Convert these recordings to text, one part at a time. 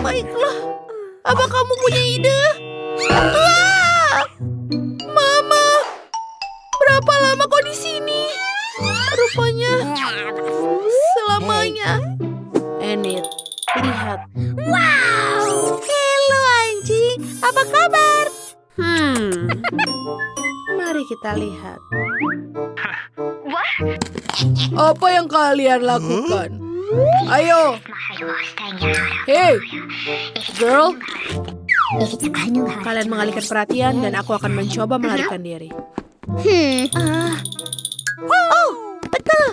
Baiklah, apa kamu punya ide? Ah! Mama, berapa lama kau di sini? Rupanya selamanya. Enid, lihat. Wow, hello anjing, apa kabar? Mari kita lihat. Apa yang kalian lakukan? Ayo. Hey, girl. Kalian mengalihkan perhatian dan aku akan mencoba melarikan diri. Oh, betul.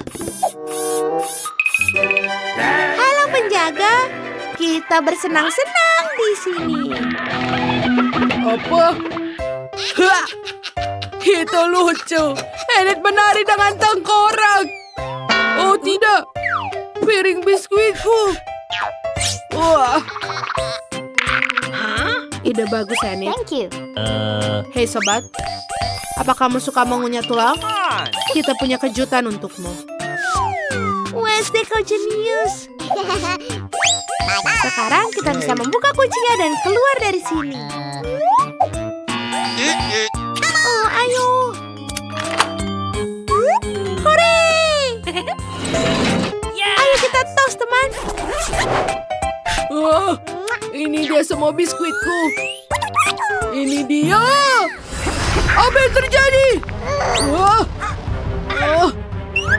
Halo penjaga, kita bersenang-senang di sini. Apa? Hah, itu lucu. Enid menari dengan tengkorak. Oh tidak, piring biskuitku. Wah. Ide bagus, Enid. Thank you. Hei sobat, apa kamu suka mengunyah tulang? Kita punya kejutan untukmu. Wednesday, kau jenius. Sekarang kita bisa membuka kuncinya dan keluar dari sini. Oh, ayo. Hore! Ayo kita toast, teman. Oh, ini dia semua biskuitku. Ini dia. Apa yang terjadi?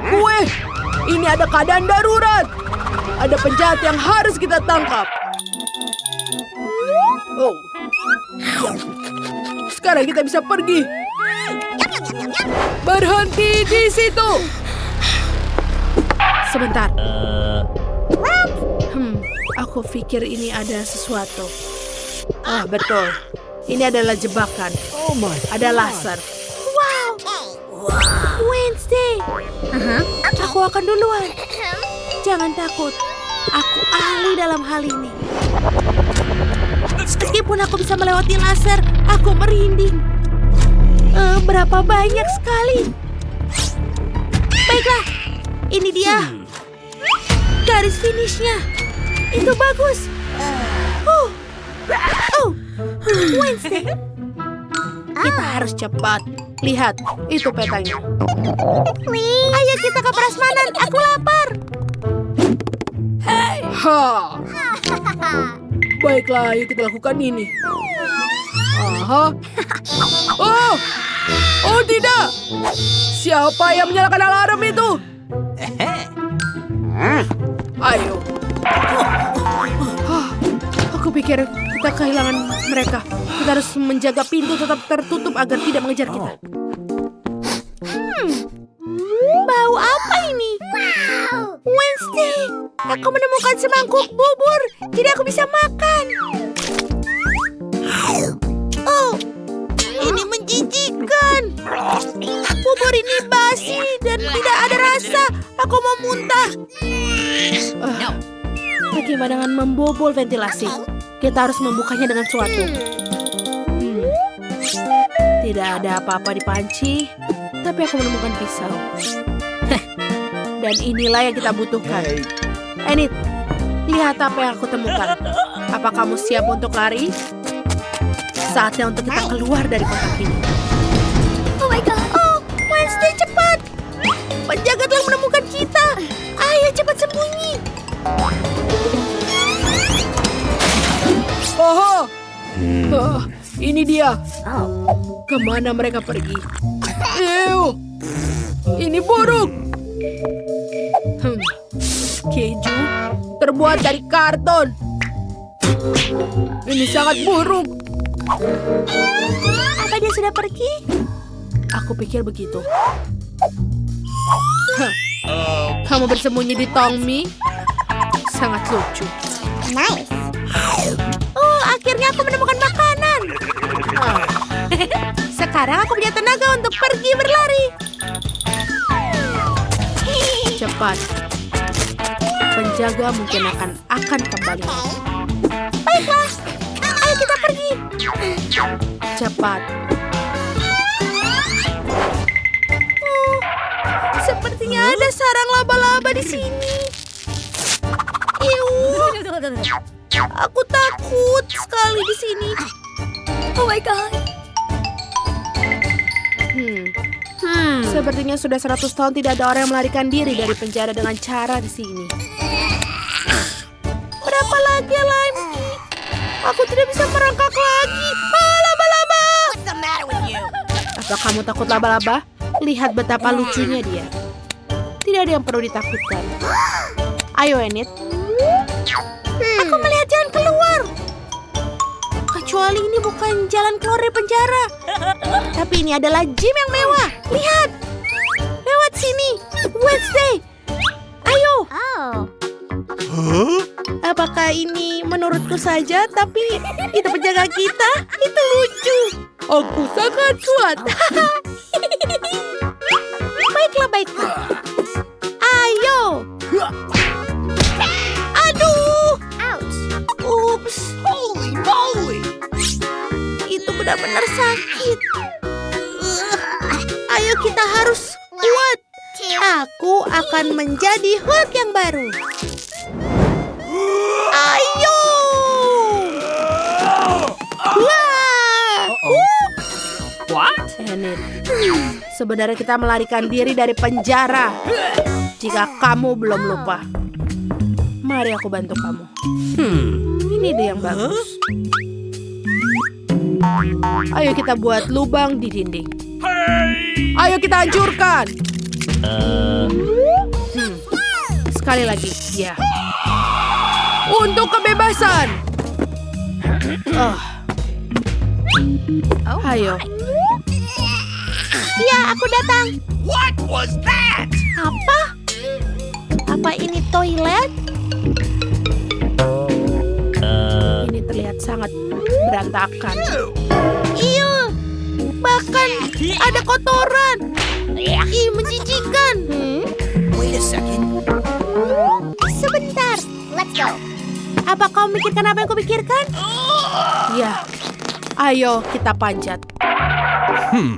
Kue. Ini ada keadaan darurat. Ada penjahat yang harus kita tangkap. Oh. Sekarang kita bisa pergi. Berhenti di situ. Sebentar. Aku pikir ini ada sesuatu. Ah, betul. Ini adalah jebakan. Ada laser. Wow. Wednesday. Aku akan duluan. Jangan takut. Aku ahli dalam hal ini. Meskipun aku bisa melewati laser, aku merinding. Berapa banyak sekali. Baiklah. Ini dia. Garis finishnya. Itu bagus. Wednesday. Kita harus cepat. Lihat, itu petanya. Ayo kita ke prasmanan. Aku lapar. Ha. Baiklah, ayo kita lakukan ini. Aha. Oh tidak. Siapa yang menyalakan alarm itu? Ayo. Aku pikir kita kehilangan mereka. Kita harus menjaga pintu tetap tertutup agar tidak mengejar kita. Bau apa ini? Wow. Wednesday, aku menemukan semangkuk bubur. Jadi aku bisa makan. Oh, ini menjijikan. Bubur ini basi dan tidak ada rasa. Aku mau muntah. Bagaimana dengan membobol ventilasi? Kita harus membukanya dengan suatu. Tidak ada apa-apa di panci, tapi aku menemukan pisau. Dan inilah yang kita butuhkan. Enid, lihat apa yang aku temukan. Apa kamu siap untuk lari? Saatnya untuk kita keluar dari kotak ini. Oh my God. Oh, Wednesday, cepat. Penjaga telah menemukan kita. Ayo cepat sembunyi. Ini dia. Kemana mereka pergi? Ew, ini buruk. Keju terbuat dari karton. Ini sangat buruk. Apa dia sudah pergi? Aku pikir begitu. Kamu bersembunyi di tong mie? Sangat lucu. Nice. Oh, akhirnya aku menemukan makanan. Sekarang aku punya tenaga untuk pergi berlari. Cepat. Penjaga mungkin akan kembali. Baiklah, ayo kita pergi. Cepat. Sepertinya ada sarang laba-laba di sini. Iu. Aku takut sekali di sini. Oh my god. Sepertinya sudah 100 tahun tidak ada orang yang melarikan diri dari penjara dengan cara di sini. Berapa lagi, Limesky? Aku tidak bisa merangkak lagi. Laba-laba! What's the matter with you? Apa kamu takut laba-laba? Lihat betapa lucunya dia. Tidak ada yang perlu ditakutkan. Ayo, Enid. Aku melihat jalan keluar. Kecuali ini bukan jalan keluar dari penjara. Tapi ini adalah gym yang mewah. Lihat. Lewat sini. Wednesday. Ayo. Apakah ini menurutku saja? Tapi itu penjaga kita. Itu lucu. Aku sangat kuat. Baiklah. Ayo. Aduh. Ouch. Ups. Holy moly. Itu benar-benar sakit. Ayo kita harus kuat. Aku akan menjadi Hulk yang baru. Ayo. Wah. What? Enid, sebenarnya kita melarikan diri dari penjara. Jika kamu belum lupa, mari aku bantu kamu. Ini ide yang bagus. Ayo kita buat lubang di dinding. Ayo kita hancurkan. Sekali lagi, ya. Untuk kebebasan. Ayo. Ya, aku datang. What was that? Apa? Apa ini toilet? Ini terlihat sangat berantakan. Iya, bahkan ada kotoran. Ih, menjijikan. Wait a second. Sebentar. Let's go. Apa kau memikirkan apa yang kau pikirkan? Ya, ayo kita panjat.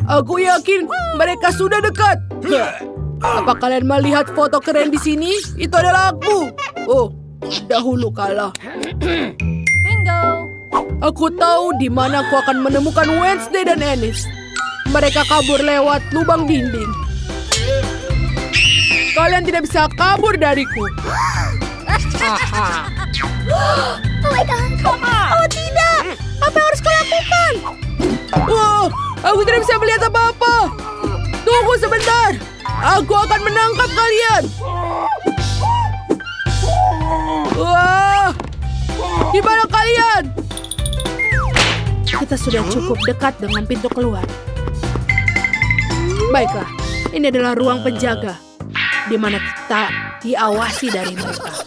Aku yakin mereka sudah dekat. Apa kalian melihat foto keren di sini? Itu adalah aku. Oh, dahulu kala. Bingo. Aku tahu di mana aku akan menemukan Wednesday dan Enid. Mereka kabur lewat lubang dinding. Kalian tidak bisa kabur dariku. Oh my god. Oh tidak, apa yang harus kau lakukan? Wow, aku tidak bisa melihat apa-apa. Tunggu sebentar, aku akan menangkap kalian. Wah, di mana kalian? Kita sudah cukup dekat dengan pintu keluar. Baiklah, ini adalah ruang penjaga, di mana kita diawasi dari mereka.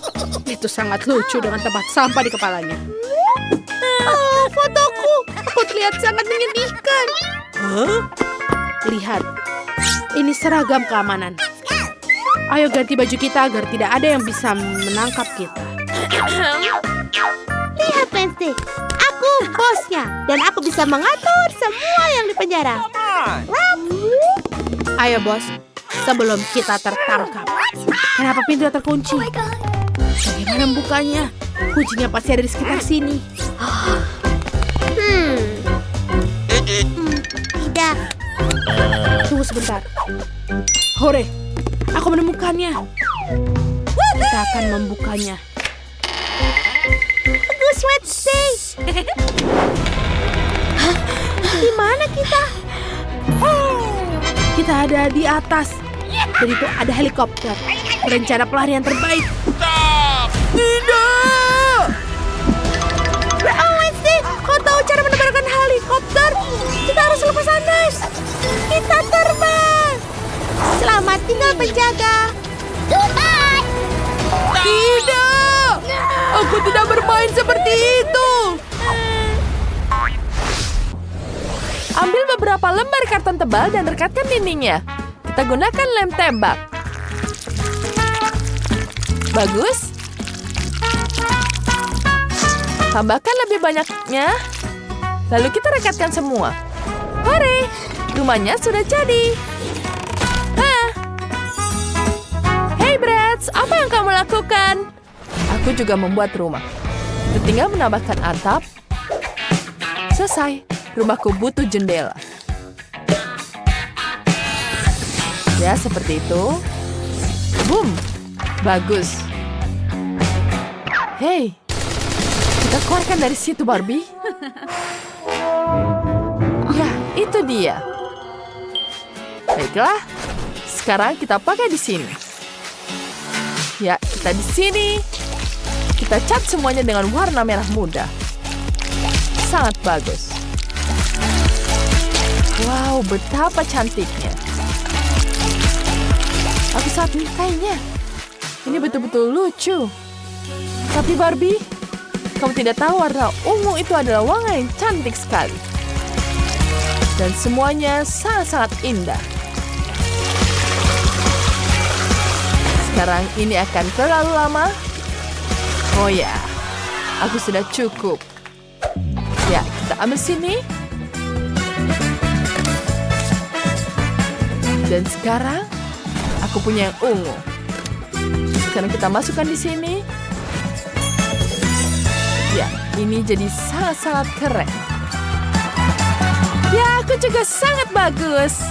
Itu sangat lucu dengan tempat sampah di kepalanya. Oh, fotoku. Aku terlihat sangat menyedihkan. Lihat, ini seragam keamanan. Ayo ganti baju kita agar tidak ada yang bisa menangkap kita. Lihat, Wednesday. Aku bosnya dan aku bisa mengatur semua yang di penjara. Ayo, bos. Sebelum kita tertangkap. Kenapa pintu terkunci? Bagaimana membukanya? Kuncinya pasti ada di sekitar sini. Tidak. Tunggu sebentar. Hore, aku menemukannya. Kita akan membukanya. Bagus, Wednesday. Di mana kita? Kita ada di atas. Dan itu ada helikopter. Rencana pelarian terbaik. Tidak! Oh, Wednesday, kau tahu cara menerbangkan helikopter? Kita harus lepas landas. Kita terbang. Selamat tinggal penjaga. Goodbye. Tidak! Aku tidak bermain seperti itu. Ambil beberapa lembar karton tebal dan rekatkan dindingnya. Kita gunakan lem tembak. Bagus. Tambahkan lebih banyaknya. Lalu kita rekatkan semua. Hore! Rumahnya sudah jadi. Hey Brats, apa yang kamu lakukan? Aku juga membuat rumah. Kita tinggal menambahkan atap. Selesai. Rumahku butuh jendela. Ya, seperti itu. Boom. Bagus. Hei. Kita keluarkan dari situ, Barbie. Ya, itu dia. Baiklah. Sekarang kita pakai di sini. Ya, kita di sini. Kita cat semuanya dengan warna merah muda. Sangat bagus. Wow, betapa cantiknya. Aku sangat menyukainya. Ini betul-betul lucu. Tapi Barbie, kamu tidak tahu warna ungu itu adalah warna yang cantik sekali. Dan semuanya sangat-sangat indah. Sekarang ini akan terlalu lama. Oh ya, aku sudah cukup. Ya, kita ambil sini. Dan sekarang, aku punya yang ungu. Sekarang kita masukkan di sini. Ya, ini jadi sangat-sangat keren. Ya, aku juga sangat bagus.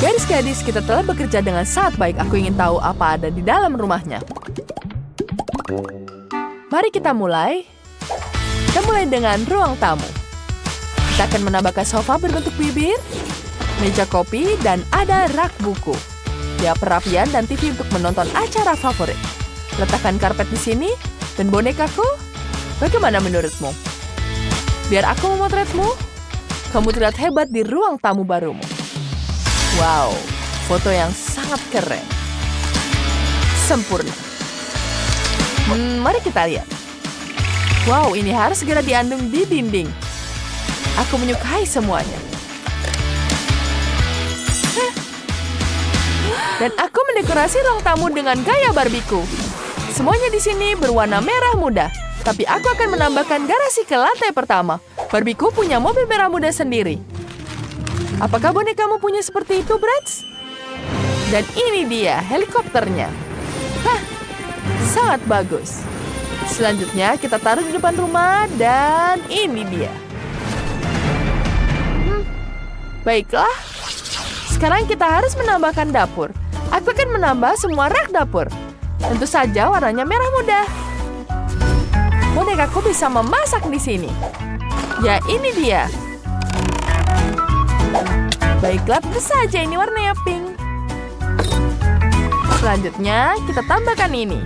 Gadis-gadis, kita telah bekerja dengan sangat baik. Aku ingin tahu apa ada di dalam rumahnya. Mari kita mulai. Kita mulai dengan ruang tamu. Kita akan menambahkan sofa berbentuk bibir, meja kopi, dan ada rak buku. Ya, perapian dan TV untuk menonton acara favorit. Letakkan karpet di sini dan bonekaku. Bagaimana menurutmu? Biar aku memotretmu. Kamu terlihat hebat di ruang tamu barumu. Wow, foto yang sangat keren. Sempurna. Mari kita lihat. Wow, ini harus segera diandung di dinding. Aku menyukai semuanya. Dan aku mendekorasi ruang tamu dengan gaya Barbieku. Semuanya di sini berwarna merah muda. Tapi aku akan menambahkan garasi ke lantai pertama. Barbieku punya mobil merah muda sendiri. Apakah bonekamu punya seperti itu, Bratz? Dan ini dia helikopternya. Hah, sangat bagus. Selanjutnya kita taruh di depan rumah dan ini dia. Baiklah. Sekarang kita harus menambahkan dapur. Aku akan menambah semua rak dapur. Tentu saja warnanya merah muda. Bonekaku bisa memasak di sini. Ya, ini dia. Baiklah, tentu saja ini warnanya pink. Selanjutnya, kita tambahkan ini.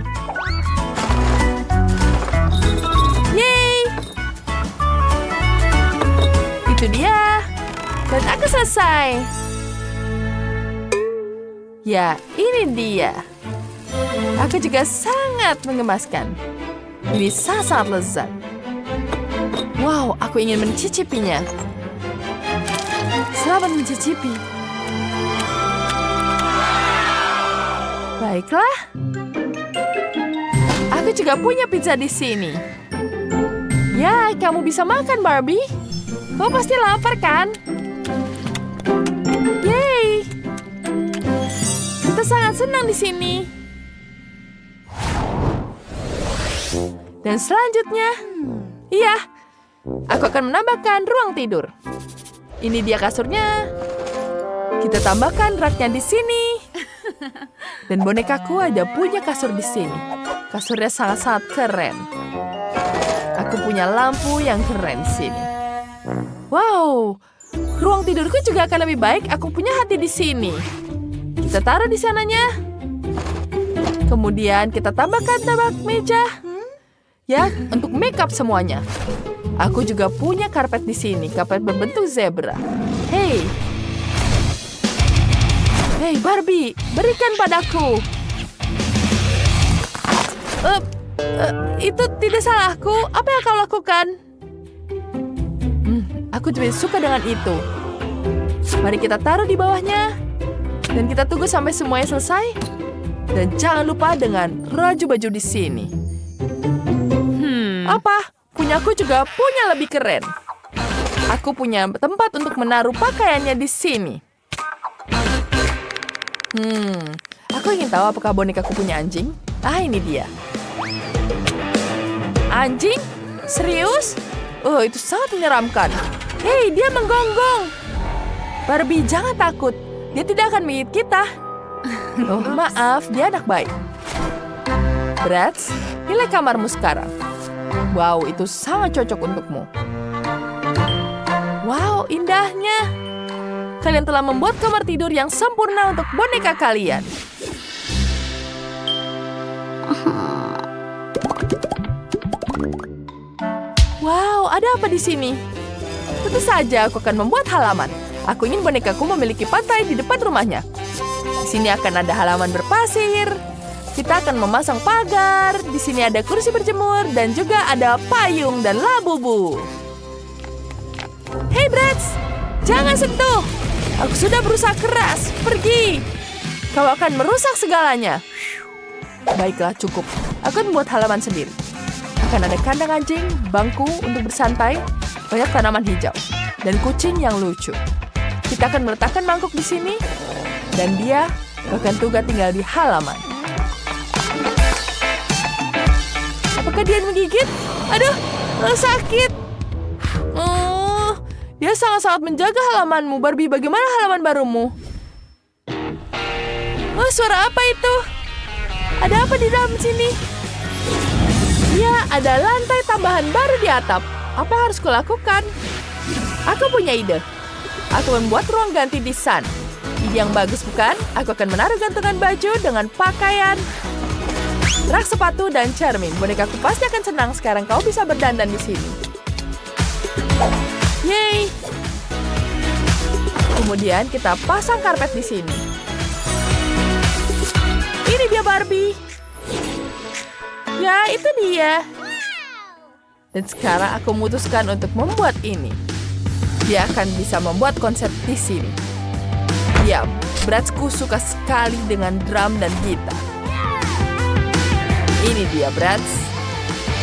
Yeay! Itu dia. Dan aku selesai. Ya, ini dia. Aku juga sangat menggemaskan. Ini sangat lezat. Wow, aku ingin mencicipinya. Selamat mencicipi. Baiklah. Aku juga punya pizza di sini. Ya, kamu bisa makan, Barbie. Kau pasti lapar, kan? Yeay. Kita sangat senang di sini. Dan selanjutnya, iya, aku akan menambahkan ruang tidur. Ini dia kasurnya. Kita tambahkan raknya di sini. Dan bonekaku ada punya kasur di sini. Kasurnya sangat-sangat keren. Aku punya lampu yang keren di sini. Wow, ruang tidurku juga akan lebih baik. Aku punya hati di sini. Kita taruh di sananya. Kemudian kita tambahkan tabak meja. Ya, untuk makeup semuanya. Aku juga punya karpet di sini, karpet berbentuk zebra. Hey, Barbie, berikan padaku. Itu tidak salahku. Apa yang kau lakukan? Aku juga suka dengan itu. Mari kita taruh di bawahnya. Dan kita tunggu sampai semuanya selesai. Dan jangan lupa dengan raju baju di sini. Apa? Punyaku juga punya lebih keren. Aku punya tempat untuk menaruh pakaiannya di sini. Aku ingin tahu apakah bonekaku punya anjing. Ah, ini dia. Anjing? Serius? Oh, itu sangat menyeramkan. Hei, dia menggonggong. Barbie, jangan takut. Dia tidak akan menggigit kita. Oh, maaf, dia anak baik. Bratz, nilai kamarmu sekarang. Wow, itu sangat cocok untukmu. Wow, indahnya. Kalian telah membuat kamar tidur yang sempurna untuk boneka kalian. Wow, ada apa di sini? Tentu saja aku akan membuat halaman. Aku ingin bonekaku memiliki pantai di depan rumahnya. Di sini akan ada halaman berpasir. Kita akan memasang pagar. Di sini ada kursi berjemur dan juga ada payung dan labubu. Hei Bratz, jangan sentuh. Aku sudah berusaha keras. Pergi. Kau akan merusak segalanya. Baiklah, cukup. Aku akan membuat halaman sendiri. Akan ada kandang anjing, bangku untuk bersantai, banyak tanaman hijau, dan kucing yang lucu. Kita akan meletakkan mangkuk di sini, dan dia bahkan juga tinggal di halaman. Apakah dia menggigit? Aduh, sakit. Dia sangat-sangat menjaga halamanmu, Barbie. Bagaimana halaman barumu? Suara apa itu? Ada apa di dalam sini? Ya, ada lantai tambahan baru di atap. Apa yang harus kulakukan? Aku punya ide. Aku membuat ruang ganti di sana. Ide yang bagus, bukan? Aku akan menaruh gantungan baju dengan pakaian, rak sepatu, dan cermin. Bonekaku pasti akan senang sekarang kau bisa berdandan di sini. Yeay! Kemudian kita pasang karpet di sini. Ini dia Barbie. Ya, itu dia. Dan sekarang aku memutuskan untuk membuat ini. Dia akan bisa membuat konsep di sini. Ya, Bratzku suka sekali dengan drum dan gitar. Ini dia, Bratz.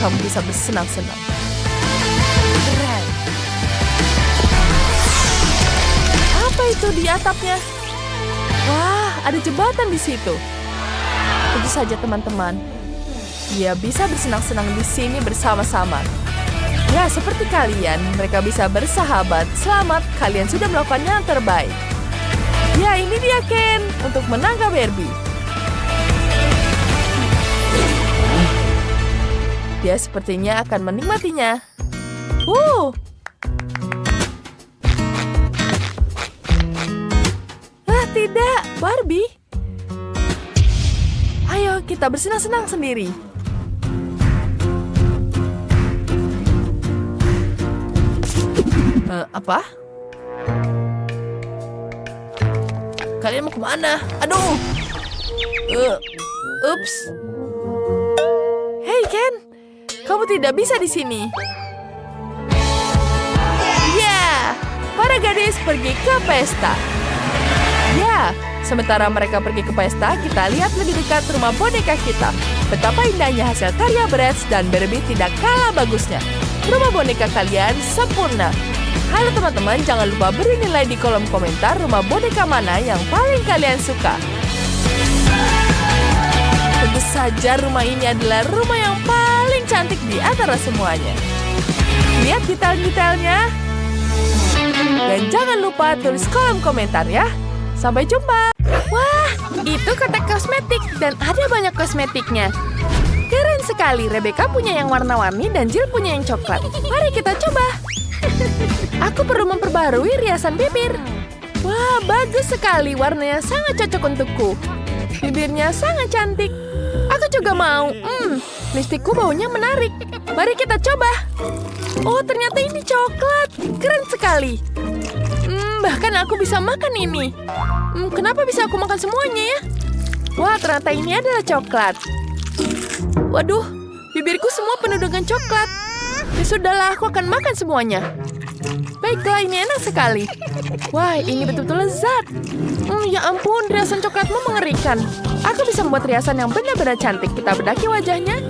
Kamu bisa bersenang-senang. Keren. Apa itu di atapnya? Wah, ada jembatan di situ. Tentu saja, teman-teman. Dia bisa bersenang-senang di sini bersama-sama. Ya, seperti kalian, mereka bisa bersahabat. Selamat, kalian sudah melakukan yang terbaik. Ya, ini dia Ken untuk menangkap Barbie. Dia sepertinya akan menikmatinya. Tidak, Barbie. Ayo, kita bersenang-senang sendiri. Apa? Kalian mau kemana? Aduh! Ups. Hei Ken, kamu tidak bisa di sini. Ya, para gadis pergi ke pesta. Ya, sementara mereka pergi ke pesta, kita lihat lebih dekat rumah boneka kita. Betapa indahnya hasil karya Bratz dan Barbie tidak kalah bagusnya. Rumah boneka kalian sempurna. Halo teman-teman, jangan lupa beri nilai di kolom komentar rumah boneka mana yang paling kalian suka. Tentu saja rumah ini adalah rumah yang paling cantik di antara semuanya. Lihat detail-detailnya. Dan jangan lupa tulis kolom komentar ya. Sampai jumpa. Wah, itu kotak kosmetik dan ada banyak kosmetiknya. Keren sekali, Rebecca punya yang warna-warni dan Jill punya yang coklat. Mari kita coba. Aku perlu memperbarui riasan bibir. Wah, bagus sekali. Warnanya sangat cocok untukku. Bibirnya sangat cantik. Aku juga mau. Lipstikku baunya menarik. Mari kita coba. Oh, ternyata ini coklat. Keren sekali. Bahkan aku bisa makan ini. Kenapa bisa aku makan semuanya ya? Wah, ternyata ini adalah coklat. Waduh, bibirku semua penuh dengan coklat. Ya sudahlah, aku akan makan semuanya. Baiklah, ini enak sekali. Wah, ini betul-betul lezat. Ya ampun, riasan coklatmu mengerikan. Aku bisa membuat riasan yang benar-benar cantik. Kita bedaki wajahnya.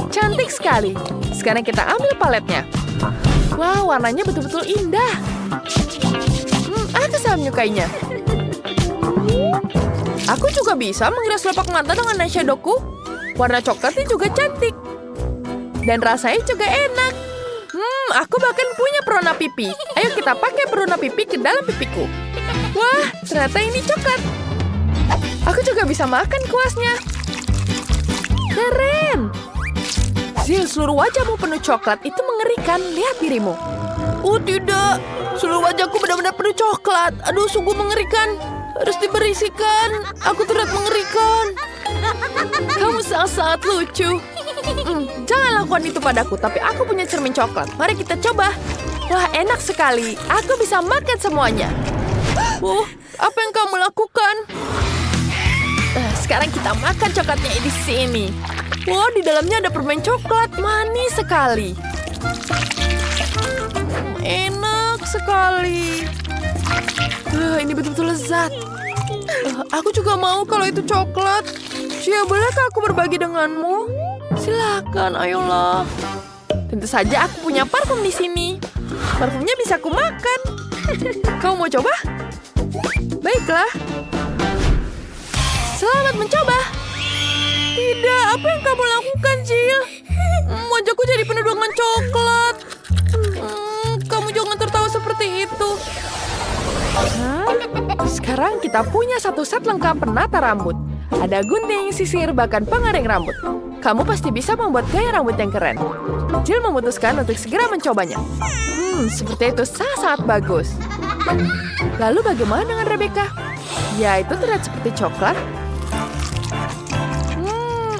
Cantik sekali. Sekarang kita ambil paletnya. Wah, warnanya betul-betul indah. Aku sangat menyukainya. Aku juga bisa menghias kelopak mata dengan eyeshadowku. Warna coklatnya juga cantik. Dan rasanya juga enak. Aku bahkan punya perona pipi. Ayo kita pakai perona pipi ke dalam pipiku. Wah, ternyata ini coklat. Aku juga bisa makan kuasnya. Keren. Zil, seluruh wajahmu penuh coklat. Itu mengerikan. Lihat dirimu. Oh tidak. Seluruh wajahku benar-benar penuh coklat. Aduh, sungguh mengerikan. Harus diberisikan. Aku terlihat mengerikan. Kamu sangat-sangat lucu. Jangan lakukan itu padaku, tapi aku punya cermin coklat. Mari kita coba. Wah, enak sekali. Aku bisa makan semuanya. Apa yang kamu lakukan? Sekarang kita makan coklatnya di sini. Wah, di dalamnya ada permen coklat. Manis sekali. Enak sekali. Ini betul-betul lezat. Aku juga mau kalau itu coklat. Cia, bolehkah aku berbagi denganmu? Silakan, ayolah. Tentu saja aku punya parfum di sini. Parfumnya bisa aku makan. Kau mau coba? Baiklah. Selamat mencoba. Tidak, apa yang kamu lakukan, Jill? Wajahku jadi penuh dengan coklat. Kamu jangan tertawa seperti itu. Sekarang kita punya satu set lengkap penata rambut. Ada gunting, sisir, bahkan pengering rambut. Kamu pasti bisa membuat gaya rambut yang keren. Jill memutuskan untuk segera mencobanya. Seperti itu sangat bagus. Lalu bagaimana dengan Rebecca? Ya, itu terlihat seperti coklat.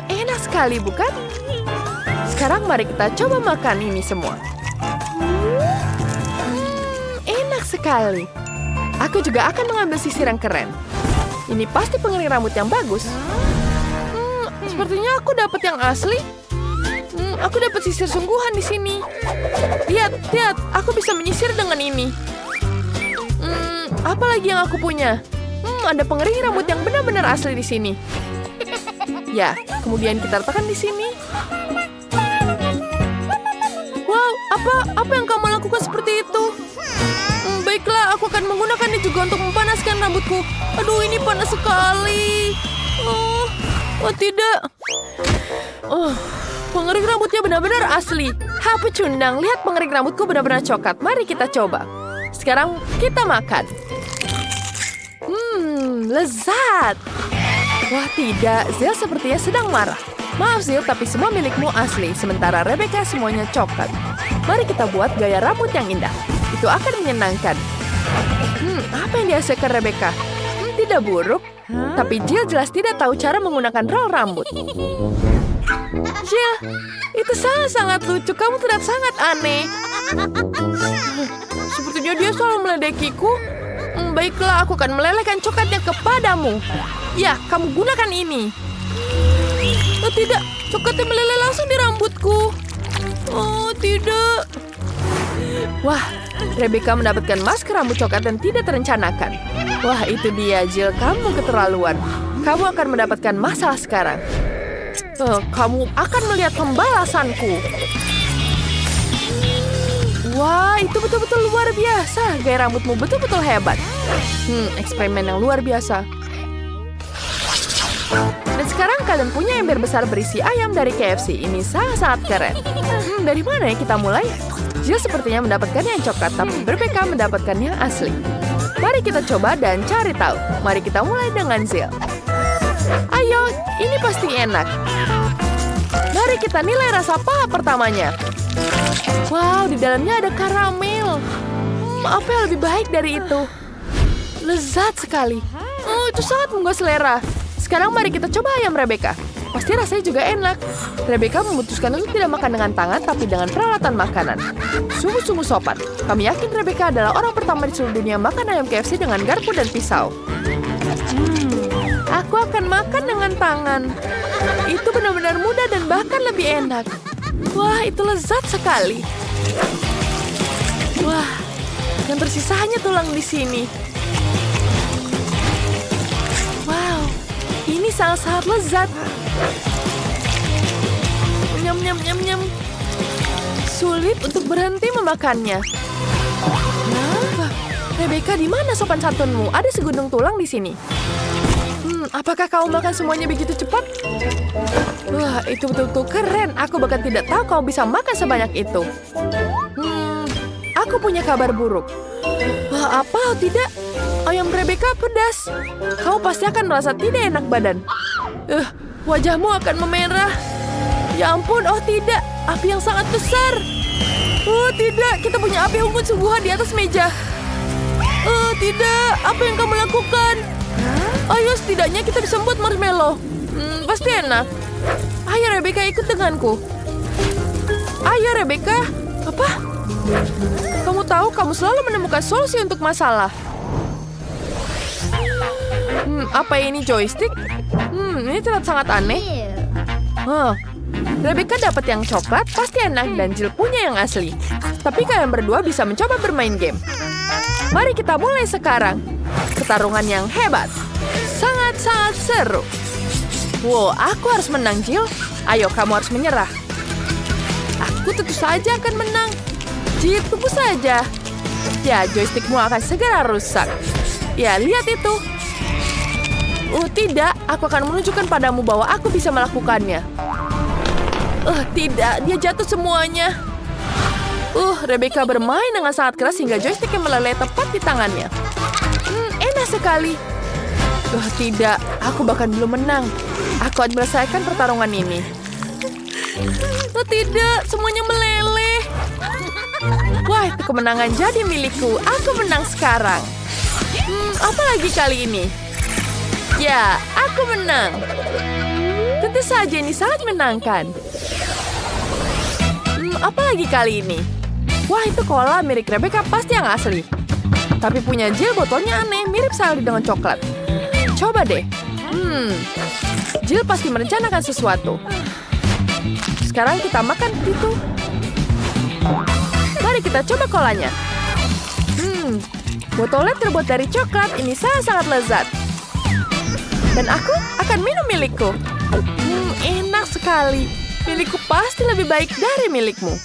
Enak sekali, bukan? Sekarang mari kita coba makan ini semua. Enak sekali. Aku juga akan mengambil sisir yang keren. Ini pasti pengering rambut yang bagus. Sepertinya aku dapat yang asli. Aku dapat sisir sungguhan di sini. Lihat, aku bisa menyisir dengan ini. Apa lagi yang aku punya? Ada pengering rambut yang benar-benar asli di sini. Ya, kemudian kita letakkan di sini. Wow, apa yang kamu lakukan seperti itu? Baiklah, aku akan menggunakannya juga untuk memanaskan rambutku. Aduh, ini panas sekali. Oh tidak. Pengering rambutnya benar-benar asli. Pecundang, lihat pengering rambutku benar-benar coklat. Mari kita coba. Sekarang kita makan. Lezat. Wah tidak, Zil sepertinya sedang marah. Maaf Zil, tapi semua milikmu asli. Sementara Rebecca semuanya coklat. Mari kita buat gaya rambut yang indah. Itu akan menyenangkan. Apa yang dihasilkan Rebecca? Tidak buruk. Tapi Jill jelas tidak tahu cara menggunakan roll rambut. Jill, itu sangat-sangat lucu. Kamu terlihat sangat aneh. Sepertinya dia selalu meledekiku. Baiklah, aku akan melelehkan coklatnya kepadamu. Ya, kamu gunakan ini. Oh tidak, coklatnya meleleh langsung di rambutku. Oh tidak. Wah, Rebecca mendapatkan masker rambut coklat dan tidak terencanakan. Wah, itu dia, Jill. Kamu keterlaluan. Kamu akan mendapatkan masalah sekarang. Kamu akan melihat pembalasanku. Wah, itu betul-betul luar biasa. Gaya rambutmu betul-betul hebat. Eksperimen yang luar biasa. Dan sekarang kalian punya ember besar berisi ayam dari KFC. Ini sangat-sangat keren. Dari mana ya kita mulai? Jill sepertinya mendapatkan yang coklat, tapi Rebecca mendapatkan yang asli. Mari kita coba dan cari tahu. Mari kita mulai dengan Jill. Ayo, ini pasti enak. Mari kita nilai rasa paha pertamanya. Wow, di dalamnya ada karamel. Apa yang lebih baik dari itu? Lezat sekali. Itu sangat menggugah selera. Sekarang mari kita coba ayam Rebecca. Pasti rasanya juga enak. Rebecca memutuskan untuk tidak makan dengan tangan, tapi dengan peralatan makanan. Sungguh-sungguh sopan. Kami yakin Rebecca adalah orang pertama di seluruh dunia makan ayam KFC dengan garpu dan pisau. Aku akan makan dengan tangan. Itu benar-benar mudah dan bahkan lebih enak. Wah, itu lezat sekali. Wah, yang tersisa hanya tulang di sini. Wow, ini sangat-sangat lezat. Nyam, nyam, nyam, nyam. Sulit untuk berhenti memakannya. Rebecca, di mana sopan santunmu? Ada segundung tulang di sini. Apakah kau makan semuanya begitu cepat? Wah, itu betul-betul keren. Aku bahkan tidak tahu kau bisa makan sebanyak itu. Aku punya kabar buruk. Wah, apa tidak? Ayam Rebecca pedas. Kau pasti akan merasa tidak enak badan. Wajahmu akan memerah. Ya ampun, oh tidak. Api yang sangat besar. Oh tidak, kita punya api unggun sungguhan di atas meja. Oh tidak, apa yang kamu lakukan? Ayo, setidaknya kita bisa membuat marshmallow. Pasti enak. Ayo Rebecca, ikut denganku. Ayo Rebecca. Apa? Kamu tahu, kamu selalu menemukan solusi untuk masalah. Apa ini joystick? Ini terlihat sangat aneh. Rebecca dapat yang coklat, pasti enak, dan Jill punya yang asli. Tapi kalian berdua bisa mencoba bermain game. Mari kita mulai sekarang. Pertarungan yang hebat. Sangat-sangat seru. Wow, aku harus menang, Jill. Ayo, kamu harus menyerah. Aku tentu saja akan menang. Jill, tunggu saja. Ya, joystickmu akan segera rusak. Ya, lihat itu. Tidak. Aku akan menunjukkan padamu bahwa aku bisa melakukannya. Tidak. Dia jatuh semuanya. Rebecca bermain dengan sangat keras hingga joysticknya meleleh tepat di tangannya. Enak sekali. Tidak. Aku bahkan belum menang. Aku akan menyelesaikan pertarungan ini. Tidak. Semuanya meleleh. Wah, kemenangan jadi milikku. Aku menang sekarang. Apa lagi kali ini? Ya, aku menang. Tentu saja ini sangat menyenangkan. Apa lagi kali ini? Wah, itu cola mirip Rebecca pasti yang asli. Tapi punya Jill botolnya aneh, mirip sekali dengan coklat. Coba deh. Jill pasti merencanakan sesuatu. Sekarang kita makan itu. Mari kita coba kolanya. Botolnya terbuat dari coklat. Ini sangat-sangat lezat. Dan aku akan minum milikku. Enak sekali. Milikku pasti lebih baik dari milikmu.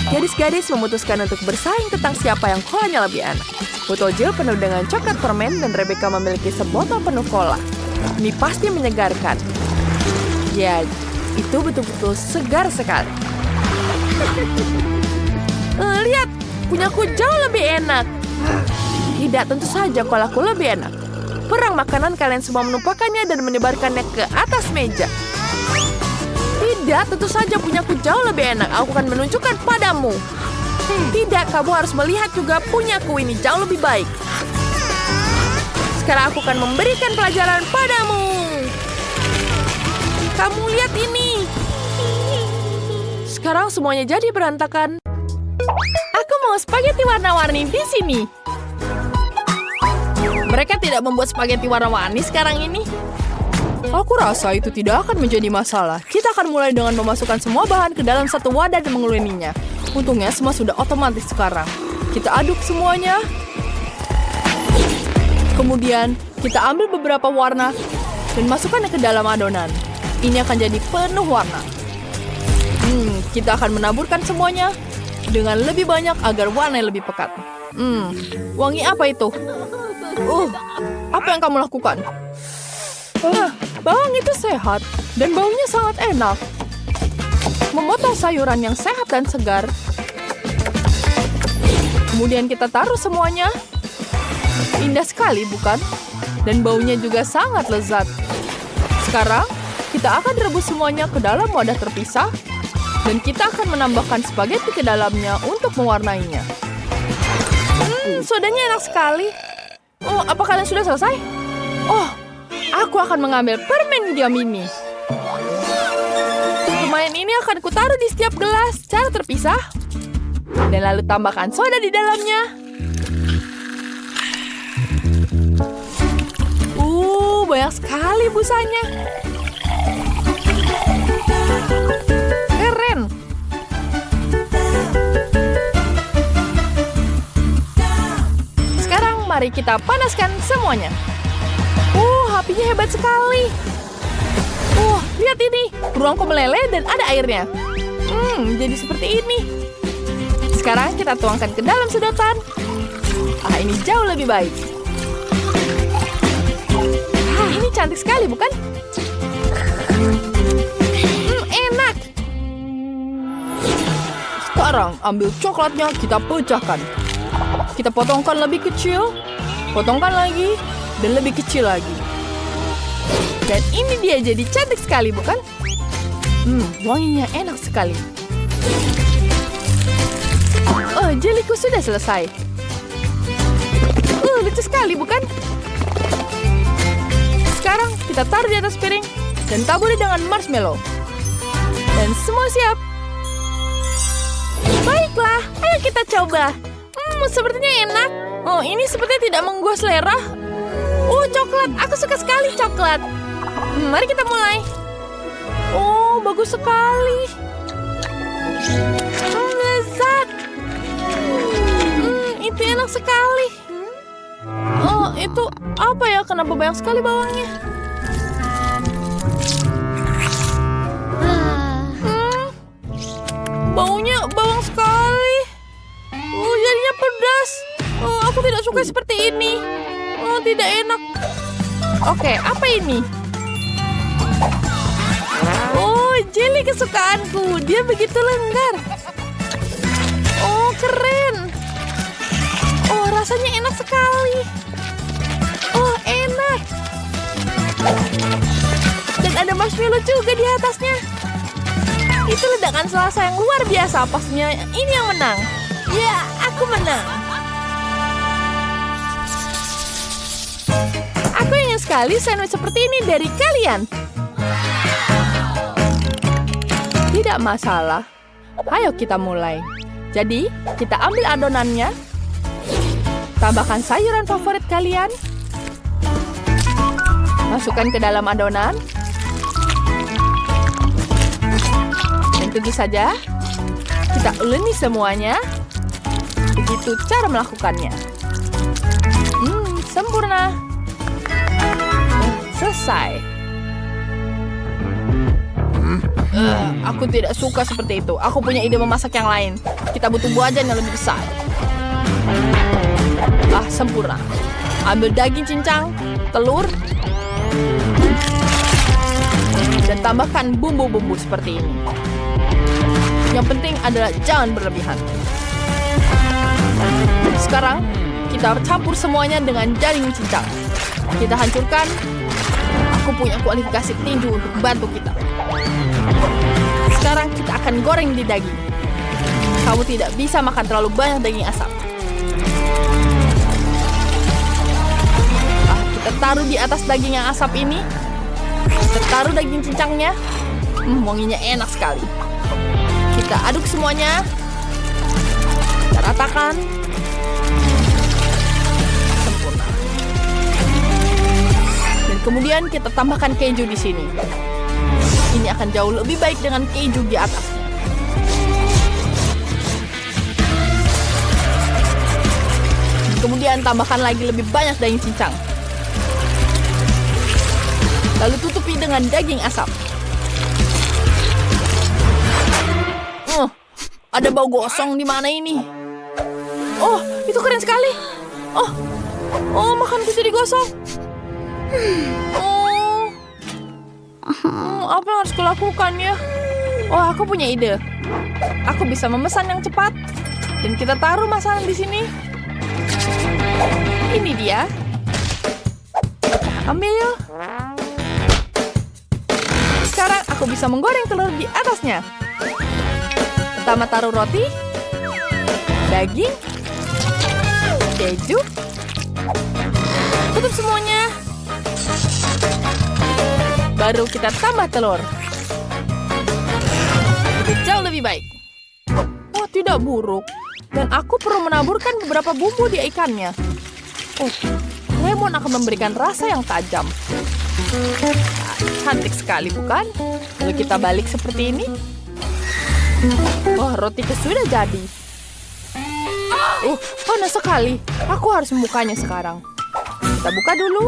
Gadis-gadis memutuskan untuk bersaing tentang siapa yang kolanya lebih enak. Botol Jill penuh dengan coklat permen dan Rebecca memiliki sebotol penuh cola. Ini pasti menyegarkan. Ya, itu betul-betul segar sekali. Lihat, punyaku jauh lebih enak. Tidak, tentu saja kolaku lebih enak. Perang makanan, kalian semua menumpahkannya dan menyebarkannya ke atas meja. Tidak, tentu saja punyaku jauh lebih enak. Aku akan menunjukkan padamu. Tidak, kamu harus melihat juga punyaku ini jauh lebih baik. Sekarang aku akan memberikan pelajaran padamu. Kamu lihat ini. Sekarang semuanya jadi berantakan. Aku mau spaghetti warna-warni di sini. Mereka tidak membuat spaghetti warna-warni sekarang ini. Aku rasa itu tidak akan menjadi masalah. Kita akan mulai dengan memasukkan semua bahan ke dalam satu wadah dan menguleninya. Untungnya semua sudah otomatis sekarang. Kita aduk semuanya. Kemudian kita ambil beberapa warna dan masukkan ke dalam adonan. Ini akan jadi penuh warna. Kita akan menaburkan semuanya dengan lebih banyak agar warna lebih pekat. Wangi apa itu? Apa yang kamu lakukan? Bawang itu sehat dan baunya sangat enak. Memotong sayuran yang sehat dan segar. Kemudian kita taruh semuanya. Indah sekali, bukan? Dan baunya juga sangat lezat. Sekarang, kita akan rebus semuanya ke dalam wadah terpisah. Dan kita akan menambahkan spaghetti ke dalamnya untuk mewarnainya. Sodanya enak sekali. Apa kalian sudah selesai? Aku akan mengambil permen jam ini. Permen ini akan kutaruh di setiap gelas secara terpisah. Dan lalu tambahkan soda di dalamnya. Banyak sekali busanya. Keren. Sekarang mari kita panaskan semuanya. Apinya hebat sekali. Lihat ini. Ruangku meleleh dan ada airnya. Jadi seperti ini. Sekarang kita tuangkan ke dalam sedotan. Ini jauh lebih baik. Ini cantik sekali, bukan? Enak. Sekarang ambil coklatnya, kita pecahkan. Kita potongkan lebih kecil, potongkan lagi, dan lebih kecil lagi. Dan ini dia jadi cantik sekali, bukan? Wanginya enak sekali. Oh, jeliku sudah selesai. Lucu sekali, bukan? Sekarang kita taruh di atas piring dan taburi dengan marshmallow. Dan semua siap. Baiklah, ayo kita coba. Sepertinya enak. Oh, ini sepertinya tidak menggugah selera. Coklat. Aku suka sekali coklat. Mari kita mulai. Oh, bagus sekali. Lezat. Itu enak sekali. Oh, itu apa ya? Kenapa banyak sekali bawangnya? Baunya bawang sekali. Jadinya pedas. Aku tidak suka seperti ini. Tidak enak. Oke, apa ini? Jeli kesukaanku. Dia begitu lenggar. Keren. Rasanya enak sekali. Enak. Dan ada marshmallow juga di atasnya. Itu ledakan selasa yang luar biasa. Pastinya ini yang menang. Ya, aku menang. Aku ingin sekali sandwich seperti ini dari kalian. Tidak masalah. Ayo kita mulai. Jadi, kita ambil adonannya. Tambahkan sayuran favorit kalian. Masukkan ke dalam adonan. Dan tentu saja, kita uleni semuanya. Begitu cara melakukannya. Sempurna. Selesai. Aku tidak suka seperti itu. Aku punya ide memasak yang lain. Kita butuh wajan yang lebih besar. Sempurna. Ambil daging cincang, telur, dan tambahkan bumbu-bumbu seperti ini. Yang penting adalah jangan berlebihan. Sekarang, kita campur semuanya dengan daging cincang. Kita hancurkan. Aku punya kualifikasi tinju untuk bantu kita. Sekarang kita akan goreng di daging. Kamu tidak bisa makan terlalu banyak daging asap. Kita taruh di atas daging yang asap ini. Kita taruh daging cincangnya. Wanginya enak sekali. Kita aduk semuanya. Kita ratakan. Sempurna. Dan kemudian kita tambahkan keju di sini. Ini akan jauh lebih baik dengan keju di atasnya. Kemudian tambahkan lagi lebih banyak daging cincang. Lalu tutupi dengan daging asap. Ada bau gosong di mana ini? Itu keren sekali. Makanku jadi gosong. Apa yang harus kulakukan ya? Aku punya ide. Aku bisa memesan yang cepat. Dan kita taruh makanan di sini. Ini dia. Ambil. Sekarang aku bisa menggoreng telur di atasnya. Pertama taruh roti, daging, keju, tutup semuanya. Baru kita tambah telur. Itu jauh lebih baik. Tidak buruk. Dan aku perlu menaburkan beberapa bumbu di ikannya. Lemon akan memberikan rasa yang tajam. Cantik sekali, bukan? Lalu kita balik seperti ini. Rotiku sudah jadi. Panas sekali. Aku harus membukanya sekarang. Kita buka dulu.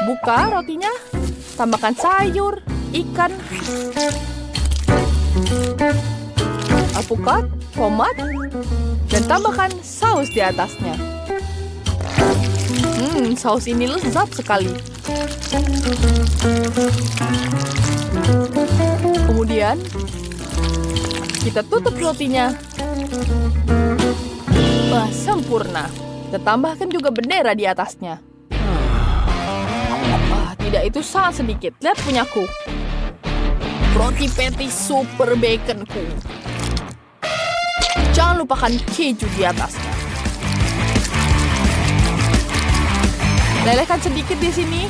Buka rotinya. Tambahkan sayur, ikan, alpukat, tomat, dan tambahkan saus di atasnya. Saus ini lezat sekali. Kemudian, kita tutup rotinya. Wah, sempurna. Kita tambahkan juga bendera di atasnya. Tidak, itu sangat sedikit. Lihat punyaku. Roti patty super baconku. Jangan lupakan keju di atasnya. Lelehkan sedikit di sini.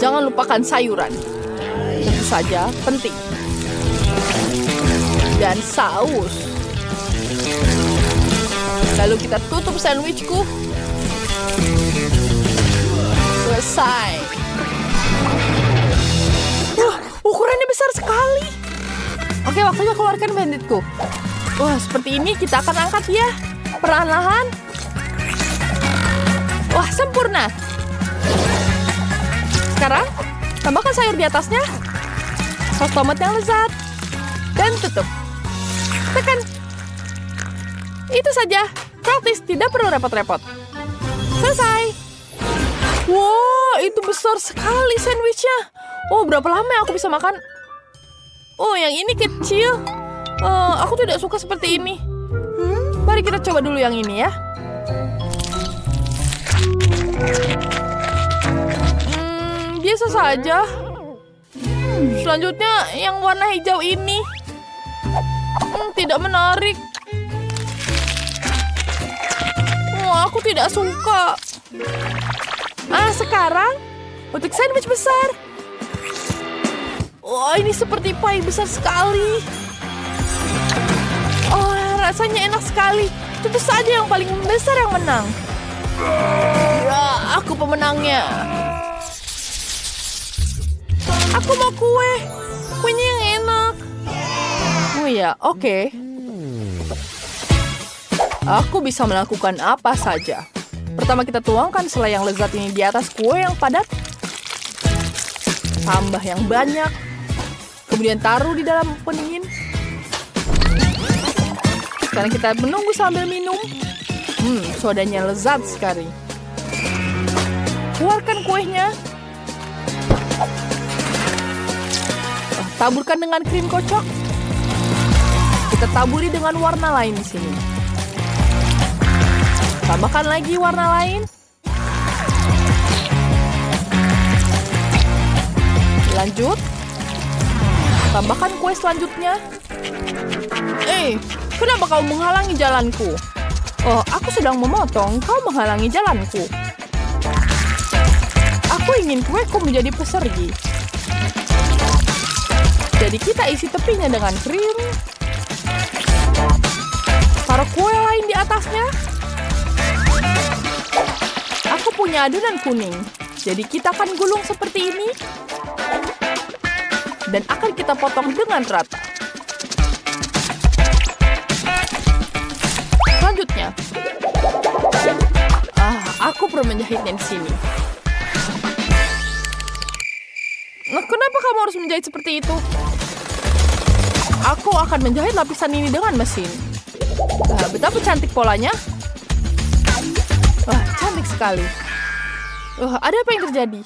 Jangan lupakan sayuran. Tentu saja penting. Dan saus. Lalu kita tutup sandwichku. Selesai. Wah, ukurannya besar sekali. Oke, waktunya keluarkan banditku. Wah, seperti ini kita akan angkat ya. Perlahan-lahan. Wah, sempurna. Sekarang, tambahkan sayur di atasnya. Saus tomat yang lezat. Dan tutup. Tekan. Itu saja. Praktis, tidak perlu repot-repot. Selesai. Wow, itu besar sekali sandwichnya. Oh, berapa lama aku bisa makan? Oh, yang ini kecil. Aku tidak suka seperti ini. Mari kita coba dulu yang ini ya. Biasa saja. Selanjutnya yang warna hijau ini. Tidak menarik. Aku tidak suka. Sekarang untuk sandwich besar. Wah, ini seperti pie besar sekali. Oh, rasanya enak sekali. Tentu saja yang paling besar yang menang. Ya, aku pemenangnya. Aku mau kue. Kuenya yang enak. Oh ya, oke. Aku bisa melakukan apa saja. Pertama kita tuangkan selai yang lezat ini di atas kue yang padat. Tambah yang banyak. Kemudian taruh di dalam pendingin. Sekarang kita menunggu sambil minum. Sodanya lezat sekali. Keluarkan kuenya. Taburkan dengan krim kocok. Kita taburi dengan warna lain di sini. Tambahkan lagi warna lain. Lanjut. Tambahkan kue selanjutnya. Kenapa kau menghalangi jalanku? Oh, aku sedang memotong, kau menghalangi jalanku. Aku ingin kueku menjadi persegi. Jadi kita isi tepinya dengan krim. Taruh kue lain di atasnya. Aku punya adonan kuning. Jadi kita akan gulung seperti ini. Dan akan kita potong dengan rata. Selanjutnya. Aku perlu menjahitnya di sini. Nah, kenapa kamu harus menjahit seperti itu? Aku akan menjahit lapisan ini dengan mesin. Betapa cantik polanya. Wah, cantik sekali. Ada apa yang terjadi?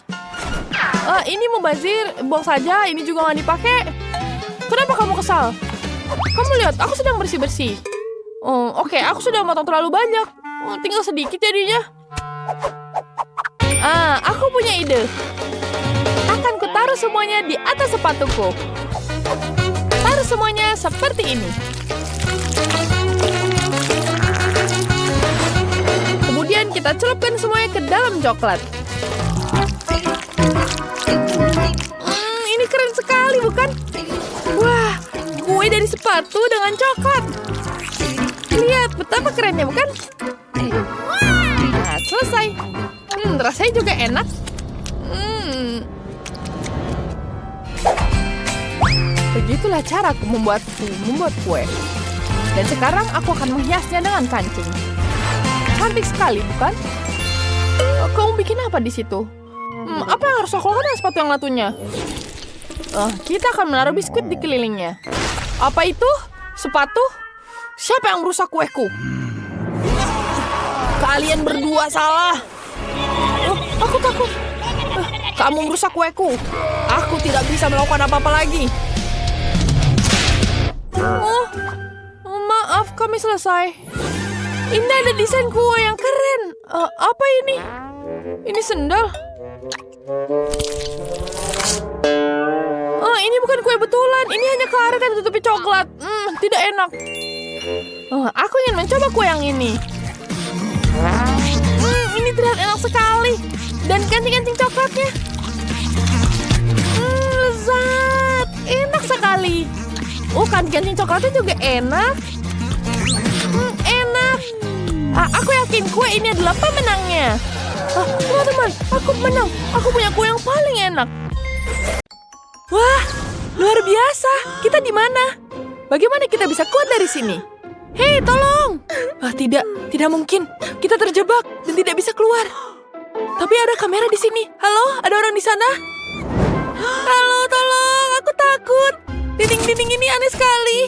Ini mubazir, buang saja. Ini juga nggak dipakai. Kenapa kamu kesal? Kamu lihat, aku sedang bersih-bersih. Oke, aku sudah potong terlalu banyak. Tinggal sedikit jadinya. Aku punya ide. Akan kutaruh semuanya di atas sepatuku. Taruh semuanya seperti ini. Kemudian kita celupkan semuanya ke dalam coklat. Ini keren sekali, bukan? Wah, kue dari sepatu dengan coklat. Lihat, betapa kerennya, bukan? Nah, selesai. Rasanya juga enak. Begitulah caraku membuat kue. Dan sekarang aku akan menghiasnya dengan kancing. Cantik sekali, bukan? Kamu bikin apa di situ? Apa yang harus aku lakukan dengan sepatu yang latunya? Kita akan menaruh biskuit di kelilingnya. Apa itu? Sepatu? Siapa yang merusak kueku? Kalian berdua salah. Oh, aku takut. Kamu merusak kueku. Aku tidak bisa melakukan apa-apa lagi. Maaf, kami selesai. Ini ada desain kue yang keren. Apa ini? Ini sendal. Ini bukan kue betulan. Ini hanya karet yang ditutupi coklat. Tidak enak. Aku ingin mencoba kue yang ini. Ini terlihat enak sekali. Dan kancing-kancing coklatnya. Lezat. Enak sekali. Kancing-kancing coklatnya juga enak. Enak. Aku yakin kue ini adalah pemenangnya. Teman-teman, aku menang. Aku punya kue yang paling enak. Wah, luar biasa. Kita di mana? Bagaimana kita bisa keluar dari sini? Hei, tolong. Tidak mungkin. Kita terjebak dan tidak bisa keluar. Tapi ada kamera di sini. Halo, ada orang di sana? Halo, tolong. Aku takut. Dinding-dinding ini aneh sekali.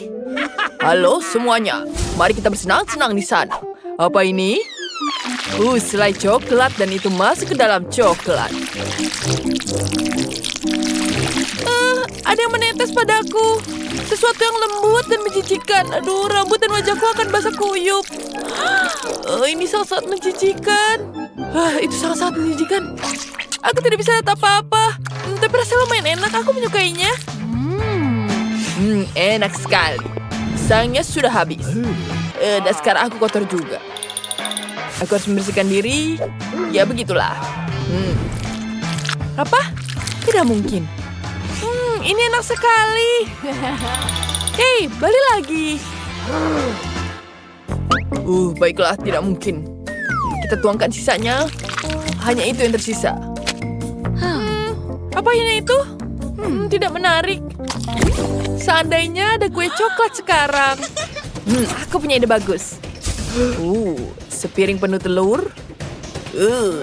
Halo semuanya. Mari kita bersenang-senang di sana. Apa ini? Selai coklat dan itu masuk ke dalam coklat. Ada yang menetes padaku. Sesuatu yang lembut dan menjijikan. Aduh, rambut dan wajahku akan basah kuyup. Ini sangat-sangat menjijikan. Itu sangat-sangat menjijikan. Aku tidak bisa lihat apa-apa. Tapi rasanya lumayan enak. Aku menyukainya. Enak sekali. Pisangnya sudah habis. Dan sekarang aku kotor juga. Aku harus membersihkan diri. Ya begitulah. Apa? Tidak mungkin. Ini enak sekali. Hei, balik lagi. Baiklah, tidak mungkin. Kita tuangkan sisanya. Hanya itu yang tersisa. Apa ini itu? Tidak menarik. Seandainya ada kue coklat sekarang. Aku punya ide bagus. Sepiring penuh telur.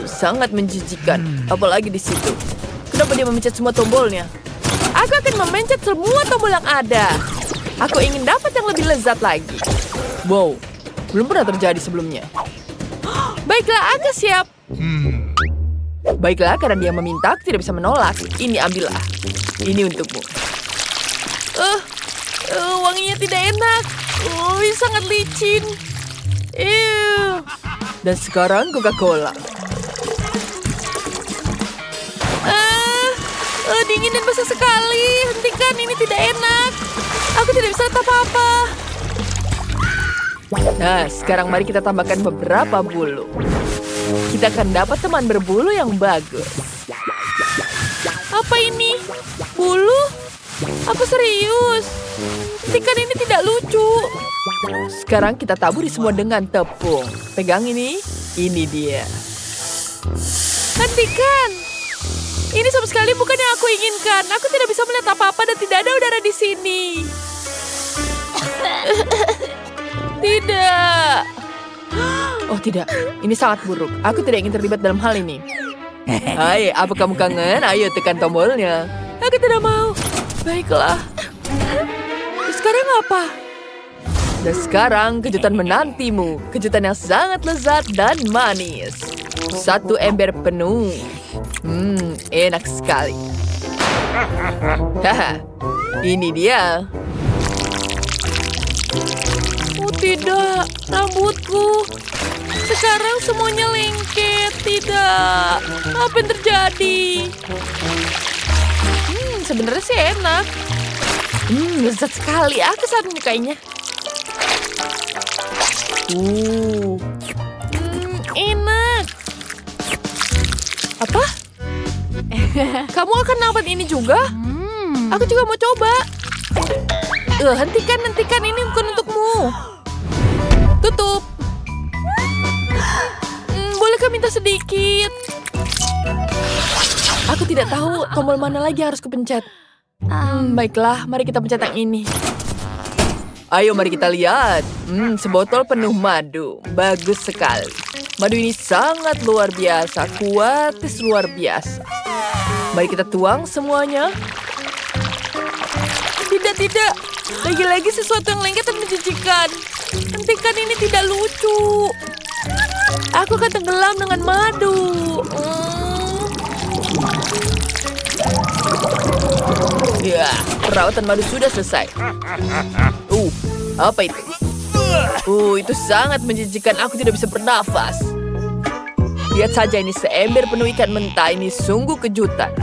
Sangat menjijikan. Apalagi di situ. Kenapa dia memencet semua tombolnya? Aku akan memencet semua tombol yang ada. Aku ingin dapat yang lebih lezat lagi. Wow, belum pernah terjadi sebelumnya. Baiklah, aku siap. Baiklah, karena dia meminta, aku tidak bisa menolak. Ini ambillah. Ini untukmu. Wanginya tidak enak. Sangat licin. Dan sekarang Coca-Cola. Dingin dan basah sekali. Hentikan, ini tidak enak. Aku tidak bisa lihat apa-apa. Nah, sekarang mari kita tambahkan beberapa bulu. Kita akan dapat teman berbulu yang bagus. Apa ini? Bulu? Apa serius? Hentikan, ini tidak lucu. Sekarang kita taburi semua dengan tepung. Pegang ini. Ini dia. Hentikan. Ini sama sekali bukan yang aku inginkan. Aku tidak bisa melihat apa-apa dan tidak ada udara di sini. Tidak. Oh tidak, ini sangat buruk. Aku tidak ingin terlibat dalam hal ini. Hai, apa kamu kangen? Ayo tekan tombolnya. Aku tidak mau. Baiklah. Sekarang apa? Dan sekarang kejutan menantimu. Kejutan yang sangat lezat dan manis. 1 ember penuh. Enak sekali. Haha, ini dia. Oh tidak, rambutku. Sekarang semuanya lengket. Tidak. Apa yang terjadi? Sebenarnya sih enak. Lezat sekali. Aku sangat menyukainya. Enak. Apa? Kamu akan dapat ini juga? Aku juga mau coba. Hentikan. Ini bukan untukmu. Tutup. Bolehkah minta sedikit? Aku tidak tahu tombol mana lagi harus kupencet. Baiklah, mari kita pencet yang ini. Ayo, mari kita lihat. Sebotol penuh madu. Bagus sekali. Madu ini sangat luar biasa. Kuatis luar biasa. Mari kita tuang semuanya. Tidak. Lagi-lagi sesuatu yang lengket dan menjijikan. Hentikan, ini tidak lucu. Aku akan tenggelam dengan madu. Ya, perawatan madu sudah selesai. Apa itu? Itu sangat menjijikan. Aku tidak bisa bernafas. Lihat saja ini seember penuh ikan mentah. Ini sungguh kejutan.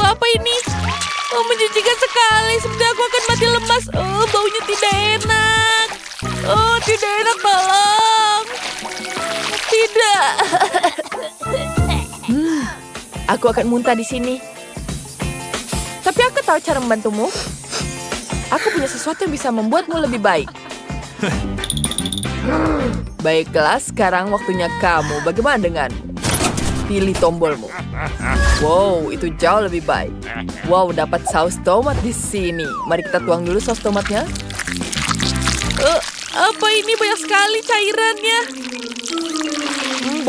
Apa ini? Menjijikan sekali. Sebenarnya aku akan mati lemas. Baunya tidak enak. Tidak enak, tolong. Tidak. Aku akan muntah di sini. Tapi aku tahu cara membantumu. Aku punya sesuatu yang bisa membuatmu lebih baik. Baiklah, sekarang waktunya kamu. Bagaimana denganmu? Pilih tombolmu. Wow, itu jauh lebih baik. Wow, dapat saus tomat di sini. Mari kita tuang dulu saus tomatnya. Apa ini? Banyak sekali cairannya.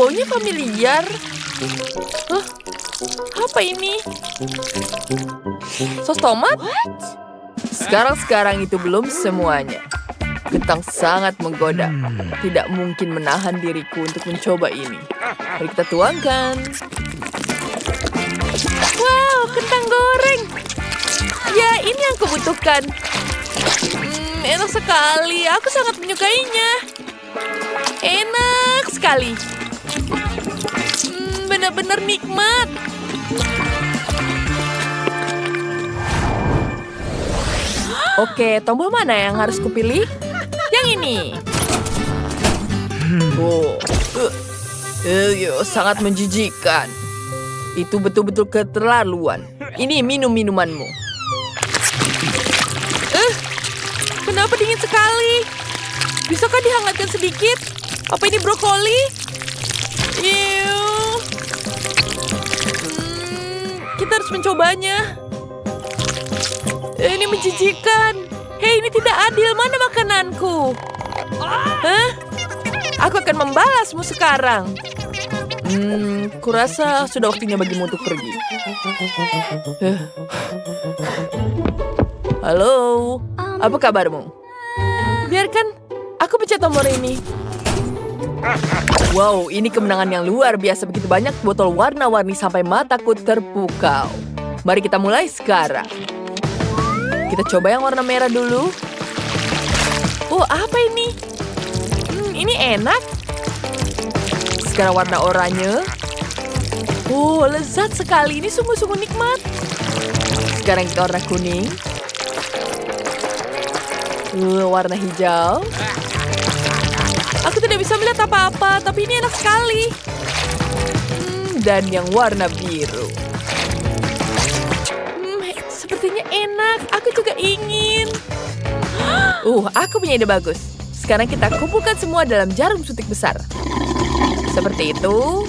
Baunya familiar. Apa ini? Sos tomat? Sekarang itu belum semuanya. Kentang sangat menggoda. Tidak mungkin menahan diriku untuk mencoba ini. Mari kita tuangkan. Wow, kentang goreng. Ya, ini yang kubutuhkan. Enak sekali. Aku sangat menyukainya. Enak sekali. Benar-benar nikmat. Oke, tombol mana yang harus kupilih? Yang ini. Sangat menjijikan. Itu betul-betul keterlaluan. Ini minum-minumanmu. Kenapa dingin sekali? Bisakah dihangatkan sedikit? Apa ini brokoli? Kita harus mencobanya. Ini menjijikan. Hei, ini tidak adil. Mana makananku? Aku akan membalasmu sekarang. Kurasa sudah waktunya bagimu untuk pergi. Halo, apa kabarmu? Biarkan aku pencet tombol ini. Wow, ini kemenangan yang luar biasa. Begitu banyak botol warna-warni sampai mataku terpukau. Mari kita mulai sekarang. Kita coba yang warna merah dulu. Apa ini? Ini enak. Sekarang warna oranye. Lezat sekali. Ini sungguh-sungguh nikmat. Sekarang kita warna kuning. Warna hijau. Aku tidak bisa melihat apa-apa, tapi ini enak sekali. Dan yang warna biru. Sepertinya enak. Aku juga ingin. Aku punya ide bagus. Sekarang kita kumpulkan semua dalam jarum suntik besar. Seperti itu.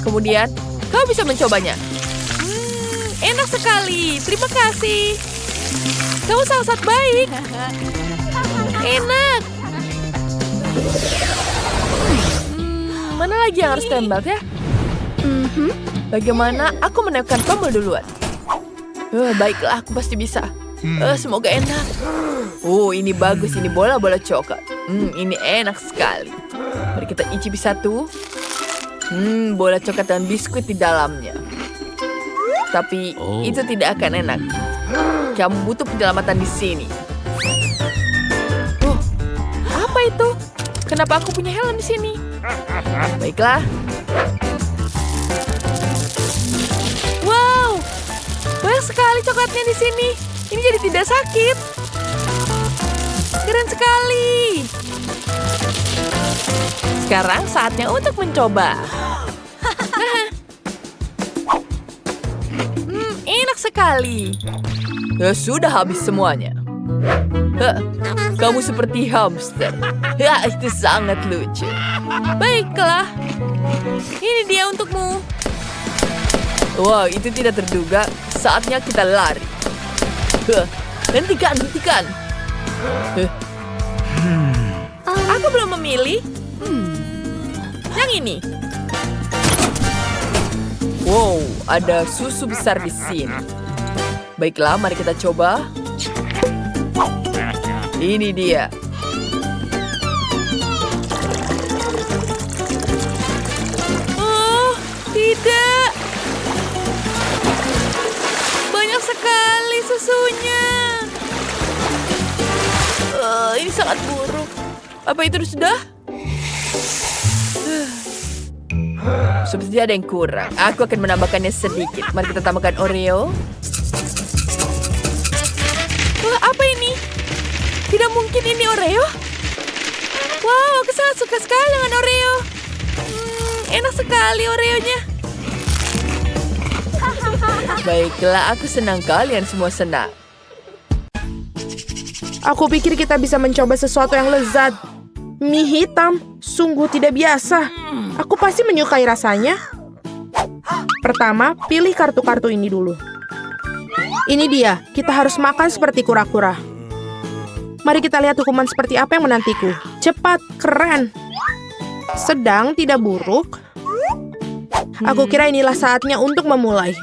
Kemudian, kau bisa mencobanya. Enak sekali. Terima kasih. Kamu sangat baik. Enak. Mana lagi yang harus tembak ya? Bagaimana aku menekan tombol duluan? Baiklah, aku pasti bisa. Semoga enak. Ini bagus. Ini bola-bola coklat. Ini enak sekali. Mari kita icipi satu. Bola coklat dan biskuit di dalamnya. Tapi itu tidak akan enak. Kamu butuh penyelamatan di sini. Apa itu? Kenapa aku punya helm di sini? Baiklah. Wow, banyak sekali coklatnya di sini. Ini jadi tidak sakit. Keren sekali. Sekarang saatnya untuk mencoba. Enak sekali. Sudah habis semuanya. Kamu seperti hamster. Itu sangat lucu. Baiklah. Ini dia untukmu. Wow, itu tidak terduga. Saatnya kita lari. Hentikan. Aku belum memilih. Yang ini. Wow, ada susu besar di sini. Baiklah, mari kita coba. Ini dia. Oh, tidak. Banyak sekali susunya. Ini sangat buruk. Apa itu sudah? Sepertinya ada yang kurang. Aku akan menambahkannya sedikit. Mari kita tambahkan Oreo. Wah, apa ini? Tidak mungkin ini Oreo. Wow, aku sangat suka sekali dengan Oreo. Enak sekali Oreonya. Baiklah, aku senang kalian semua senang. Aku pikir kita bisa mencoba sesuatu yang lezat. Mie hitam, sungguh tidak biasa. Aku pasti menyukai rasanya. Pertama, pilih kartu-kartu ini dulu. Ini dia, kita harus makan seperti kura-kura. Mari kita lihat hukuman seperti apa yang menantiku. Cepat, keren. Sedang, tidak buruk. Aku kira inilah saatnya untuk memulai.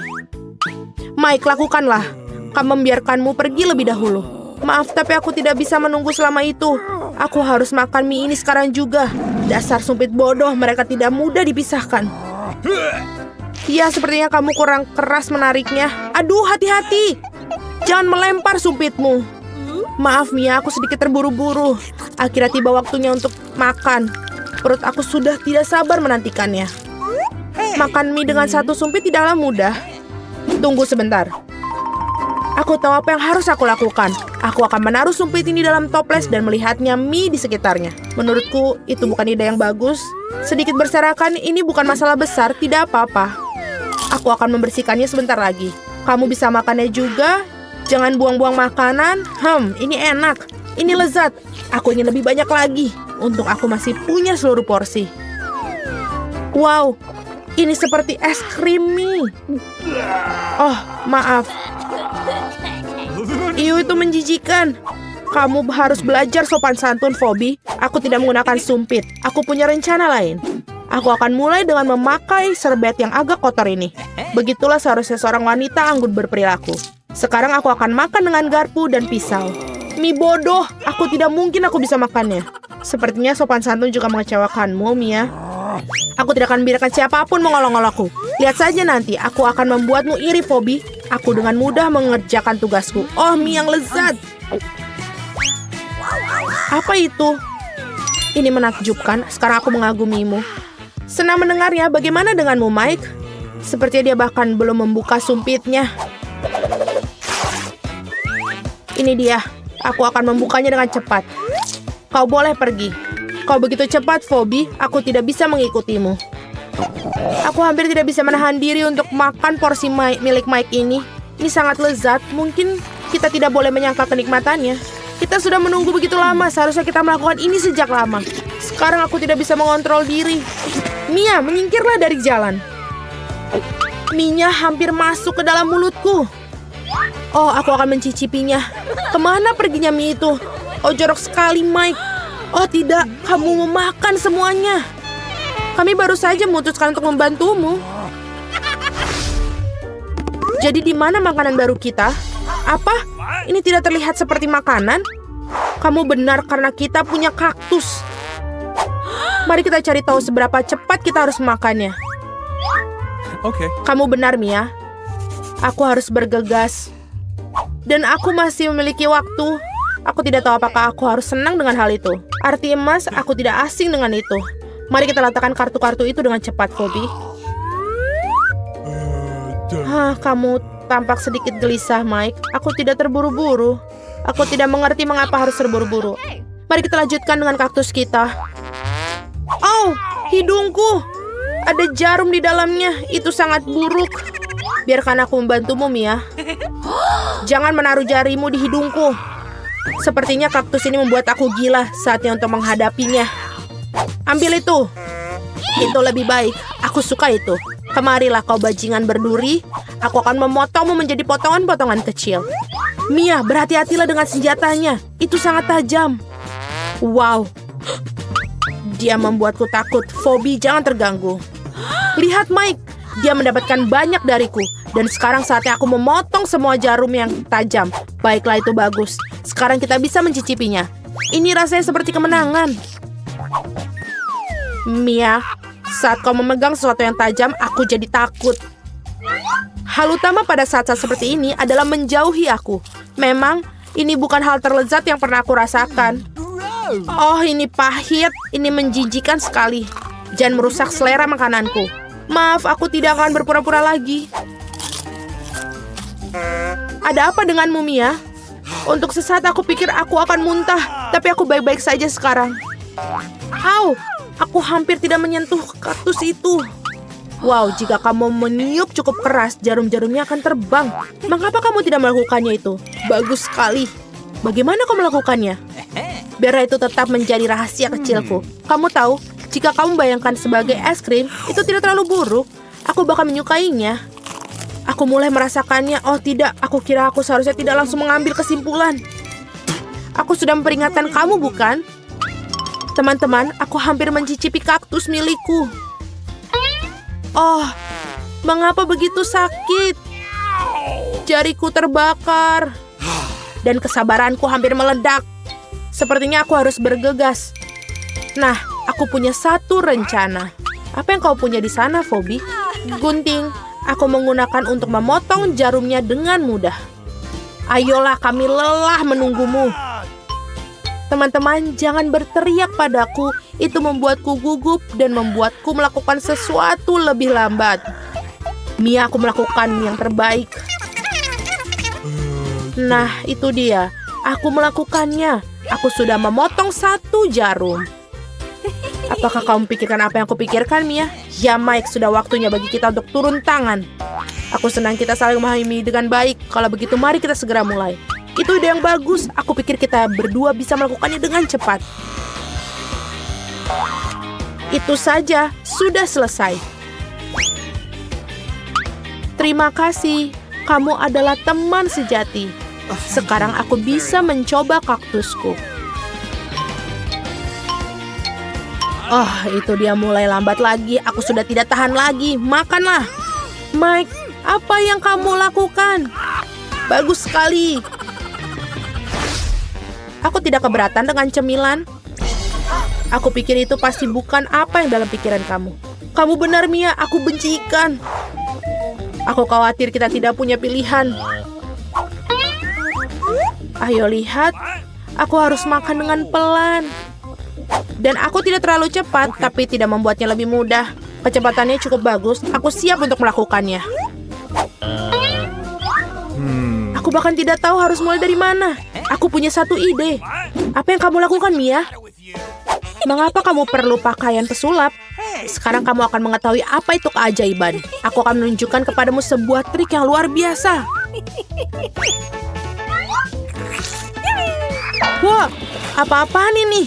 Mike, lakukanlah. Kamu membiarkanmu pergi lebih dahulu. Maaf, tapi aku tidak bisa menunggu selama itu. Aku harus makan mie ini sekarang juga. Dasar sumpit bodoh, mereka tidak mudah dipisahkan. Ya, sepertinya kamu kurang keras menariknya. Aduh, hati-hati. Jangan melempar sumpitmu. Maaf, Mia, aku sedikit terburu-buru. Akhirnya tiba waktunya untuk makan. Perut aku sudah tidak sabar menantikannya. Makan mie dengan satu sumpit tidaklah mudah. Tunggu sebentar. Aku tahu apa yang harus aku lakukan. Aku akan menaruh sumpit ini dalam toples dan melihatnya mie di sekitarnya. Menurutku, itu bukan ide yang bagus. Sedikit berserakan, ini bukan masalah besar, tidak apa-apa. Aku akan membersihkannya sebentar lagi. Kamu bisa makannya juga. Jangan buang-buang makanan. Ini enak. Ini lezat. Aku ingin lebih banyak lagi. Untung aku masih punya seluruh porsi. Wow, ini seperti es krim mie. Oh, maaf. Itu menjijikan. Kamu harus belajar sopan santun, Phoebe. Aku tidak menggunakan sumpit. Aku punya rencana lain. Aku akan mulai dengan memakai serbet yang agak kotor ini. Begitulah seharusnya seorang wanita anggun berperilaku. Sekarang aku akan makan dengan garpu dan pisau. Mie bodoh, aku tidak mungkin aku bisa makannya. Sepertinya sopan santun juga mengecewakanmu, Mia. Aku tidak akan biarkan siapapun mengolok-olokku. Lihat saja nanti, aku akan membuatmu iri, Phoebe. Aku dengan mudah mengerjakan tugasku. Oh, mie yang lezat. Apa itu? Ini menakjubkan. Sekarang aku mengagumimu. Senang mendengarnya. Bagaimana denganmu, Mike? Sepertinya dia bahkan belum membuka sumpitnya. Ini dia. Aku akan membukanya dengan cepat. Kau boleh pergi. Kau begitu cepat, Phoebe. Aku tidak bisa mengikutimu. Aku hampir tidak bisa menahan diri untuk makan porsi milik Mike ini. Ini sangat lezat. Mungkin kita tidak boleh menyangkal kenikmatannya. Kita sudah menunggu begitu lama. Seharusnya kita melakukan ini sejak lama. Sekarang aku tidak bisa mengontrol diri. Mia, menyingkirlah dari jalan. Mie-nya hampir masuk ke dalam mulutku. Oh, aku akan mencicipinya. Kemana perginya mie itu? Oh, jorok sekali, Mike. Oh, tidak. Kamu memakan semuanya. Kami baru saja memutuskan untuk membantumu. Jadi di mana makanan baru kita? Apa? Ini tidak terlihat seperti makanan? Kamu benar karena kita punya kaktus. Mari kita cari tahu seberapa cepat kita harus memakannya. Oke. Kamu benar, Mia. Aku harus bergegas. Dan aku masih memiliki waktu. Aku tidak tahu apakah aku harus senang dengan hal itu. Arti emas, aku tidak asing dengan itu. Mari kita letakkan kartu-kartu itu dengan cepat, Phoebe. Kamu tampak sedikit gelisah, Mike. Aku tidak terburu-buru. Aku tidak mengerti mengapa harus terburu-buru. Mari kita lanjutkan dengan kaktus kita. Oh, hidungku. Ada jarum di dalamnya. Itu sangat buruk. Biarkan aku membantumu, Mia. Jangan menaruh jarimu di hidungku. Sepertinya kaktus ini membuat aku gila. Saatnya untuk menghadapinya. Ambil itu. Itu lebih baik. Aku suka itu. Kemarilah kau bajingan berduri. Aku akan memotongmu menjadi potongan-potongan kecil. Mia, berhati-hatilah dengan senjatanya. Itu sangat tajam. Wow. Dia membuatku takut. Phoebe, jangan terganggu. Lihat, Mike. Dia mendapatkan banyak dariku. Dan sekarang saatnya aku memotong semua jarum yang tajam. Baiklah, itu bagus. Sekarang kita bisa mencicipinya. Ini rasanya seperti kemenangan. Mia, saat kau memegang sesuatu yang tajam, aku jadi takut. Hal utama pada saat-saat seperti ini adalah menjauhi aku. Memang, ini bukan hal terlezat yang pernah aku rasakan. Oh, ini pahit. Ini menjijikan sekali. Jangan merusak selera makananku. Maaf, aku tidak akan berpura-pura lagi. Ada apa denganmu, Mia? Untuk sesaat aku pikir aku akan muntah, tapi aku baik-baik saja sekarang. Au, aku hampir tidak menyentuh kaktus itu. Wow, jika kamu meniup cukup keras, jarum-jarumnya akan terbang. Mengapa kamu tidak melakukannya itu? Bagus sekali. Bagaimana kau melakukannya? Biar itu tetap menjadi rahasia kecilku. Kamu tahu, jika kamu bayangkan sebagai es krim, itu tidak terlalu buruk. Aku bakal menyukainya. Aku mulai merasakannya. Oh tidak, aku kira aku seharusnya tidak langsung mengambil kesimpulan. Aku sudah memperingatkan kamu, bukan? Teman-teman, aku hampir mencicipi kaktus milikku. Oh, mengapa begitu sakit? Jariku terbakar. Dan kesabaranku hampir meledak. Sepertinya aku harus bergegas. Nah, aku punya satu rencana. Apa yang kau punya di sana, Phoebe? Gunting. Aku menggunakan untuk memotong jarumnya dengan mudah. Ayolah, kami lelah menunggumu. Teman-teman, jangan berteriak padaku. Itu membuatku gugup dan membuatku melakukan sesuatu lebih lambat. Mia, aku melakukan yang terbaik. Nah, itu dia. Aku melakukannya. Aku sudah memotong satu jarum. Apakah kamu pikirkan apa yang aku pikirkan, Mia? Ya, Mike, sudah waktunya bagi kita untuk turun tangan. Aku senang kita saling memahami dengan baik. Kalau begitu, mari kita segera mulai. Itu ide yang bagus. Aku pikir kita berdua bisa melakukannya dengan cepat. Itu saja, sudah selesai. Terima kasih. Kamu adalah teman sejati. Sekarang aku bisa mencoba kaktusku. Oh, itu dia mulai lambat lagi. Aku sudah tidak tahan lagi. Makanlah. Mike, apa yang kamu lakukan? Bagus sekali. Aku tidak keberatan dengan cemilan. Aku pikir itu pasti bukan apa yang dalam pikiran kamu. Kamu benar, Mia. Aku benci ikan. Aku khawatir kita tidak punya pilihan. Ayo lihat. Aku harus makan dengan pelan. Dan aku tidak terlalu cepat, tapi tidak membuatnya lebih mudah. Kecepatannya cukup bagus. Aku siap untuk melakukannya. Aku bahkan tidak tahu harus mulai dari mana. Aku punya satu ide. Apa yang kamu lakukan, Mia? Mengapa kamu perlu pakaian pesulap? Sekarang kamu akan mengetahui apa itu keajaiban. Aku akan menunjukkan kepadamu sebuah trik yang luar biasa. Wah, apa-apaan ini?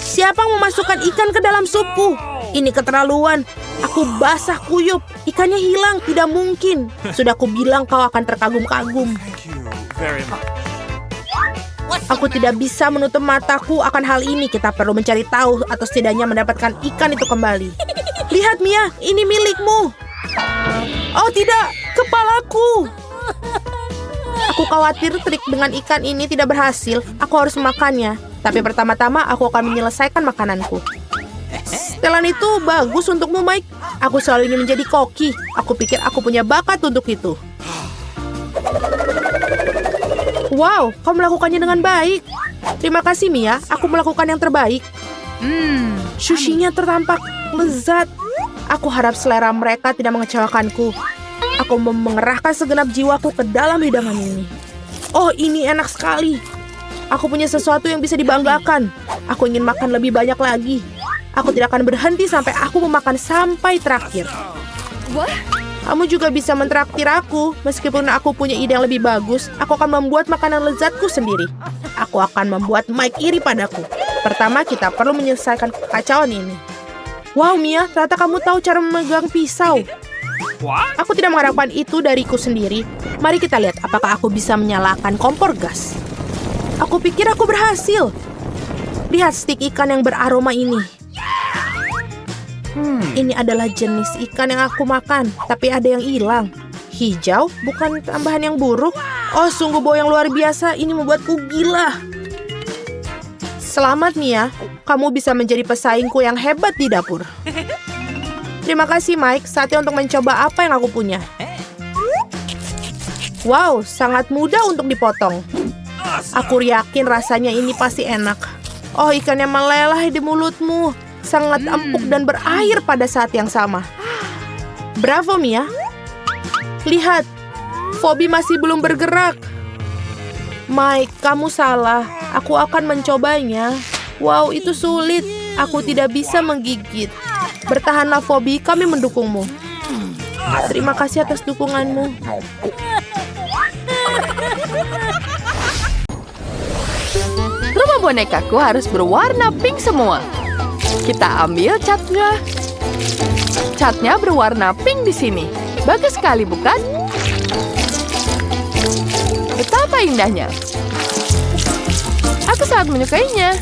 Siapa yang memasukkan ikan ke dalam supku? Ini keterlaluan. Aku basah kuyup. Ikannya hilang, tidak mungkin. Sudah aku bilang kau akan terkagum-kagum. Aku tidak bisa menutup mataku akan hal ini. Kita perlu mencari tahu atau setidaknya mendapatkan ikan itu kembali. Lihat, Mia, ini milikmu. Oh tidak, kepalaku. Aku khawatir trik dengan ikan ini tidak berhasil. Aku harus memakannya. Tapi pertama-tama aku akan menyelesaikan makananku. Setelan itu bagus untukmu, Mike. Aku selalu ingin menjadi koki. Aku pikir aku punya bakat untuk itu. Wow, kau melakukannya dengan baik. Terima kasih, Mia. Aku melakukan yang terbaik. Sushinya tertampak lezat. Aku harap selera mereka tidak mengecewakanku. Aku mengerahkan segenap jiwaku ke dalam hidangan ini. Oh, ini enak sekali. Aku punya sesuatu yang bisa dibanggakan. Aku ingin makan lebih banyak lagi. Aku tidak akan berhenti sampai aku memakan sampai terakhir. Kamu juga bisa mentraktir aku. Meskipun aku punya ide yang lebih bagus, aku akan membuat makanan lezatku sendiri. Aku akan membuat Mike iri padaku. Pertama, kita perlu menyelesaikan kekacauan ini. Wow, Mia, ternyata kamu tahu cara memegang pisau. Aku tidak mengharapkan itu dariku sendiri. Mari kita lihat apakah aku bisa menyalakan kompor gas. Aku pikir aku berhasil. Lihat stik ikan yang beraroma ini. Ini adalah jenis ikan yang aku makan, tapi ada yang hilang. Hijau bukan tambahan yang buruk. Oh, sungguh bau yang luar biasa. Ini membuatku gila. Selamat, Mia. Kamu bisa menjadi pesaingku yang hebat di dapur. Terima kasih, Mike. Saatnya untuk mencoba apa yang aku punya. Wow, sangat mudah untuk dipotong. Aku yakin rasanya ini pasti enak. Oh, ikan yang meleleh di mulutmu. Sangat empuk dan berair pada saat yang sama. Bravo, Mia. Lihat, Phoebe masih belum bergerak. Mike, kamu salah. Aku akan mencobanya. Wow, itu sulit. Aku tidak bisa menggigit. Bertahanlah, Phoebe. Kami mendukungmu. Terima kasih atas dukunganmu. Rumah bonekaku harus berwarna pink semua. Kita ambil catnya. Catnya berwarna pink di sini. Bagus sekali, bukan? Betapa indahnya. Aku sangat menyukainya.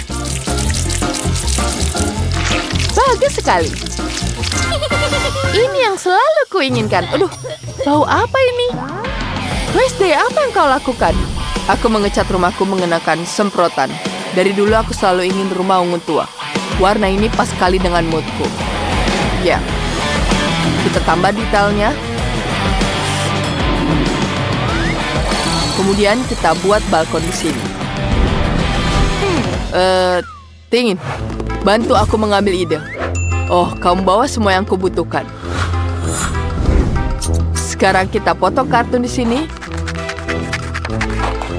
Bagus sekali. Ini yang selalu kuinginkan. Aduh, bau apa ini? Wednesday, apa yang kau lakukan? Aku mengecat rumahku mengenakan semprotan. Dari dulu aku selalu ingin rumah ungu tua. Warna ini pas sekali dengan moodku. Ya, kita tambah detailnya. Kemudian kita buat balkon di sini. Tingin, bantu aku mengambil ide. Oh, kamu bawa semua yang kubutuhkan. Sekarang kita potong kartun di sini.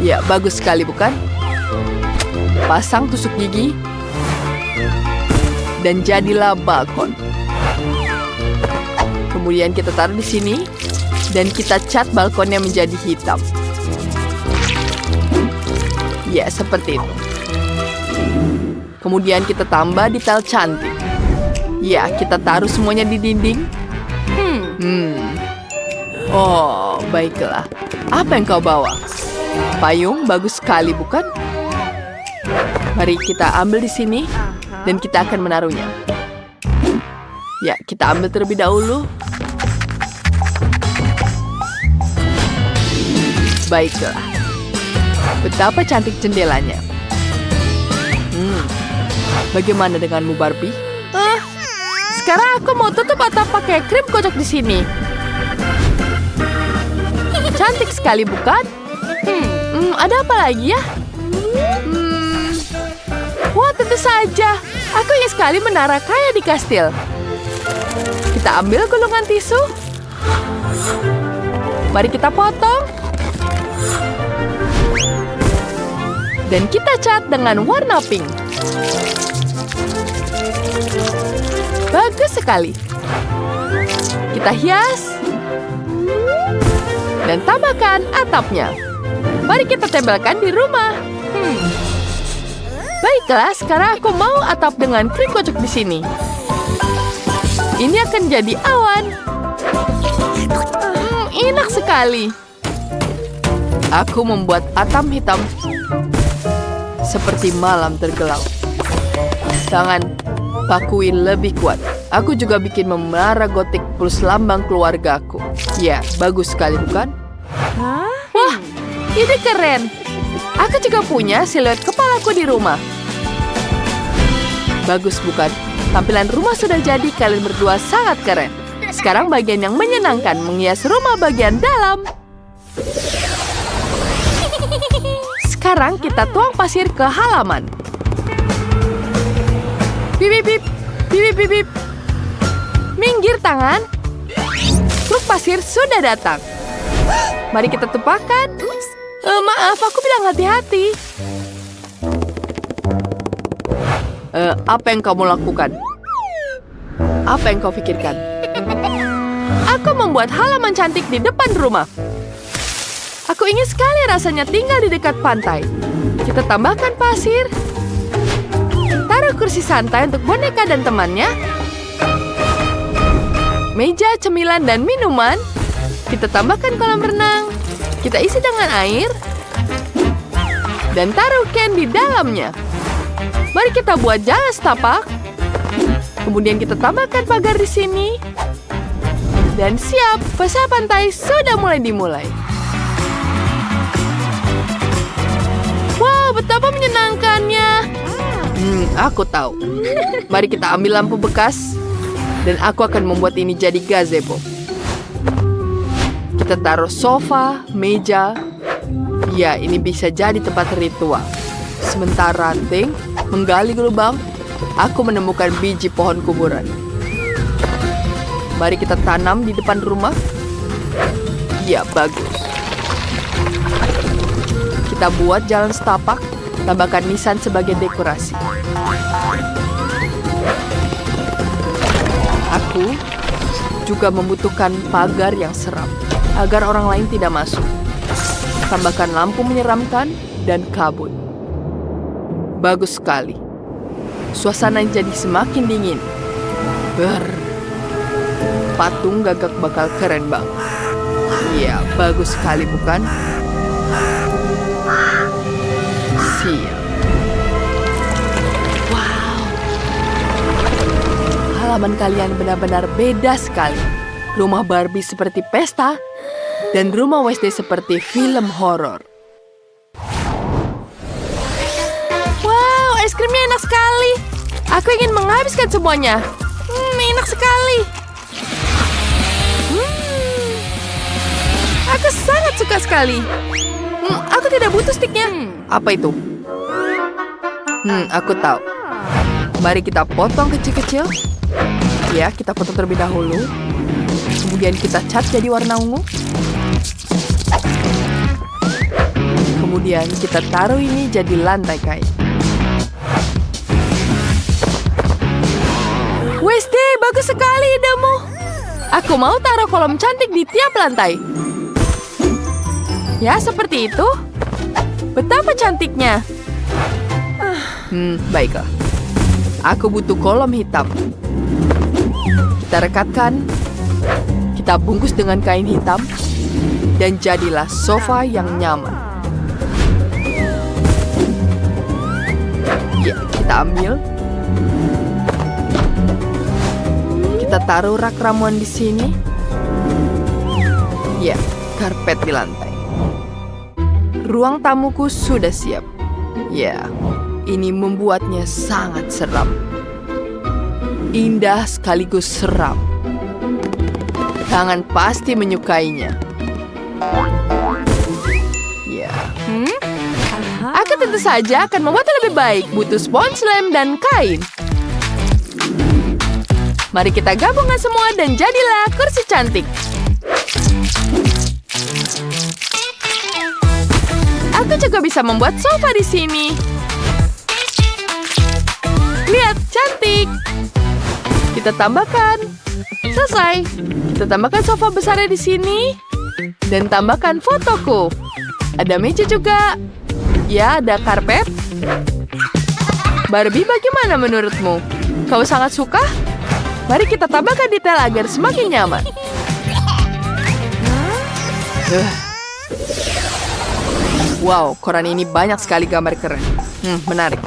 Ya, bagus sekali, bukan? Pasang tusuk gigi. Dan jadilah balkon. Kemudian kita taruh di sini. Dan kita cat balkonnya menjadi hitam. Ya, seperti itu. Kemudian kita tambah detail cantik. Ya, kita taruh semuanya di dinding. Oh, baiklah. Apa yang kau bawa? Payung bagus sekali, bukan? Mari kita ambil di sini. Dan kita akan menaruhnya. Ya, kita ambil terlebih dahulu. Baiklah. Betapa cantik jendelanya. Bagaimana denganmu, Barbie? Sekarang aku mau tutup atap pakai krim kocok di sini. Cantik sekali, bukan? Ada apa lagi ya? Wah, tentu saja. Aku ingin sekali menara kaya di kastil. Kita ambil gulungan tisu. Mari kita potong. Dan kita cat dengan warna pink. Bagus sekali. Kita hias. Dan tambahkan atapnya. Mari kita tempelkan di rumah. Baiklah, sekarang aku mau atap dengan krim kocok di sini. Ini akan jadi awan. Enak sekali. Aku membuat atap hitam seperti malam tergelam. Tangan pakuin lebih kuat. Aku juga bikin menara gotik plus lambang keluargaku. Ya, bagus sekali, bukan? Wah, ini keren. Aku juga punya siluet kepalaku di rumah. Bagus, bukan? Tampilan rumah sudah jadi, kalian berdua sangat keren. Sekarang bagian yang menyenangkan, menghias rumah bagian dalam. Sekarang kita tuang pasir ke halaman. Bip, bip, bip. Bip, bip, bip. Minggir tangan. Truk pasir sudah datang. Mari kita tumpahkan. Maaf, aku bilang hati-hati. Apa yang kamu lakukan? Apa yang kau pikirkan? Aku membuat halaman cantik di depan rumah. Aku ingin sekali rasanya tinggal di dekat pantai. Kita tambahkan pasir. Taruh kursi santai untuk boneka dan temannya. Meja, cemilan, dan minuman. Kita tambahkan kolam renang. Kita isi dengan air. Dan taruh Ken di dalamnya. Mari kita buat jalan setapak. Kemudian kita tambahkan pagar di sini. Dan siap, pesta pantai sudah mulai dimulai. Wow, betapa menyenangkannya. Aku tahu. Mari kita ambil lampu bekas. Dan aku akan membuat ini jadi gazebo. Kita taruh sofa, meja. Ya, ini bisa jadi tempat ritual. Sementara ranting menggali lubang, aku menemukan biji pohon kuburan. Mari kita tanam di depan rumah. Ya, bagus. Kita buat jalan setapak, tambahkan nisan sebagai dekorasi. Aku juga membutuhkan pagar yang seram, agar orang lain tidak masuk. Tambahkan lampu menyeramkan dan kabut. Bagus sekali. Suasana jadi semakin dingin. Patung gagak bakal keren banget. Iya, bagus sekali bukan? Siap. Wow. Halaman kalian benar-benar beda sekali. Rumah Barbie seperti pesta, dan rumah Wednesday seperti film horor. Wow, es krimnya enak sekali. Aku ingin menghabiskan semuanya. Enak sekali. Aku sangat suka sekali. Aku tidak butuh stiknya. Apa itu? Aku tahu. Mari kita potong kecil-kecil. Ya, kita potong terlebih dahulu. Kemudian kita cat jadi warna ungu. Kemudian kita taruh ini jadi lantai kain. Wednesday, bagus sekali idemu. Aku mau taruh kolom cantik di tiap lantai. Ya, seperti itu. Betapa cantiknya. Baiklah. Aku butuh kolom hitam. Kita rekatkan. Kita bungkus dengan kain hitam. Dan jadilah sofa yang nyaman. Ya, kita ambil. Kita taruh rak ramuan di sini. Ya, karpet di lantai. Ruang tamuku sudah siap. Ya, ini membuatnya sangat seram. Indah sekaligus seram. Tangan pasti menyukainya. Ya. Aku tentu saja akan membuatnya lebih baik. Butuh spons lem dan kain. Mari kita gabungkan semua dan jadilah kursi cantik. Aku juga bisa membuat sofa di sini. Lihat, cantik. Kita tambahkan. Selesai. Kita tambahkan sofa besarnya di sini. Dan tambahkan fotoku. Ada meja juga. Ya, ada karpet. Barbie, bagaimana menurutmu? Kau sangat suka? Mari kita tambahkan detail agar semakin nyaman. Wow, koran ini banyak sekali gambar keren. Menarik.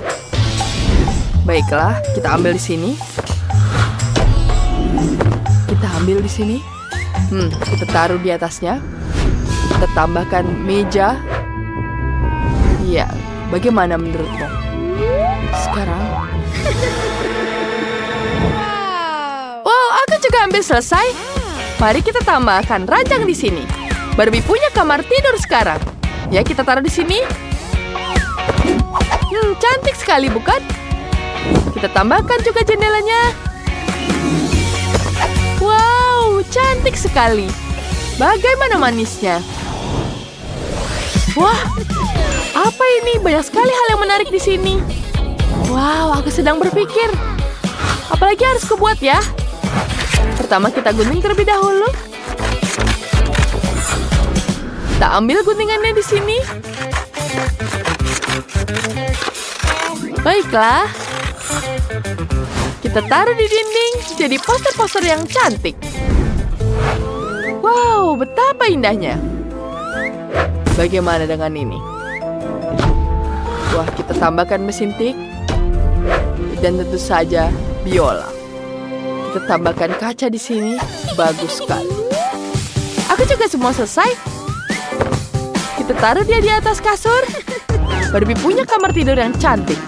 Baiklah, kita ambil di sini. Kita ambil di sini. Kita taruh di atasnya. Kita tambahkan meja. Ya, bagaimana menurutmu? Sekarang. Wow, aku juga hampir selesai. Mari kita tambahkan ranjang di sini. Barbie punya kamar tidur sekarang. Ya, kita taruh di sini. Cantik sekali, bukan? Kita tambahkan juga jendelanya. Wow, cantik sekali. Bagaimana manisnya? Wah, apa ini? Banyak sekali hal yang menarik di sini. Wow, aku sedang berpikir. Apalagi harus kubuat ya? Pertama kita gunting terlebih dahulu. Kita ambil guntingannya di sini. Baiklah. Kita taruh di dinding jadi poster-poster yang cantik. Wow, betapa indahnya. Bagaimana dengan ini? Wah, kita tambahkan mesin tik. Dan tentu saja biola. Kita tambahkan kaca di sini. Bagus sekali. Aku juga semua selesai. Kita taruh dia di atas kasur. Barbie punya kamar tidur yang cantik.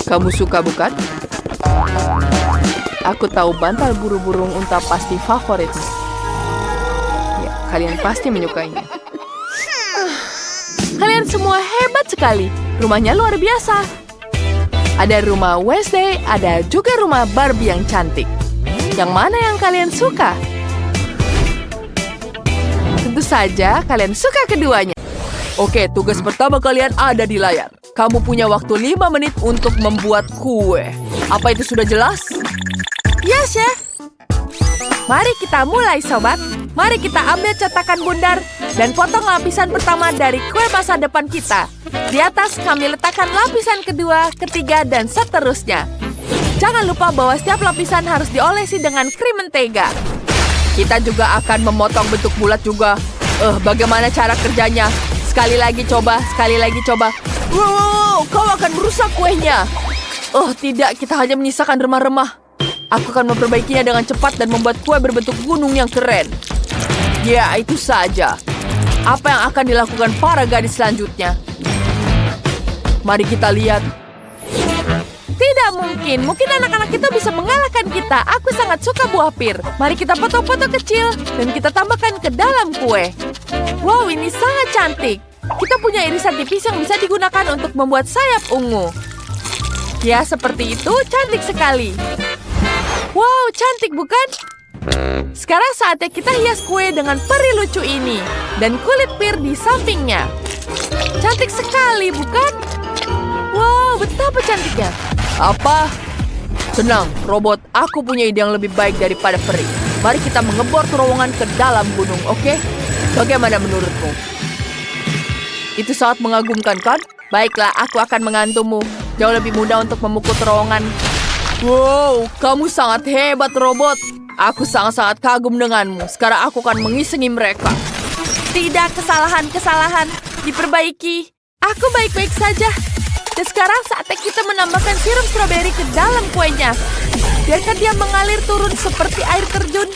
Kamu suka bukan? Aku tahu bantal burung unta pasti favoritmu. Ya, kalian pasti menyukainya. Kalian semua hebat sekali. Rumahnya luar biasa. Ada rumah Wednesday, ada juga rumah Barbie yang cantik. Yang mana yang kalian suka? Tentu saja kalian suka keduanya. Oke, tugas pertama kalian ada di layar. Kamu punya waktu 5 menit untuk membuat kue. Apa itu sudah jelas? Ya, Chef. Mari kita mulai, sobat. Mari kita ambil cetakan bundar dan potong lapisan pertama dari kue masa depan kita. Di atas kami letakkan lapisan kedua, ketiga, dan seterusnya. Jangan lupa bahwa setiap lapisan harus diolesi dengan krim mentega. Kita juga akan memotong bentuk bulat juga. Bagaimana cara kerjanya? Sekali lagi coba. Wow, kau akan merusak kuenya. Tidak, kita hanya menyisakan remah-remah. Aku akan memperbaikinya dengan cepat dan membuat kue berbentuk gunung yang keren. Ya, itu saja. Apa yang akan dilakukan para gadis selanjutnya? Mari kita lihat. Tidak mungkin. Mungkin anak-anak itu bisa mengalahkan kita. Aku sangat suka buah pir. Mari kita potong-potong kecil dan kita tambahkan ke dalam kue. Wow, ini sangat cantik. Kita punya irisan tipis yang bisa digunakan untuk membuat sayap ungu. Ya, seperti itu. Cantik sekali. Wow, cantik bukan? Sekarang saatnya kita hias kue dengan peri lucu ini. Dan kulit pir di sampingnya. Cantik sekali, bukan? Wow, betapa cantiknya. Apa? Tenang, robot. Aku punya ide yang lebih baik daripada peri. Mari kita mengebor terowongan ke dalam gunung, oke? Bagaimana menurutmu? Itu sangat mengagumkan, kan? Baiklah, aku akan mengantumu. Jauh lebih mudah untuk memukul terowongan. Wow, kamu sangat hebat, robot. Aku sangat-sangat kagum denganmu. Sekarang aku akan mengisengi mereka. Tidak, kesalahan. Diperbaiki. Aku baik-baik saja. Dan sekarang saatnya kita menambahkan sirup stroberi ke dalam kuenya. Biarkan dia mengalir turun seperti air terjun.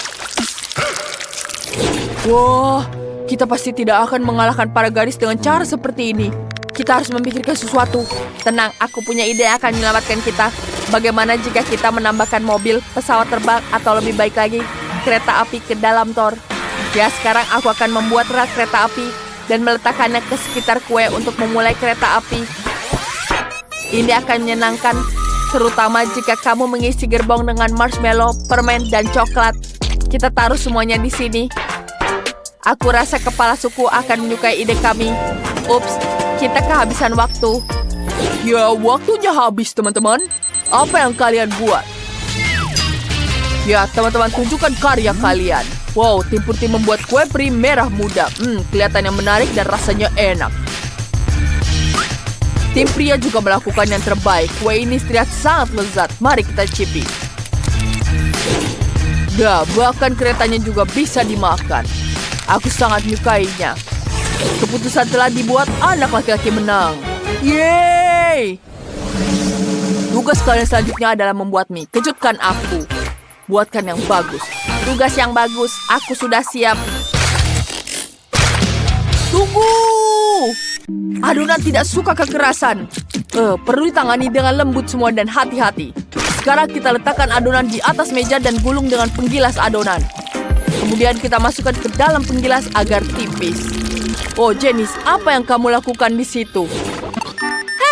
Wah, kita pasti tidak akan mengalahkan para gadis dengan cara seperti ini. Kita harus memikirkan sesuatu. Tenang, aku punya ide yang akan menyelamatkan kita. Bagaimana jika kita menambahkan mobil, pesawat terbang, atau lebih baik lagi, kereta api ke dalam Thor? Ya, sekarang aku akan membuat rak kereta api dan meletakkannya ke sekitar kue untuk memulai kereta api. Ini akan menyenangkan, terutama jika kamu mengisi gerbong dengan marshmallow, permen, dan coklat. Kita taruh semuanya di sini. Aku rasa kepala suku akan menyukai ide kami. Ups, kita kehabisan waktu. Ya, waktunya habis, teman-teman. Apa yang kalian buat? Ya, teman-teman, tunjukkan karya kalian. Wow, tim putih membuat kue peri merah muda. Kelihatannya menarik dan rasanya enak. Tim pria juga melakukan yang terbaik. Kue ini terlihat sangat lezat. Mari kita cicipi. Ya, bahkan keretanya juga bisa dimakan. Aku sangat menyukainya. Keputusan telah dibuat, anak laki-laki menang. Yeay! Tugas kalian selanjutnya adalah membuat mie. Kejutkan aku. Buatkan yang bagus. Tugas yang bagus. Aku sudah siap. Tunggu! Adonan tidak suka kekerasan. Perlu ditangani dengan lembut semua dan hati-hati. Sekarang kita letakkan adonan di atas meja dan gulung dengan penggilas adonan. Kemudian kita masukkan ke dalam penggilas agar tipis. Oh, Janice, apa yang kamu lakukan di situ?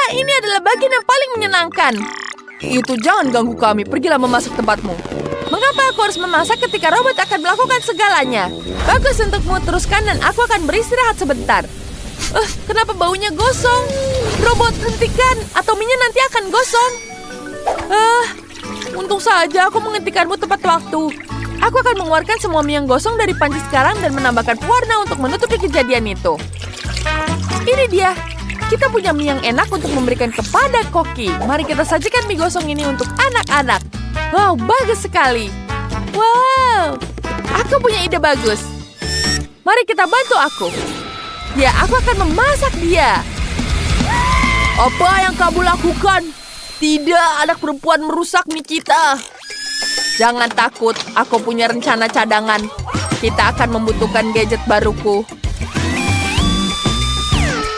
Ini adalah bagian yang paling menyenangkan. Itu jangan ganggu kami. Pergilah memasak tempatmu. Mengapa aku harus memasak ketika robot akan melakukan segalanya? Bagus untukmu, teruskan dan aku akan beristirahat sebentar. Kenapa baunya gosong? Robot, hentikan atau minyak nanti akan gosong. Untung saja aku menghentikanmu tepat waktu. Aku akan mengeluarkan semua mie yang gosong dari panci sekarang dan menambahkan pewarna untuk menutupi kejadian itu. Ini dia. Kita punya mie yang enak untuk memberikan kepada Koki. Mari kita sajikan mie gosong ini untuk anak-anak. Wow, bagus sekali. Wow, aku punya ide bagus. Mari kita bantu aku. Ya, aku akan memasak dia. Apa yang kamu lakukan? Tidak, anak perempuan merusak mie kita. Jangan takut, aku punya rencana cadangan. Kita akan membutuhkan gadget baruku.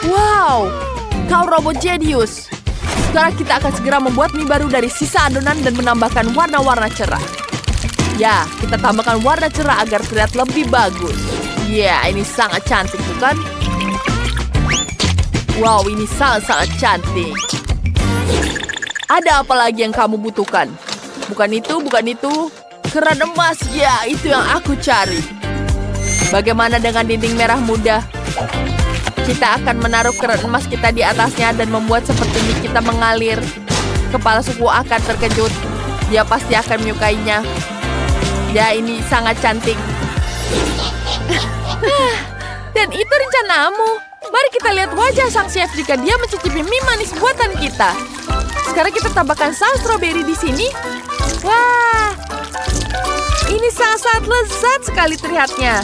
Wow, kau robot jenius. Sekarang kita akan segera membuat mie baru dari sisa adonan dan menambahkan warna-warna cerah. Ya, kita tambahkan warna cerah agar terlihat lebih bagus. Ya, ini sangat cantik, bukan? Wow, ini sangat-sangat cantik. Ada apa lagi yang kamu butuhkan? Bukan itu. Keran emas, ya, itu yang aku cari. Bagaimana dengan dinding merah muda? Kita akan menaruh keran emas kita di atasnya dan membuat seperti mie kita mengalir. Kepala suku akan terkejut. Dia pasti akan menyukainya. Ya, ini sangat cantik. Dan itu rencanamu. Mari kita lihat wajah sang chef jika dia mencicipi mie manis buatan kita. Sekarang kita tambahkan saus strawberry di sini. Wah, ini sangat-sangat lezat sekali terlihatnya.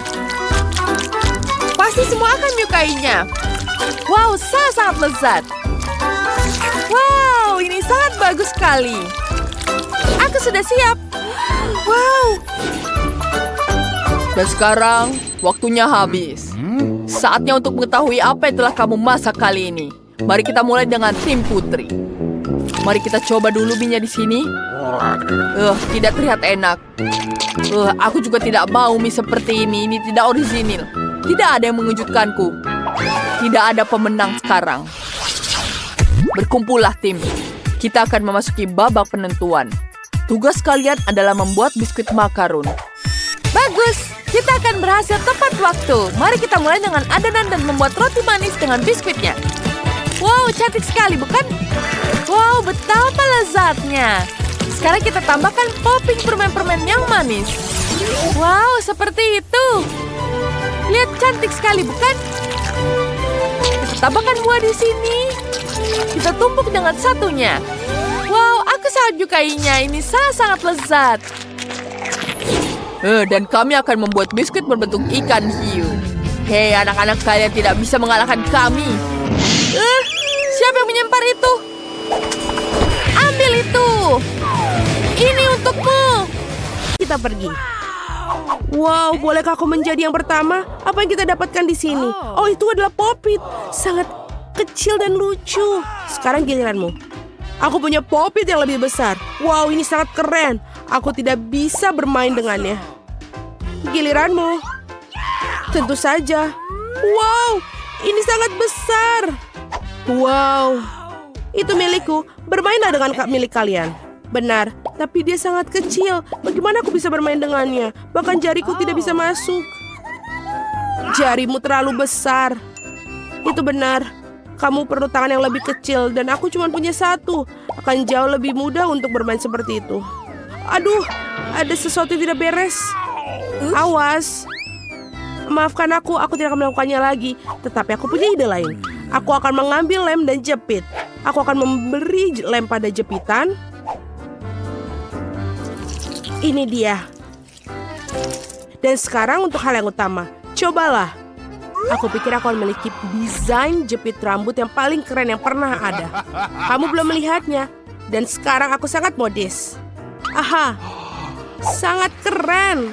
Pasti semua akan menyukainya. Wow, sangat-sangat lezat. Wow, ini sangat bagus sekali. Aku sudah siap. Wow. Dan sekarang, waktunya habis. Saatnya untuk mengetahui apa yang telah kamu masak kali ini. Mari kita mulai dengan tim putri. Mari kita coba dulu mie-nya di sini. Tidak terlihat enak. Aku juga tidak mau mie seperti ini. Ini tidak orisinil. Tidak ada yang mengejutkanku. Tidak ada pemenang sekarang. Berkumpullah tim. Kita akan memasuki babak penentuan. Tugas kalian adalah membuat biskuit makaron. Bagus, kita akan berhasil tepat waktu. Mari kita mulai dengan adonan dan membuat roti manis dengan biskuitnya. Wow, cantik sekali, bukan? Wow, betapa lezatnya. Sekarang kita tambahkan topping permen-permen yang manis. Wow, seperti itu. Lihat, cantik sekali, bukan? Kita tambahkan buah di sini. Kita tumpuk dengan satunya. Wow, aku sangat menyukainya. Ini sangat-sangat lezat. Dan kami akan membuat biskuit berbentuk ikan hiu. Hei, anak-anak, kalian tidak bisa mengalahkan kami. Siapa yang menyempar itu? Ambil itu. Ini untukmu. Kita pergi. Wow, bolehkah aku menjadi yang pertama? Apa yang kita dapatkan di sini? Oh, itu adalah Pop-It. Sangat kecil dan lucu. Sekarang giliranmu. Aku punya Pop-It yang lebih besar. Wow, ini sangat keren. Aku tidak bisa bermain dengannya. Giliranmu. Tentu saja. Wow, ini sangat besar. Wow, itu milikku. Bermainlah dengan milik kalian. Benar, tapi dia sangat kecil. Bagaimana aku bisa bermain dengannya? Bahkan jariku tidak bisa masuk. Jarimu terlalu besar. Itu benar. Kamu perlu tangan yang lebih kecil dan aku cuma punya satu. Akan jauh lebih mudah untuk bermain seperti itu. Aduh, ada sesuatu yang tidak beres. Awas. Maafkan aku tidak akan melakukannya lagi. Tetapi aku punya ide lain. Aku akan mengambil lem dan jepit. Aku akan memberi lem pada jepitan. Ini dia. Dan sekarang untuk hal yang utama. Cobalah. Aku pikir aku akan memiliki desain jepit rambut yang paling keren yang pernah ada. Kamu belum melihatnya. Dan sekarang aku sangat modis. Aha. Sangat keren.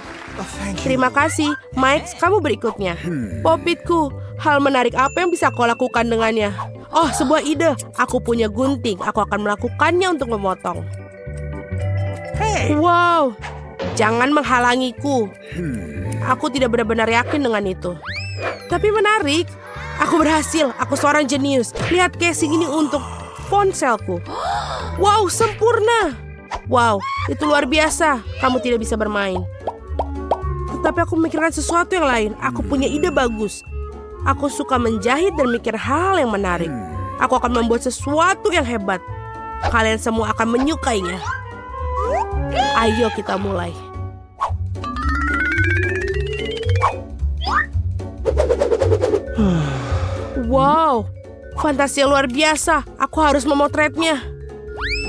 Terima kasih, Mike. Kamu berikutnya. Pop-Itku, hal menarik apa yang bisa kau lakukan dengannya? Oh, sebuah ide. Aku punya gunting. Aku akan melakukannya untuk memotong. Wow, jangan menghalangiku. Aku tidak benar-benar yakin dengan itu. Tapi menarik. Aku berhasil. Aku seorang jenius. Lihat casing ini untuk ponselku. Wow, sempurna. Wow, itu luar biasa. Kamu tidak bisa bermain. Tapi aku memikirkan sesuatu yang lain. Aku punya ide bagus. Aku suka menjahit dan mikir hal yang menarik. Aku akan membuat sesuatu yang hebat. Kalian semua akan menyukainya. Ayo kita mulai. Wow, fantasi yang luar biasa. Aku harus memotretnya.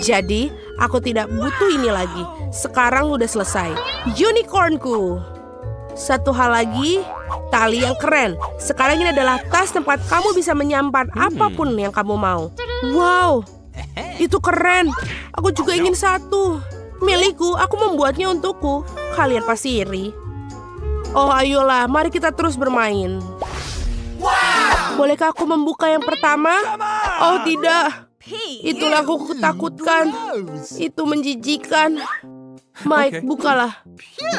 Jadi, aku tidak butuh ini lagi. Sekarang udah selesai. Unicornku. Satu hal lagi, tali yang keren. Sekarang ini adalah tas tempat kamu bisa menyimpan apapun yang kamu mau. Wow, itu keren. Aku juga ingin satu. Milikku, aku membuatnya untukku. Kalian pasti iri. Oh, ayolah, mari kita terus bermain. Bolehkah aku membuka yang pertama? Oh, tidak. Itulah aku ketakutkan. Itu menjijikan. Mike, Oke. bukalah.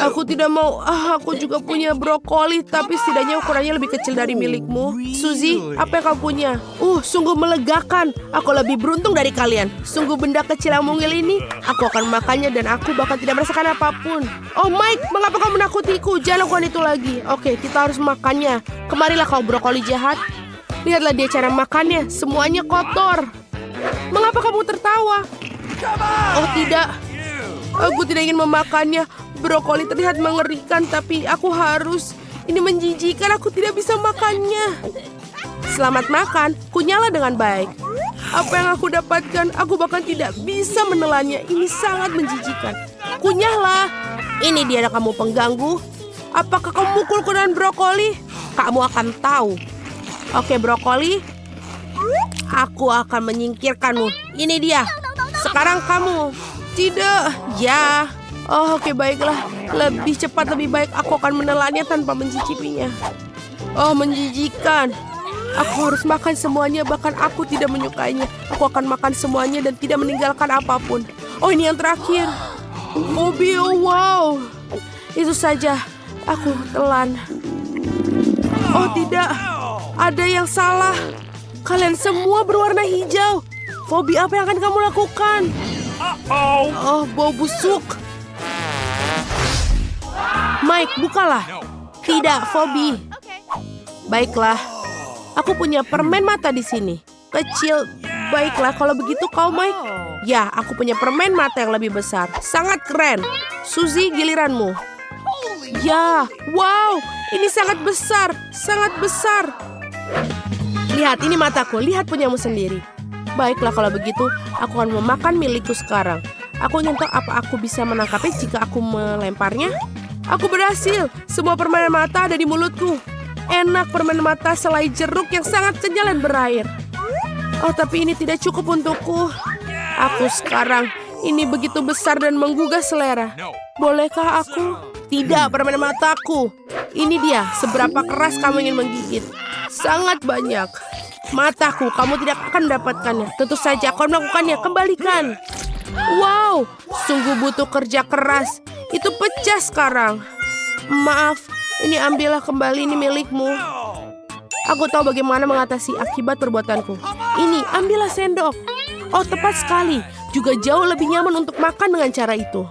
Aku tidak mau. Aku juga punya brokoli, tapi setidaknya ukurannya lebih kecil dari milikmu. Suzy, apa yang kau punya? Sungguh melegakan. Aku lebih beruntung dari kalian. Sungguh benda kecil yang mungil ini. Aku akan makannya dan aku bahkan tidak merasakan apapun. Oh, Mike, mengapa kau menakutiku? Jangan lakukan itu lagi. Oke, kita harus makannya. Kemarilah kau brokoli jahat. Lihatlah dia cara makannya. Semuanya kotor. Mengapa kamu tertawa? Oh, tidak. Aku tidak ingin memakannya. Brokoli terlihat mengerikan, tapi aku harus. Ini menjijikan, aku tidak bisa makannya. Selamat makan, kunyala dengan baik. Apa yang aku dapatkan, aku bahkan tidak bisa menelannya. Ini sangat menjijikan. Kunyahlah. Ini dia kamu pengganggu. Apakah kamu mukulku dengan brokoli? Kamu akan tahu. Oke, brokoli. Aku akan menyingkirkanmu. Ini dia. Sekarang kamu. Tidak, ya. Oh, oke, baiklah. Lebih cepat, lebih baik. Aku akan menelannya tanpa mencicipinya. Oh, menjijikan. Aku harus makan semuanya, bahkan aku tidak menyukainya. Aku akan makan semuanya dan tidak meninggalkan apapun. Oh, ini yang terakhir. Bobby, oh, wow. Itu saja. Aku telan. Oh, tidak. Ada yang salah. Kalian semua berwarna hijau. Bobby, apa yang akan kamu lakukan? Oh, bau busuk. Mike, bukalah. Tidak, Bobby. Baiklah. Aku punya permen mata di sini. Kecil. Baiklah, kalau begitu kau, Mike. Ya, aku punya permen mata yang lebih besar. Sangat keren. Suzy, giliranmu. Ya, wow. Ini sangat besar. Sangat besar. Lihat, ini mataku. Lihat punyamu sendiri. Baiklah, kalau begitu, aku akan memakan milikku sekarang. Aku ingin tahu apa aku bisa menangkapnya jika aku melemparnya. Aku berhasil. Semua permen mata ada di mulutku. Enak permen mata selai jeruk yang sangat kenyal dan berair. Oh, tapi ini tidak cukup untukku. Aku sekarang, ini begitu besar dan menggugah selera. Bolehkah aku? Tidak, permen mataku. Ini dia, seberapa keras kamu ingin menggigit. Sangat banyak. Mataku, kamu tidak akan mendapatkannya. Tentu saja aku melakukannya. Kembalikan. Wow, sungguh butuh kerja keras. Itu pecah sekarang. Maaf, ini ambillah kembali, ini milikmu. Aku tahu bagaimana mengatasi akibat perbuatanku. Ini, ambillah sendok. Oh, tepat sekali. Juga jauh lebih nyaman untuk makan dengan cara itu.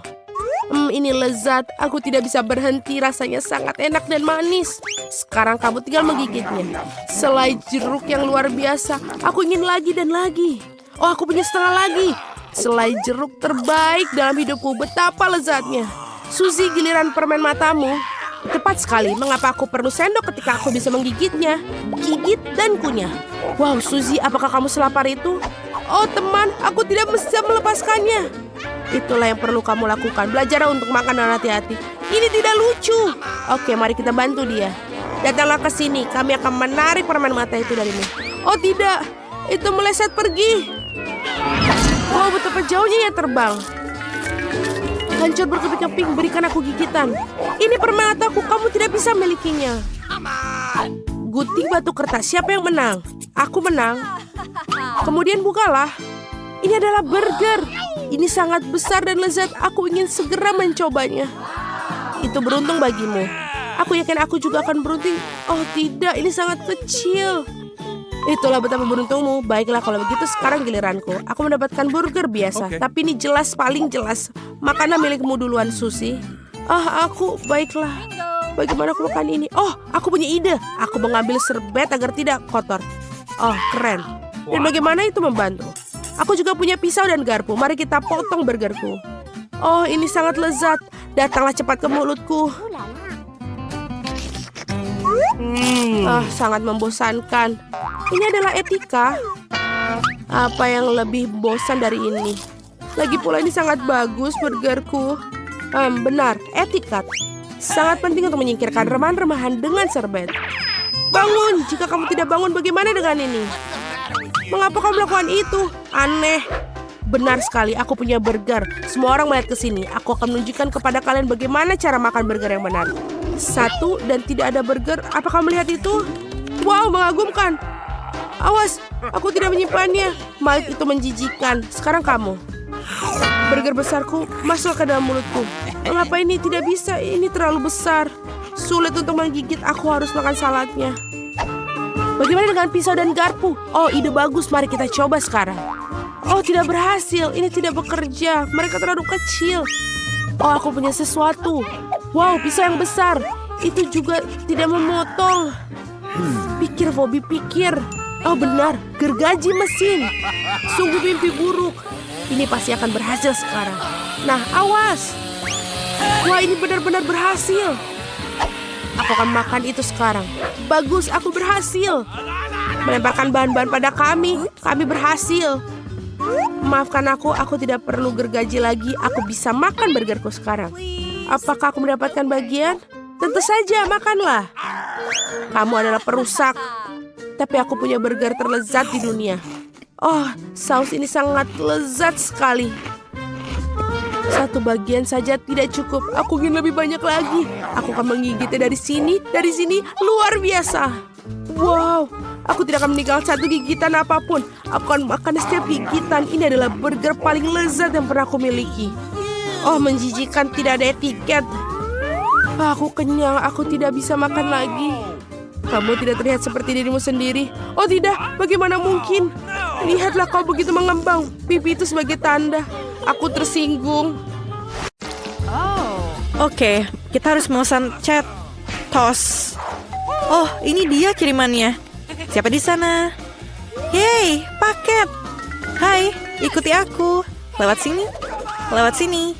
Ini lezat. Aku tidak bisa berhenti. Rasanya sangat enak dan manis. Sekarang kamu tinggal menggigitnya. Selai jeruk yang luar biasa. Aku ingin lagi dan lagi. Oh, aku punya setengah lagi. Selai jeruk terbaik dalam hidupku. Betapa lezatnya. Suzy, giliran permen matamu. Tepat sekali. Mengapa aku perlu sendok ketika aku bisa menggigitnya? Gigit dan kunyah. Wow, Suzy, apakah kamu selapar itu? Oh, teman, aku tidak bisa melepaskannya. Itulah yang perlu kamu lakukan. Belajar untuk makan dengan hati-hati. Ini tidak lucu. Oke, mari kita bantu dia. Datanglah ke sini. Kami akan menarik permen mata itu darimu. Oh, tidak. Itu meleset pergi. Wow, betapa jauhnya ia terbang. Hancur berkeping-keping, berikan aku gigitan. Ini permen mataku, kamu tidak bisa milikinya. Gunting batu kertas, siapa yang menang? Aku menang. Kemudian bukalah. Ini adalah burger. Ini sangat besar dan lezat. Aku ingin segera mencobanya. Itu beruntung bagimu. Aku yakin aku juga akan beruntung. Oh tidak, ini sangat kecil. Itulah betapa beruntungmu. Baiklah, kalau begitu sekarang giliranku. Aku mendapatkan burger biasa. Oke. Tapi ini jelas, paling jelas. Makanlah milikmu duluan, Suzy. Aku, baiklah. Bagaimana aku makan ini? Oh, aku punya ide. Aku mengambil serbet agar tidak kotor. Oh, keren. Dan bagaimana itu membantu? Aku juga punya pisau dan garpu. Mari kita potong burgerku. Oh, ini sangat lezat. Datanglah cepat ke mulutku. Sangat membosankan. Ini adalah etika. Apa yang lebih bosan dari ini? Lagi pula ini sangat bagus burgerku. Benar, etikat. Sangat penting untuk menyingkirkan remahan-remahan dengan serbet. Bangun! Jika kamu tidak bangun, bagaimana dengan ini? Mengapa kamu melakukan itu? Aneh. benar sekali, aku punya burger. Semua orang melihat ke sini. Aku akan menunjukkan kepada kalian bagaimana cara makan burger yang benar. 1 dan tidak ada burger. Apa kamu melihat itu? Wow, mengagumkan. Awas, aku tidak menyimpannya. Malik itu menjijikan. Sekarang kamu. Burger besarku masuk ke dalam mulutku. Mengapa ini tidak bisa? Ini terlalu besar. Sulit untuk menggigit, aku harus makan saladnya. Bagaimana dengan pisau dan garpu? Oh, ide bagus, mari kita coba sekarang. Oh, tidak berhasil, ini tidak bekerja. Mereka terlalu kecil. Oh, aku punya sesuatu. Wow, pisau yang besar. Itu juga tidak memotong. Pikir, Bobby, pikir. Oh, benar, gergaji mesin. Sungguh mimpi buruk. Ini pasti akan berhasil sekarang. Nah, awas. Wah, ini benar-benar berhasil. Aku akan makan itu sekarang. Bagus, aku berhasil. Melemparkan bahan-bahan pada kami. Kami berhasil. Maafkan aku tidak perlu gergaji lagi. Aku bisa makan burgerku sekarang. Apakah aku mendapatkan bagian? Tentu saja, makanlah. Kamu adalah perusak. Tapi aku punya burger terlezat di dunia. Oh, saus ini sangat lezat sekali. 1 bagian saja tidak cukup. Aku ingin lebih banyak lagi. Aku akan menggigitnya dari sini, luar biasa. Wow, aku tidak akan meninggalkan 1 gigitan apapun. Aku akan makan setiap gigitan. Ini adalah burger paling lezat yang pernah aku miliki. Oh, menjijikan, tidak ada etiket. Aku kenyang, aku tidak bisa makan lagi. Kamu tidak terlihat seperti dirimu sendiri. Oh tidak, bagaimana mungkin? Lihatlah kau begitu mengembang. Pipi itu sebagai tanda. Aku tersinggung. Oke, kita harus memesan chat tos. Oh, ini dia kirimannya. Siapa di sana? Yeay, paket. Hai, ikuti aku. Lewat sini. Lewat sini.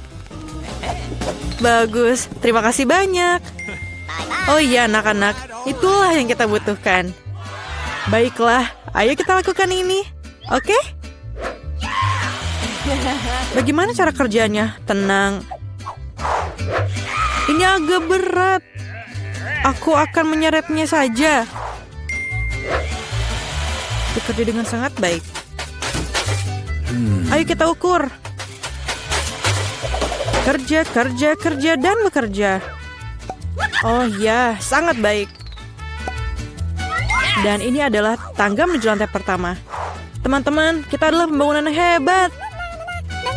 Bagus, terima kasih banyak. Oh iya anak-anak, itulah yang kita butuhkan. Baiklah, ayo kita lakukan ini. Oke? Bagaimana cara kerjanya? Tenang. Ini agak berat. Aku akan menyeretnya saja. Bekerja dengan sangat baik. Ayo kita ukur. Kerja, kerja, kerja, dan bekerja. Oh ya, sangat baik. Dan ini adalah tangga menuju lantai pertama. Teman-teman, kita adalah pembangunan yang hebat.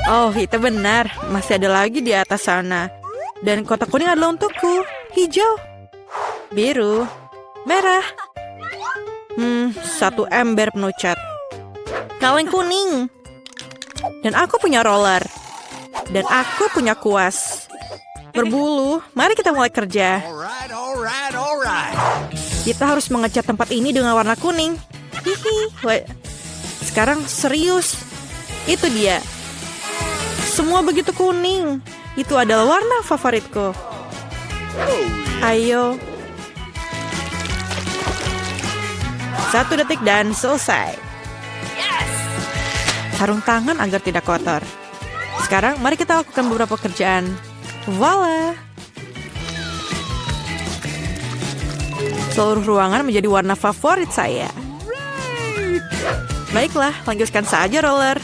Oh, itu benar. Masih ada lagi di atas sana. Dan kotak kuning adalah untukku. Hijau, biru, merah. 1 ember penuh cat. Kaleng kuning. Dan aku punya roller. Dan aku punya kuas. Berbulu, mari kita mulai kerja. Kita harus mengecat tempat ini dengan warna kuning. Hihi. Sekarang serius. Itu dia. Semua begitu kuning. Itu adalah warna favoritku. Ayo. 1 detik dan selesai. Sarung tangan agar tidak kotor. Sekarang mari kita lakukan beberapa pekerjaan. Voila! Seluruh ruangan menjadi warna favorit saya. Baiklah, lanjutkan saja roller.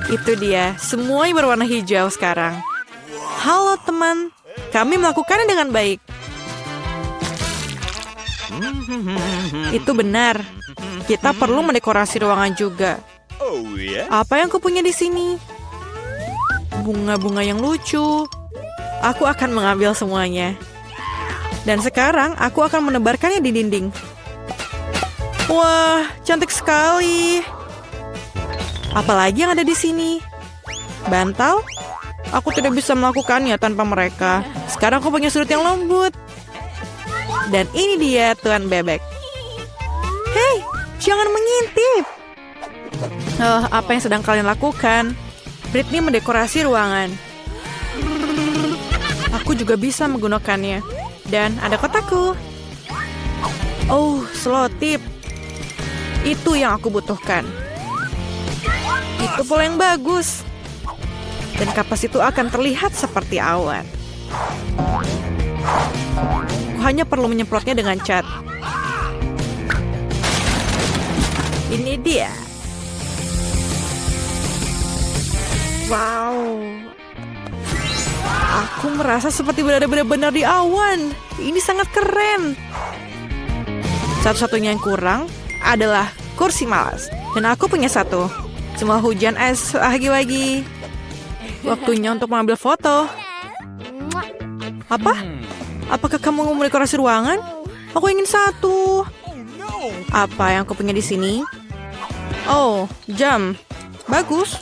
Itu dia, semuanya berwarna hijau sekarang. Halo teman, kami melakukannya dengan baik. Itu benar. Kita perlu mendekorasi ruangan juga. Apa yang kupunya di sini? Bunga-bunga yang lucu. Aku akan mengambil semuanya. Dan sekarang aku akan menebarkannya di dinding. Wah, cantik sekali. Apalagi yang ada di sini? Bantal? Aku tidak bisa melakukannya tanpa mereka. Sekarang aku punya sudut yang lembut. Dan ini dia Tuan Bebek. Hei, jangan mengintip. Oh, apa yang sedang kalian lakukan? Britney mendekorasi ruangan. Aku juga bisa menggunakannya. Dan ada kotakku. Oh, selotip. Itu yang aku butuhkan. Itu pola yang bagus. Dan kapas itu akan terlihat seperti awan. Aku hanya perlu menyemprotnya dengan cat. Ini dia. Wow. Aku merasa seperti berada benar-benar di awan. Ini sangat keren. Satu-satunya yang kurang adalah kursi malas. Dan aku punya satu. Semua hujan es lagi-lagi. Waktunya untuk mengambil foto. Apa? Apakah kamu mau dekorasi ruangan? Aku ingin satu. Apa yang aku punya di sini? Oh, jam. Bagus.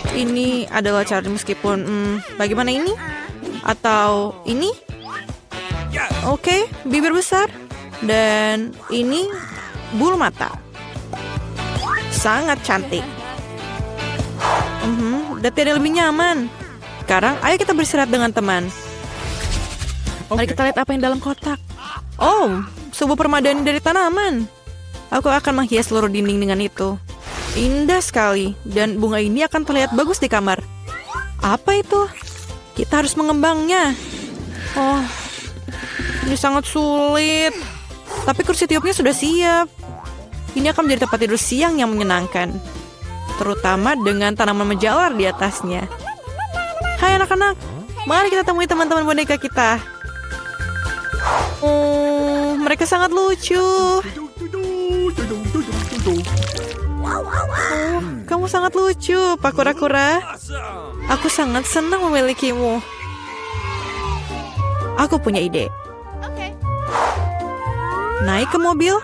Ini adalah cara meskipun bagaimana ini? Atau ini? Oke, bibir besar. Dan ini bulu mata. Sangat cantik. Dan tidak lebih nyaman. Sekarang ayo kita beristirahat dengan teman. Mari kita lihat apa yang dalam kotak. Oh, sebuah permadani dari tanaman. Aku akan menghias seluruh dinding dengan itu. Indah sekali, dan bunga ini akan terlihat bagus di kamar. Apa itu? Kita harus mengembangnya. Oh, ini sangat sulit. Tapi kursi tiupnya sudah siap. Ini akan menjadi tempat tidur siang yang menyenangkan. Terutama dengan tanaman menjalar di atasnya. Hai anak-anak, mari kita temui teman-teman boneka kita. Oh, mereka sangat lucu. Oh, kamu sangat lucu, Pak Kura-Kura. Aku sangat senang memilikimu. Aku punya ide. Naik ke mobil.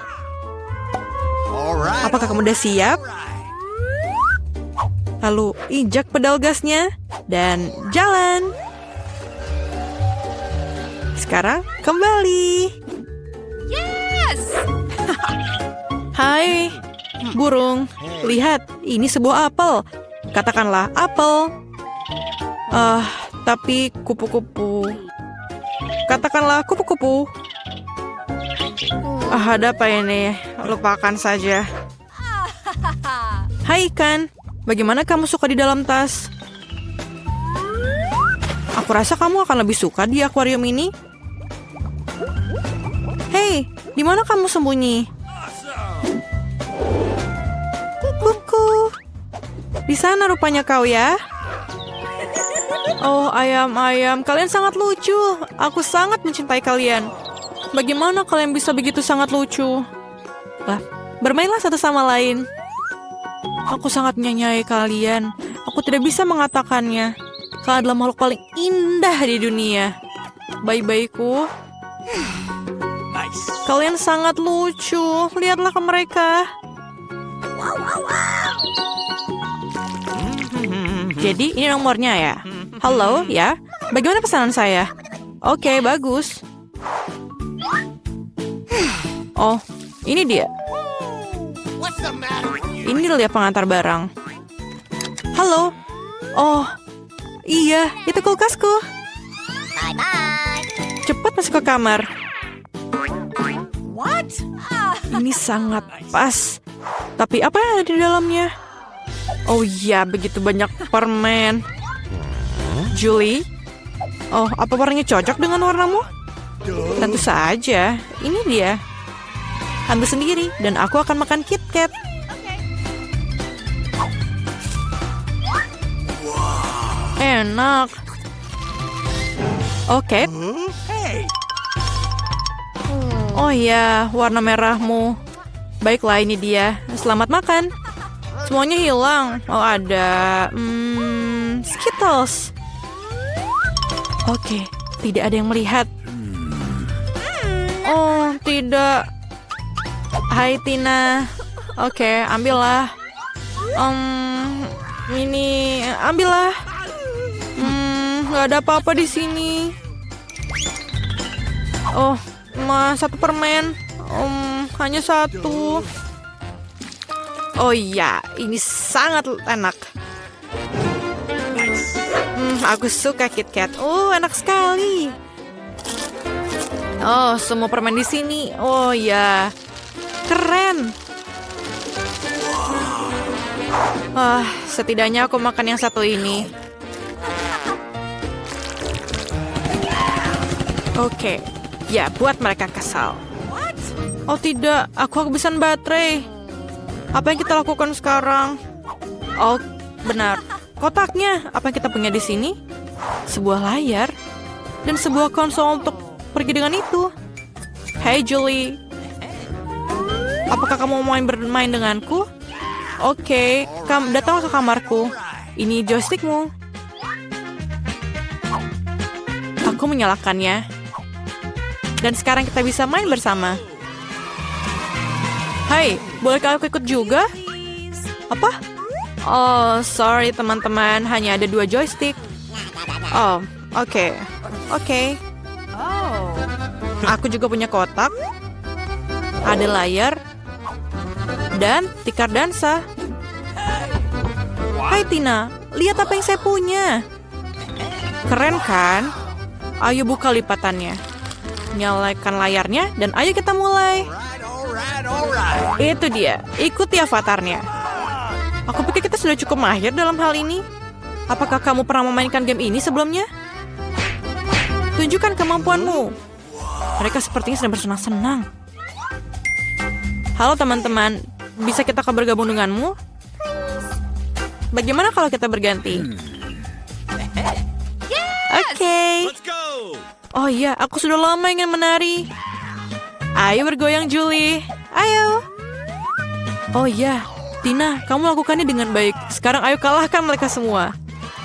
Apakah kamu udah siap? Lalu injak pedal gasnya dan jalan. Sekarang kembali. Yes! Hai, burung. Lihat, ini sebuah apel. Katakanlah apel. Tapi kupu-kupu. Katakanlah kupu-kupu. Ada apa ini? Lupakan saja. Hai ikan, bagaimana kamu suka di dalam tas? Aku rasa kamu akan lebih suka di akuarium ini. Hei, di mana kamu sembunyi? Kuku. Di sana rupanya kau ya. Oh, ayam-ayam, kalian sangat lucu. Aku sangat mencintai kalian. Bagaimana kalian bisa begitu sangat lucu? Lah, bermainlah satu sama lain. Aku sangat menyayangi kalian. Aku tidak bisa mengatakannya. Kalian adalah makhluk paling indah di dunia. Bayi-bayiku. Kalian sangat lucu. Lihatlah ke mereka. Jadi ini nomornya ya. Halo, ya. Bagaimana pesanan saya? Oke, bagus. Oh, ini dia. Ini dia pengantar barang. Halo. Oh, iya, itu kulkasku. Cepat masuk ke kamar. Ini sangat pas. Tapi apa yang ada di dalamnya? Oh iya, begitu banyak permen. Julie? Oh, apa warnanya cocok dengan warnamu? Tentu saja, ini dia. Ambil sendiri, dan aku akan makan KitKat. Enak. Oke. Oh iya, warna merahmu. Baiklah, ini dia. Selamat makan. Semuanya hilang. Oh, ada Skittles. Oke, tidak ada yang melihat. Oh, tidak. Hai Tina. Oke, ambillah. Ini ambillah. Gak ada apa-apa di sini. Oh, satu permen. Hanya satu. Oh iya, ini sangat enak. Aku suka KitKat. Oh, enak sekali. Oh, semua permen di sini. Oh ya, keren. Setidaknya aku makan yang satu ini. Oke, ya buat mereka kesal. Oh tidak, aku kehabisan baterai. Apa yang kita lakukan sekarang? Oh, benar. kotaknya. Apa yang kita punya di sini? Sebuah layar dan sebuah konsol untuk pergi dengan itu. Hey Julie, apakah kamu mau bermain denganku? Oke, kamu datanglah ke kamarku. Ini joystickmu. Aku menyalakannya. Dan sekarang kita bisa main bersama. Hai, bolehkah aku ikut juga? Apa? Oh, sorry teman-teman, hanya ada 2 joystick. Oh, oke. Aku juga punya kotak. Ada layar. Dan tikar dansa. Hai Tina, lihat apa yang saya punya. Keren kan? Ayo buka lipatannya. Nyalakan layarnya dan ayo kita mulai. Itu dia, ikuti avatarnya. Aku pikir kita sudah cukup mahir dalam hal ini. Apakah kamu pernah memainkan game ini sebelumnya? Tunjukkan kemampuanmu. Mereka sepertinya sedang bersenang-senang. Halo teman-teman, bisa kita bergabung denganmu? Bagaimana kalau kita berganti? Oke. Oh iya, aku sudah lama ingin menari. Ayo bergoyang Julie. Ayo. Oh iya, Tina, kamu lakukannya dengan baik. Sekarang ayo kalahkan mereka semua.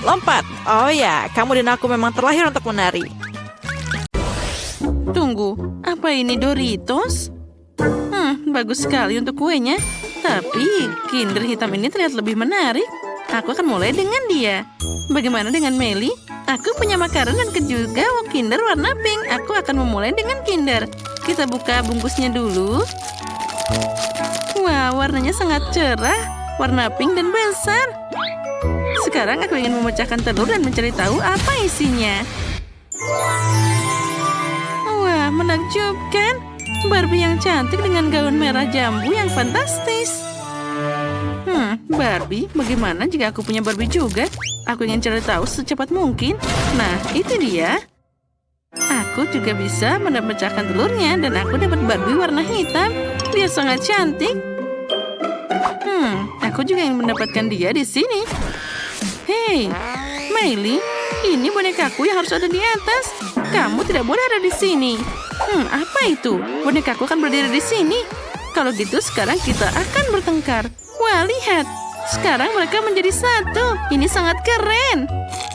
Lompat. Oh ya, kamu dan aku memang terlahir untuk menari. Tunggu, apa ini Doritos? Bagus sekali untuk kuenya. Tapi Kinder hitam ini terlihat lebih menarik. Aku akan mulai dengan dia. Bagaimana dengan Melly? Aku punya makanan dan juga Kinder warna pink. Aku akan memulai dengan Kinder. Kita buka bungkusnya dulu. Wah, warnanya sangat cerah. Warna pink dan besar. Sekarang aku ingin memecahkan telur dan mencari tahu apa isinya. Wah, menakjubkan. Barbie yang cantik dengan gaun merah jambu yang fantastis. Barbie, bagaimana jika aku punya Barbie juga? Aku ingin cari tahu secepat mungkin. Nah, itu dia. Aku juga bisa memecahkan telurnya dan aku dapat Barbie warna hitam. Dia sangat cantik. Aku juga ingin mendapatkan dia di sini. Hey, Miley, ini bonekaku yang harus ada di atas. Kamu tidak boleh ada di sini. Apa itu? Bonekaku akan berdiri di sini. Kalau gitu, sekarang kita akan bertengkar. Wah, lihat. Sekarang mereka menjadi satu. Ini sangat keren.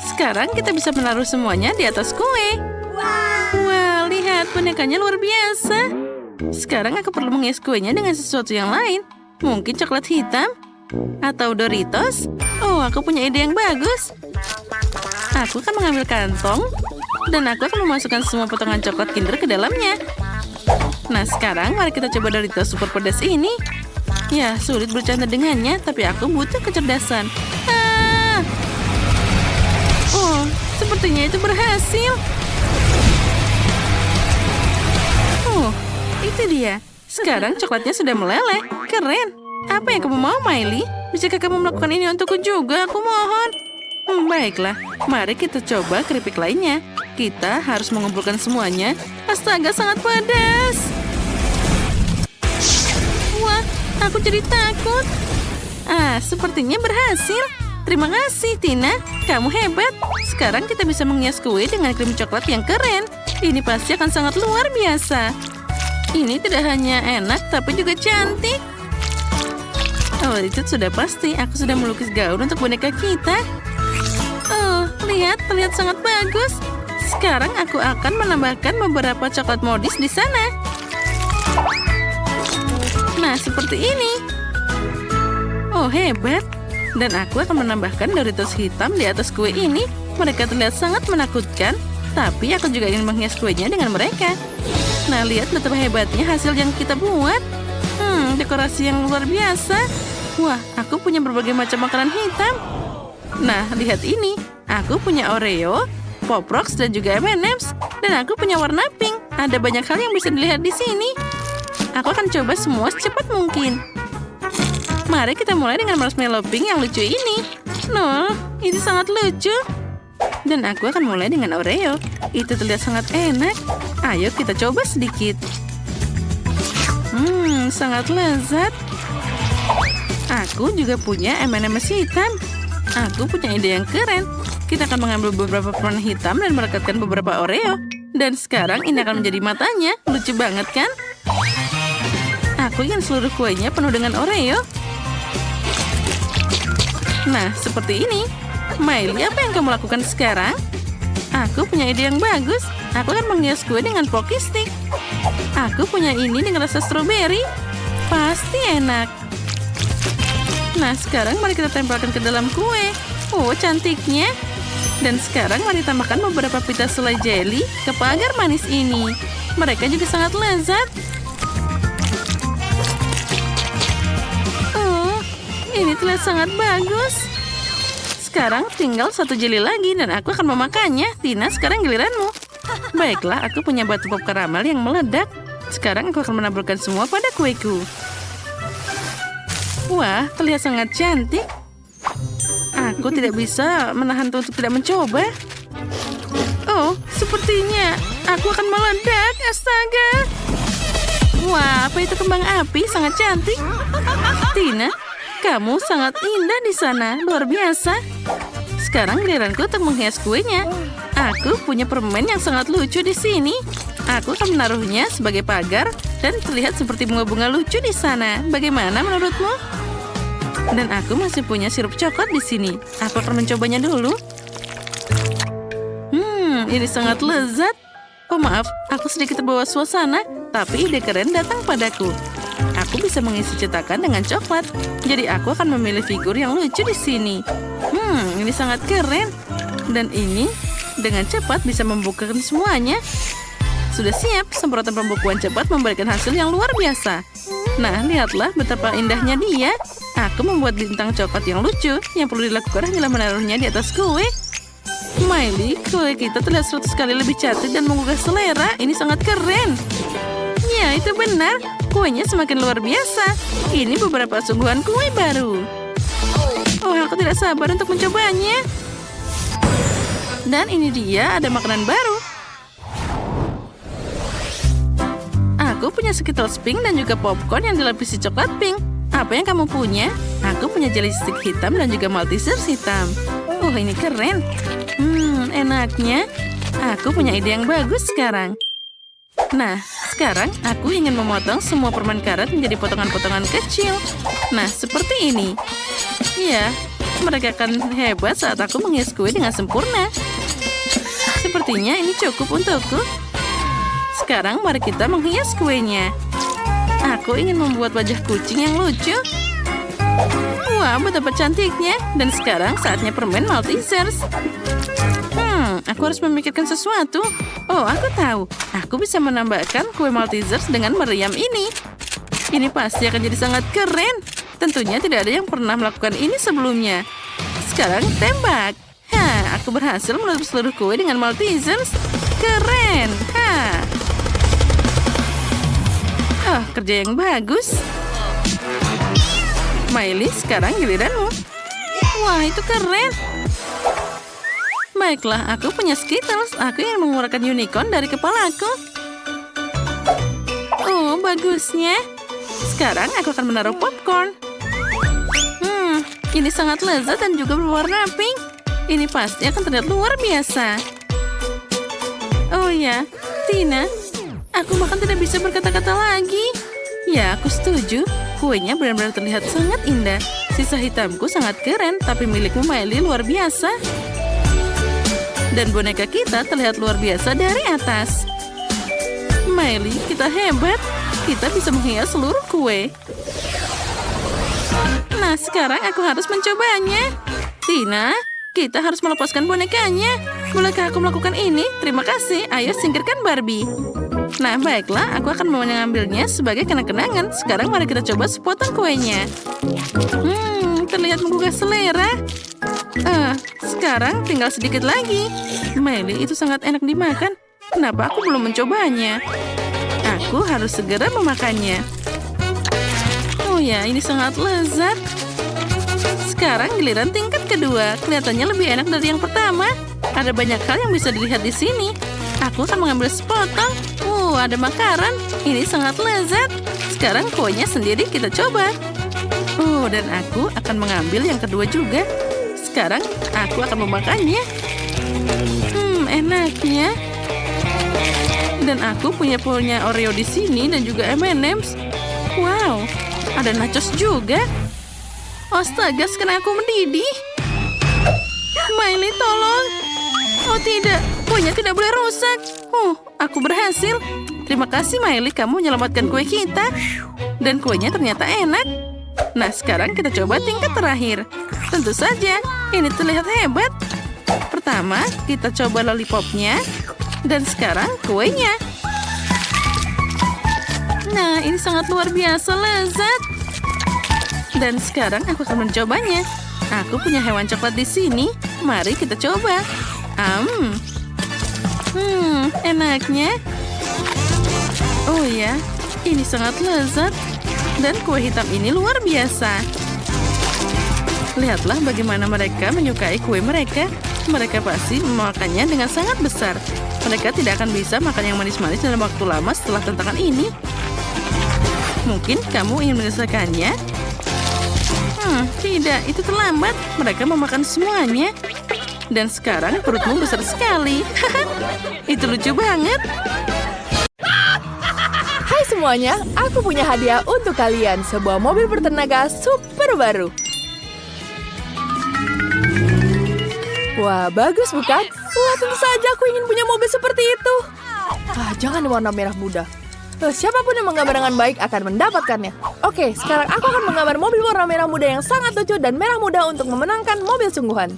Sekarang kita bisa menaruh semuanya di atas kue. Wah, lihat. Bonekanya luar biasa. Sekarang aku perlu menghias kuenya dengan sesuatu yang lain. Mungkin coklat hitam? Atau Doritos? Oh, aku punya ide yang bagus. Aku akan mengambil kantong. Dan aku akan memasukkan semua potongan coklat Kinder ke dalamnya. Nah, sekarang mari kita coba Doritos super pedas ini. Ya, sulit bercanda dengannya, tapi aku butuh kecerdasan. Oh, sepertinya itu berhasil. Oh, itu dia. Sekarang coklatnya sudah meleleh. Keren. Apa yang kamu mau, Miley? Bisakah kamu melakukan ini untukku juga? Aku mohon. Baiklah, mari kita coba keripik lainnya. Kita harus mengumpulkan semuanya. Astaga, sangat pedas. Wah, aku jadi takut. Sepertinya berhasil. Terima kasih, Tina. Kamu hebat. Sekarang kita bisa menghias kue dengan krim coklat yang keren. Ini pasti akan sangat luar biasa. Ini tidak hanya enak, tapi juga cantik. Oh, itu sudah pasti. Aku sudah melukis gaun untuk boneka kita. Oh, lihat, terlihat sangat bagus. Sekarang aku akan menambahkan beberapa coklat modis di sana. Nah, seperti ini. Oh, hebat. Dan aku akan menambahkan Doritos hitam di atas kue ini. Mereka terlihat sangat menakutkan, tapi aku juga ingin menghias kuenya dengan mereka. Nah, lihat betapa hebatnya hasil yang kita buat. Dekorasi yang luar biasa. Wah, aku punya berbagai macam makanan hitam. Nah, lihat ini. Aku punya Oreo, Pop Rocks, dan juga M&M's. Dan aku punya warna pink. Ada banyak hal yang bisa dilihat di sini. Aku akan coba semua secepat mungkin. Mari kita mulai dengan marshmallow pink yang lucu ini. Nah, ini sangat lucu. Dan aku akan mulai dengan Oreo. Itu terlihat sangat enak. Ayo kita coba sedikit. Sangat lezat. Aku juga punya M&M's hitam. Aku punya ide yang keren. Kita akan mengambil beberapa permen hitam dan merekatkan beberapa Oreo. Dan sekarang ini akan menjadi matanya. Lucu banget kan? Aku ingin seluruh kuenya penuh dengan Oreo. Nah, seperti ini. Miley, apa yang kamu lakukan sekarang? Aku punya ide yang bagus. Aku akan menghias kue dengan Pocky Stick. Aku punya ini dengan rasa stroberi. Pasti enak. Nah, sekarang mari kita tempelkan ke dalam kue. Oh, cantiknya. Dan sekarang mari tambahkan beberapa pita selai jelly ke pagar manis ini. Mereka juga sangat lezat. Oh, ini terlihat sangat bagus. Sekarang tinggal satu jeli lagi dan aku akan memakannya. Tina, sekarang giliranmu. Baiklah, aku punya batu pop karamel yang meledak. Sekarang aku akan menaburkan semua pada kueku. Wah, terlihat sangat cantik. Aku tidak bisa menahan untuk tidak mencoba. Oh, sepertinya aku akan meledak. Astaga. Wah, apa itu kembang api? Sangat cantik. Tina, kamu sangat indah di sana. Luar biasa. Sekarang giliranku untuk menghias kuenya. Aku punya permen yang sangat lucu di sini. Aku akan menaruhnya sebagai pagar dan terlihat seperti bunga-bunga lucu di sana. Bagaimana menurutmu? Dan aku masih punya sirup coklat di sini. Aku akan mencobanya dulu. Ini sangat lezat. Oh maaf, aku sedikit terbawa suasana, tapi ide keren datang padaku. Aku bisa mengisi cetakan dengan coklat. Jadi aku akan memilih figur yang lucu di sini. Ini sangat keren. Dan ini dengan cepat bisa membukakan semuanya. Sudah siap, semprotan pembukuan cepat memberikan hasil yang luar biasa. Nah, lihatlah betapa indahnya dia. Aku membuat bintang coklat yang lucu. Yang perlu dilakukan hanyalah menaruhnya di atas kue. Miley, kue kita terlihat 100 kali lebih cantik dan menggugah selera. Ini sangat keren. Ya, itu benar. Kuenya semakin luar biasa. Ini beberapa sungguhan kue baru. Oh, aku tidak sabar untuk mencobanya. Dan ini dia, ada makanan baru. Aku punya Skittles pink dan juga popcorn yang dilapisi coklat pink. Apa yang kamu punya? Aku punya jelly stick hitam dan juga Maltesers hitam. Oh, ini keren. Enaknya. Aku punya ide yang bagus sekarang. Nah, sekarang aku ingin memotong semua permen karet menjadi potongan-potongan kecil. Nah, seperti ini. Ya, mereka akan hebat saat aku menghias kue dengan sempurna. Sepertinya ini cukup untukku. Sekarang mari kita menghias kuenya. Aku ingin membuat wajah kucing yang lucu. Wah, betapa cantiknya. Dan sekarang saatnya permen Maltesers. Aku harus memikirkan sesuatu. Oh, aku tahu. Aku bisa menambahkan kue Maltesers dengan meriam ini. Ini pasti akan jadi sangat keren. Tentunya tidak ada yang pernah melakukan ini sebelumnya. Sekarang tembak. Aku berhasil menutup seluruh kue dengan Maltesers. Keren. Oh, kerja yang bagus. Miley, sekarang giliranmu. Wah, itu keren. Baiklah, aku punya Skittles. Aku ingin mengeluarkan unicorn dari kepalaku. Oh, bagusnya. Sekarang aku akan menaruh popcorn. Ini sangat lezat dan juga berwarna pink. Ini pasti akan terlihat luar biasa. Oh ya, Tina, aku bahkan tidak bisa berkata-kata lagi. Ya, aku setuju. Kuenya benar-benar terlihat sangat indah. Sisa hitamku sangat keren, tapi milikmu Miley luar biasa. Dan boneka kita terlihat luar biasa dari atas. Miley, kita hebat. Kita bisa menghias seluruh kue. Nah, sekarang aku harus mencobanya. Tina, kita harus melepaskan bonekanya. Bolehkah aku melakukan ini? Terima kasih. Ayo singkirkan Barbie. Nah, baiklah. Aku akan mengambilnya sebagai kenang-kenangan. Sekarang mari kita coba sepotong kuenya. Terlihat menggugah selera. Sekarang tinggal sedikit lagi. Miley, itu sangat enak dimakan. Kenapa aku belum mencobanya? Aku harus segera memakannya. Oh ya, ini sangat lezat. Sekarang giliran tingkat kedua. Kelihatannya lebih enak dari yang pertama. Ada banyak hal yang bisa dilihat di sini. Aku akan mengambil sepotong. Ada makaran. Ini sangat lezat. Sekarang kuenya sendiri kita coba. Dan aku akan mengambil yang kedua juga. sekarang aku akan memakannya. Enaknya. Dan aku punya Oreo di sini dan juga M&M's. Wow, ada nachos juga. Astaga, sekarang aku mendidih. Miley, tolong. Oh tidak, kuenya tidak boleh rusak. Aku berhasil. Terima kasih Miley, kamu menyelamatkan kue kita. Dan kuenya ternyata enak. Nah, sekarang kita coba tingkat terakhir. Tentu saja, ini terlihat hebat. Pertama, kita coba lollipopnya. Dan sekarang kuenya. Nah, ini sangat luar biasa lezat. Dan sekarang aku akan mencobanya. Aku punya hewan coklat di sini. Mari kita coba. Enaknya. Oh ya, ini sangat lezat. Dan kue hitam ini luar biasa. Lihatlah bagaimana mereka menyukai kue mereka. Mereka pasti memakannya dengan sangat besar. Mereka tidak akan bisa makan yang manis-manis dalam waktu lama setelah tantangan ini. Mungkin kamu ingin menyelesaikannya? Tidak, itu terlambat. Mereka memakan semuanya. Dan sekarang perutmu besar sekali. Itu lucu banget. Hai semuanya, aku punya hadiah untuk kalian. Sebuah mobil bertenaga super baru. Wah, bagus bukan? Wah, tentu saja aku ingin punya mobil seperti itu. Jangan warna merah muda. Siapapun yang menggambar dengan baik akan mendapatkannya. Oke, sekarang aku akan menggambar mobil warna merah muda yang sangat lucu dan merah muda untuk memenangkan mobil sungguhan.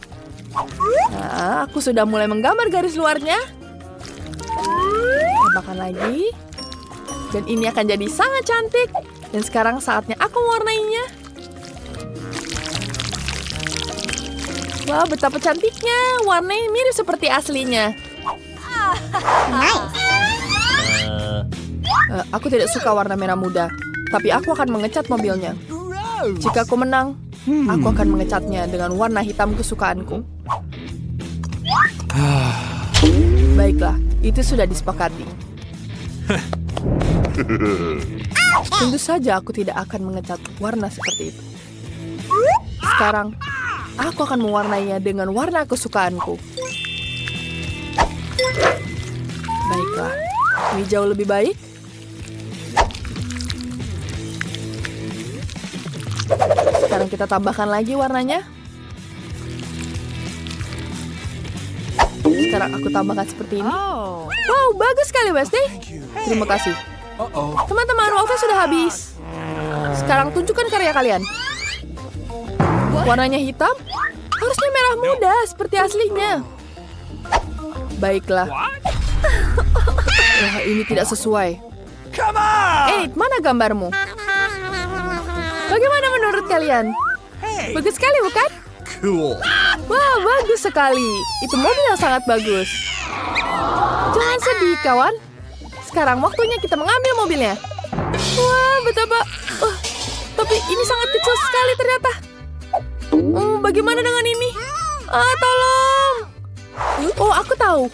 Nah, aku sudah mulai menggambar garis luarnya. Tambahkan lagi. Dan ini akan jadi sangat cantik. Dan sekarang saatnya aku mewarnainya. Wah, betapa cantiknya. Warnanya mirip seperti aslinya. Aku tidak suka warna merah muda. Tapi aku akan mengecat mobilnya. Jika aku menang, aku akan mengecatnya dengan warna hitam kesukaanku. Baiklah, itu sudah disepakati. Tentu saja aku tidak akan mengecat warna seperti itu. Sekarang, aku akan mewarnainya dengan warna kesukaanku. Baiklah, ini jauh lebih baik. Sekarang kita tambahkan lagi warnanya. Sekarang aku tambahkan seperti ini. Wow, bagus sekali, Westy. Terima kasih. Teman-teman, waktu sudah habis. Sekarang tunjukkan karya kalian. Warnanya hitam? Harusnya merah muda, seperti aslinya. Baiklah. Wah, ini tidak sesuai. Mana gambarmu? Bagaimana menurut kalian? Bagus sekali, bukan? Wah, bagus sekali. Itu mobil yang sangat bagus. Jangan sedih, kawan. Sekarang waktunya kita mengambil mobilnya. Wah, betapa... tapi ini sangat kecil sekali ternyata. Bagaimana dengan ini? Tolong. Oh, aku tahu.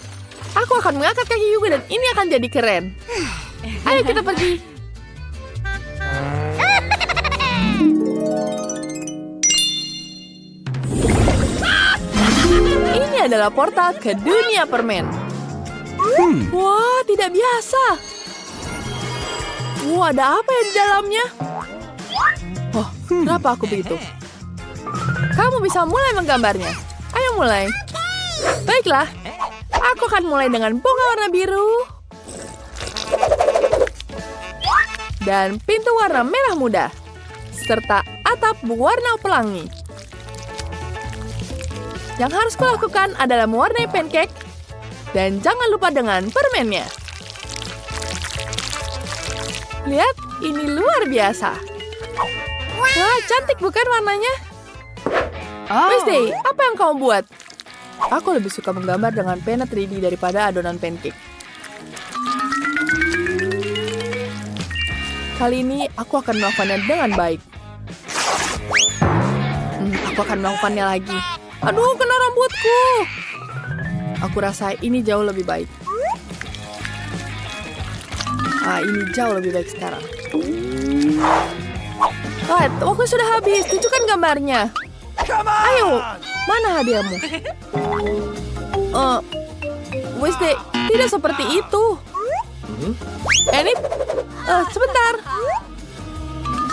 Aku akan mengangkat kaki juga dan ini akan jadi keren. Ayo kita pergi. Ini adalah portal ke dunia permen. Wah, tidak biasa. Wah, ada apa ya di dalamnya? Oh, kenapa aku begitu? Kamu bisa mulai menggambarnya. Ayo mulai. Baiklah, aku akan mulai dengan bunga warna biru. Dan pintu warna merah muda. Serta atap berwarna pelangi. Yang harus kulakukan adalah mewarnai pancake. Dan jangan lupa dengan permennya. Lihat, ini luar biasa. Wah, cantik bukan warnanya? Wednesday, apa yang kamu buat? Aku lebih suka menggambar dengan pena 3D daripada adonan pancake. Kali ini aku akan melakukannya dengan baik. Aku akan melakukannya lagi. Aduh, kena rambutku. Aku rasa ini jauh lebih baik. Ini jauh lebih baik sekarang. Waktu sudah habis. Tunjukkan gambarnya. Ayo, mana hadiahmu? Wednesday, tidak seperti itu. Enid, sebentar.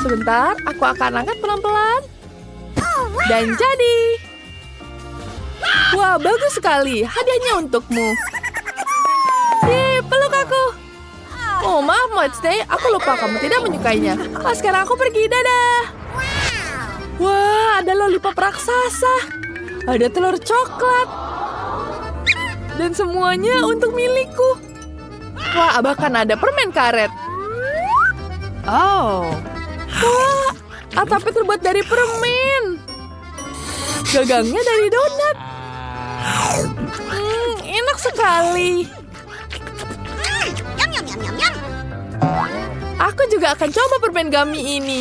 Sebentar, aku akan angkat pelan-pelan. Dan jadi. Wah, bagus sekali. Hadiahnya untukmu. Yeay, peluk aku. Oh, maaf Wednesday, aku lupa kamu tidak menyukainya. Sekarang aku pergi, dadah. Wah, ada lollipop raksasa. Ada telur coklat. Dan semuanya untuk milikku. Wah, bahkan ada permen karet. Oh, Wah, atapnya terbuat dari permen. Gagangnya dari donat. Enak sekali. Aku juga akan coba permen gummy ini.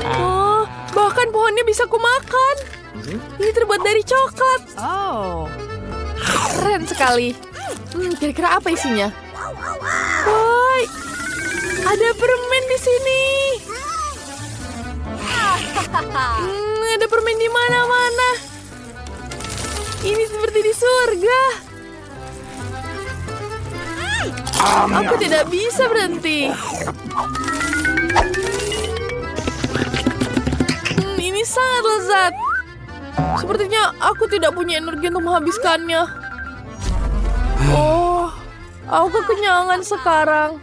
Oh, bahkan pohonnya bisa kumakan. Ini terbuat dari coklat. oh. Keren sekali. Kira-kira apa isinya? Woi, ada permen di sini. Ada permen di mana-mana. Ini seperti di surga. Aku tidak bisa berhenti. Ini sangat lezat. Sepertinya aku tidak punya energi untuk menghabiskannya. Oh, aku kekenyangan sekarang.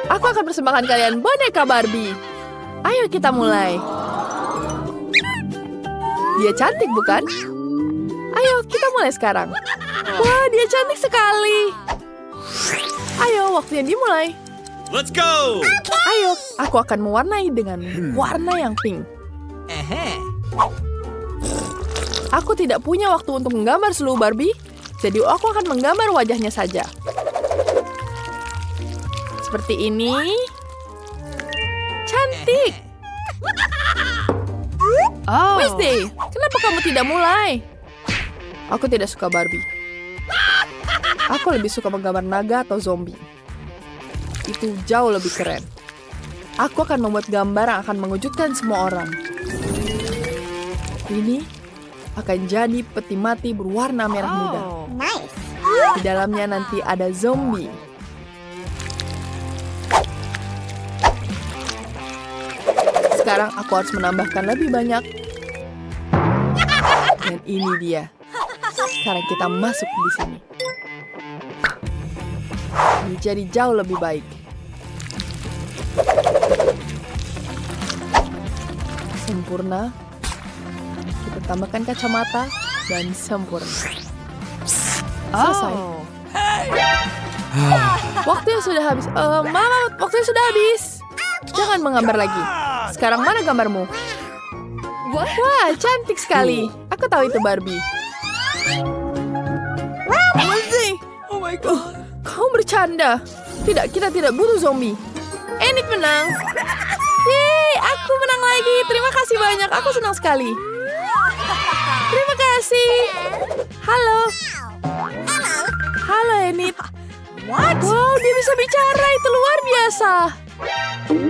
Aku akan persembahkan kalian boneka Barbie. Ayo kita mulai. Dia cantik bukan? Ayo kita mulai sekarang. Wah, dia cantik sekali. Ayo, waktunya dimulai. Let's go! Ayo, aku akan mewarnai dengan warna yang pink. Aku tidak punya waktu untuk menggambar seluruh Barbie, jadi aku akan menggambar wajahnya saja. Seperti ini. Cantik. Oh. Wednesday, kenapa kamu tidak mulai? Aku tidak suka Barbie. Aku lebih suka menggambar naga atau zombie. Itu jauh lebih keren. Aku akan membuat gambar yang akan mengejutkan semua orang. Ini akan jadi peti mati berwarna merah muda. Di dalamnya nanti ada zombie. Sekarang aku harus menambahkan lebih banyak. Dan ini dia. Sekarang kita masuk di sini. Ini jadi jauh lebih baik. Sempurna. Kita tambahkan kacamata dan sempurna. Selesai. Oh. Waktunya sudah habis. Mama, waktunya sudah habis. Jangan menggambar lagi. Sekarang mana gambarmu? Wah, cantik sekali. Aku tahu itu Barbie. Wednesday. Oh my God. Kau bercanda. Tidak, kita tidak butuh zombie. Enid menang. Yeay, aku menang lagi. Terima kasih banyak. Aku senang sekali. Terima kasih. Halo. Halo, Enid. Wow, dia bisa bicara. Itu luar biasa.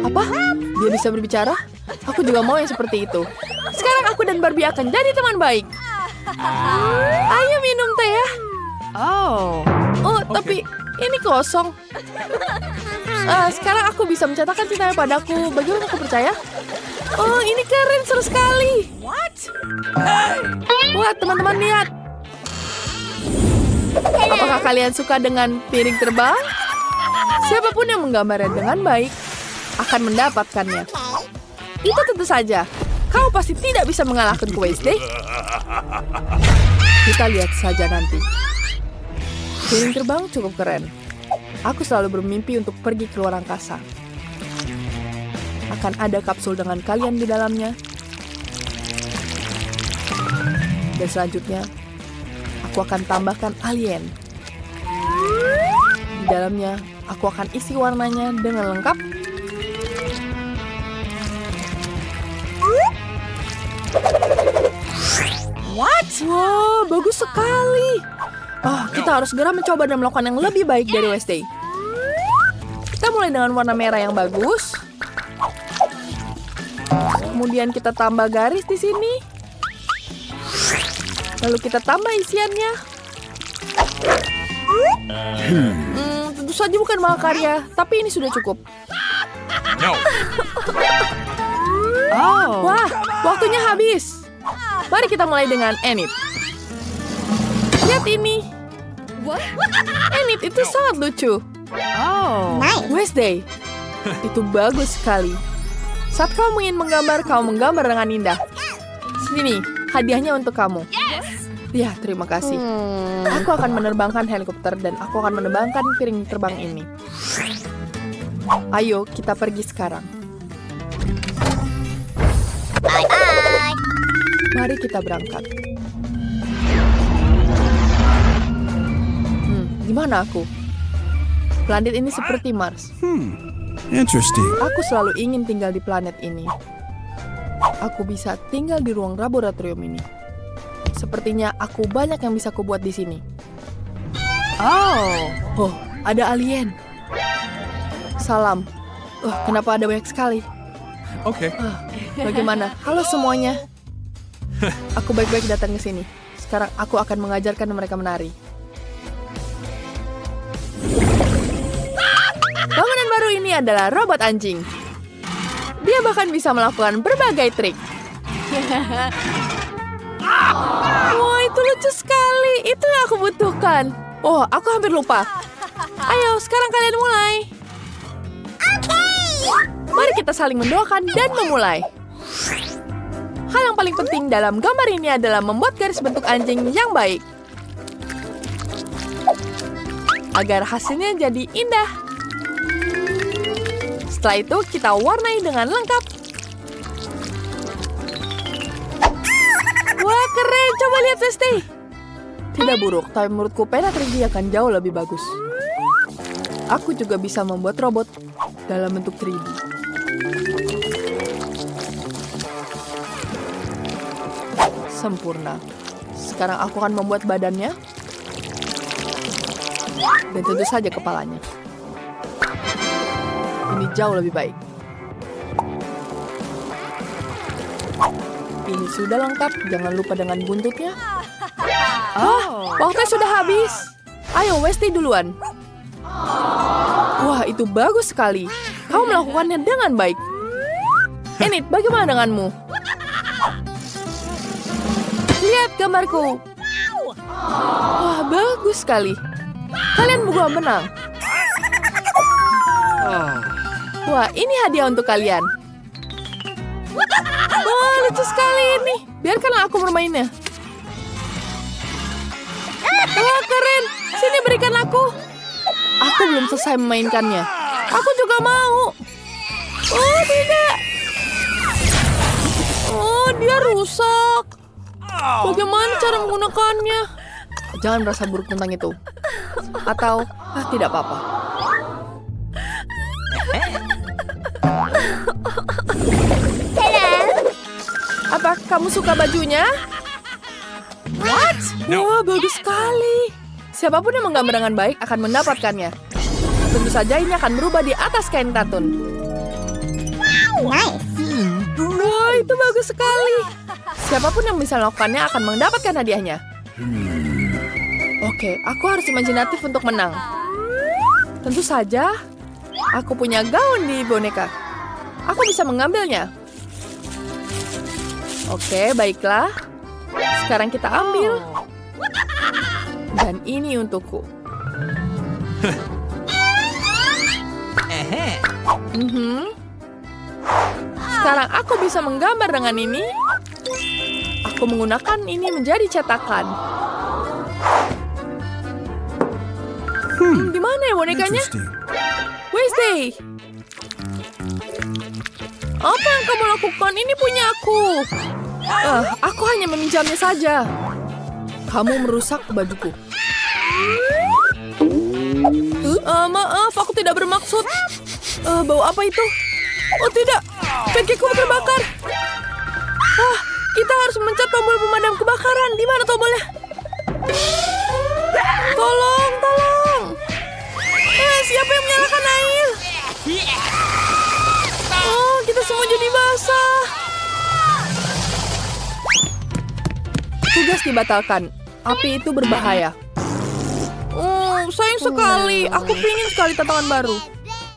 Apa? Dia bisa berbicara? Aku juga mau yang seperti itu. Sekarang aku dan Barbie akan jadi teman baik. Ayo minum teh ya. Oh. Oh, tapi ini kosong. Sekarang aku bisa mencatatkan cintanya padaku. Bagaimana aku percaya? Oh, ini keren, seru sekali. Wah, teman-teman lihat. Apakah kalian suka dengan piring terbang? Siapapun yang menggambarnya dengan baik akan mendapatkannya. Itu tentu saja. Kau pasti tidak bisa mengalahkan Wednesday. Kita lihat saja nanti. Piring terbang cukup keren. Aku selalu bermimpi untuk pergi ke luar angkasa. Akan ada kapsul dengan kalian di dalamnya. Dan selanjutnya, aku akan tambahkan alien. Di dalamnya, aku akan isi warnanya dengan lengkap. Wow, bagus sekali. Kita harus segera mencoba dan melakukan yang lebih baik dari Wednesday. Kita mulai dengan warna merah yang bagus. Kemudian kita tambah garis di sini. Lalu kita tambah isiannya. Tentu saja bukan mahakarya, tapi ini sudah cukup. No. Wah, waktunya habis. Mari kita mulai dengan Enid. Lihat ini. Enid itu sangat lucu. Wednesday. Itu bagus sekali. Saat kamu ingin menggambar, kamu menggambar dengan indah. Sini, hadiahnya untuk kamu. Ya, terima kasih. Aku akan menerbangkan helikopter dan aku akan menerbangkan piring terbang ini. Ayo, kita pergi sekarang. Bye-bye. Mari kita berangkat. Gimana aku? Planet ini seperti Mars. Interesting. Aku selalu ingin tinggal di planet ini. Aku bisa tinggal di ruang laboratorium ini. Sepertinya aku banyak yang bisa kubuat di sini. Oh, ada alien. Salam. Kenapa ada banyak sekali? Okay. Bagaimana? Halo semuanya. Aku baik-baik datang ke sini. Sekarang aku akan mengajarkan mereka menari. Bangunan baru ini adalah robot anjing. Dia bahkan bisa melakukan berbagai trik. Wah, itu lucu sekali. Itu yang aku butuhkan. Oh, aku hampir lupa. Ayo, sekarang kalian mulai. Mari kita saling mendoakan dan memulai. Hal yang paling penting dalam gambar ini adalah membuat garis bentuk anjing yang baik. Agar hasilnya jadi indah. Setelah itu kita warnai dengan lengkap. Wah, keren. Coba lihat, Vesti. Tidak buruk, tapi menurutku pena 3D akan jauh lebih bagus. Aku juga bisa membuat robot dalam bentuk 3D. Sempurna. Sekarang aku akan membuat badannya. Dan tentu saja kepalanya. Ini jauh lebih baik. Ini sudah lengkap, jangan lupa dengan buntutnya. Waktunya sudah habis. Ayo, Westi duluan. Wah, itu bagus sekali. Kamu melakukannya dengan baik. Enid, bagaimana denganmu? Lihat gambarku. Wah, bagus sekali. Kalian berdua menang. Wah, ini hadiah untuk kalian. Wah, lucu sekali ini. Biarkanlah aku bermainnya. Wah, keren. Sini berikan aku. Aku belum selesai memainkannya. Aku juga mau. Oh, tidak. Oh, dia rusak. Bagaimana cara menggunakannya? Jangan merasa buruk tentang itu. Atau, tidak apa-apa. Apa kamu suka bajunya? What? No. Wah, bagus sekali. Siapapun yang menggambar dengan baik akan mendapatkannya. Tentu saja ini akan berubah di atas kain katun. Wah, itu bagus sekali. Siapapun yang bisa melakukannya akan mendapatkan hadiahnya. Oke, aku harus imajinatif untuk menang. Tentu saja, aku punya gaun di boneka. Aku bisa mengambilnya. Oke, baiklah. Sekarang kita ambil. Dan ini untukku. Sekarang aku bisa menggambar dengan ini. Aku menggunakan ini menjadi cetakan. Di mana ya bonekanya? Interesting. Wednesday. Apa yang kamu lakukan? Ini punya aku. Aku hanya meminjamnya saja. Kamu merusak bajuku. Maaf, aku tidak bermaksud. Bau apa itu? Oh tidak, pancakeku terbakar. Kita harus mencet tombol pemadam kebakaran. Di mana tombolnya? Tolong, tolong. Siapa yang menyalakan air? kita semua jadi basah. Tugas dibatalkan. Api itu berbahaya. Oh, sayang sekali. Aku pingin sekali tantangan baru.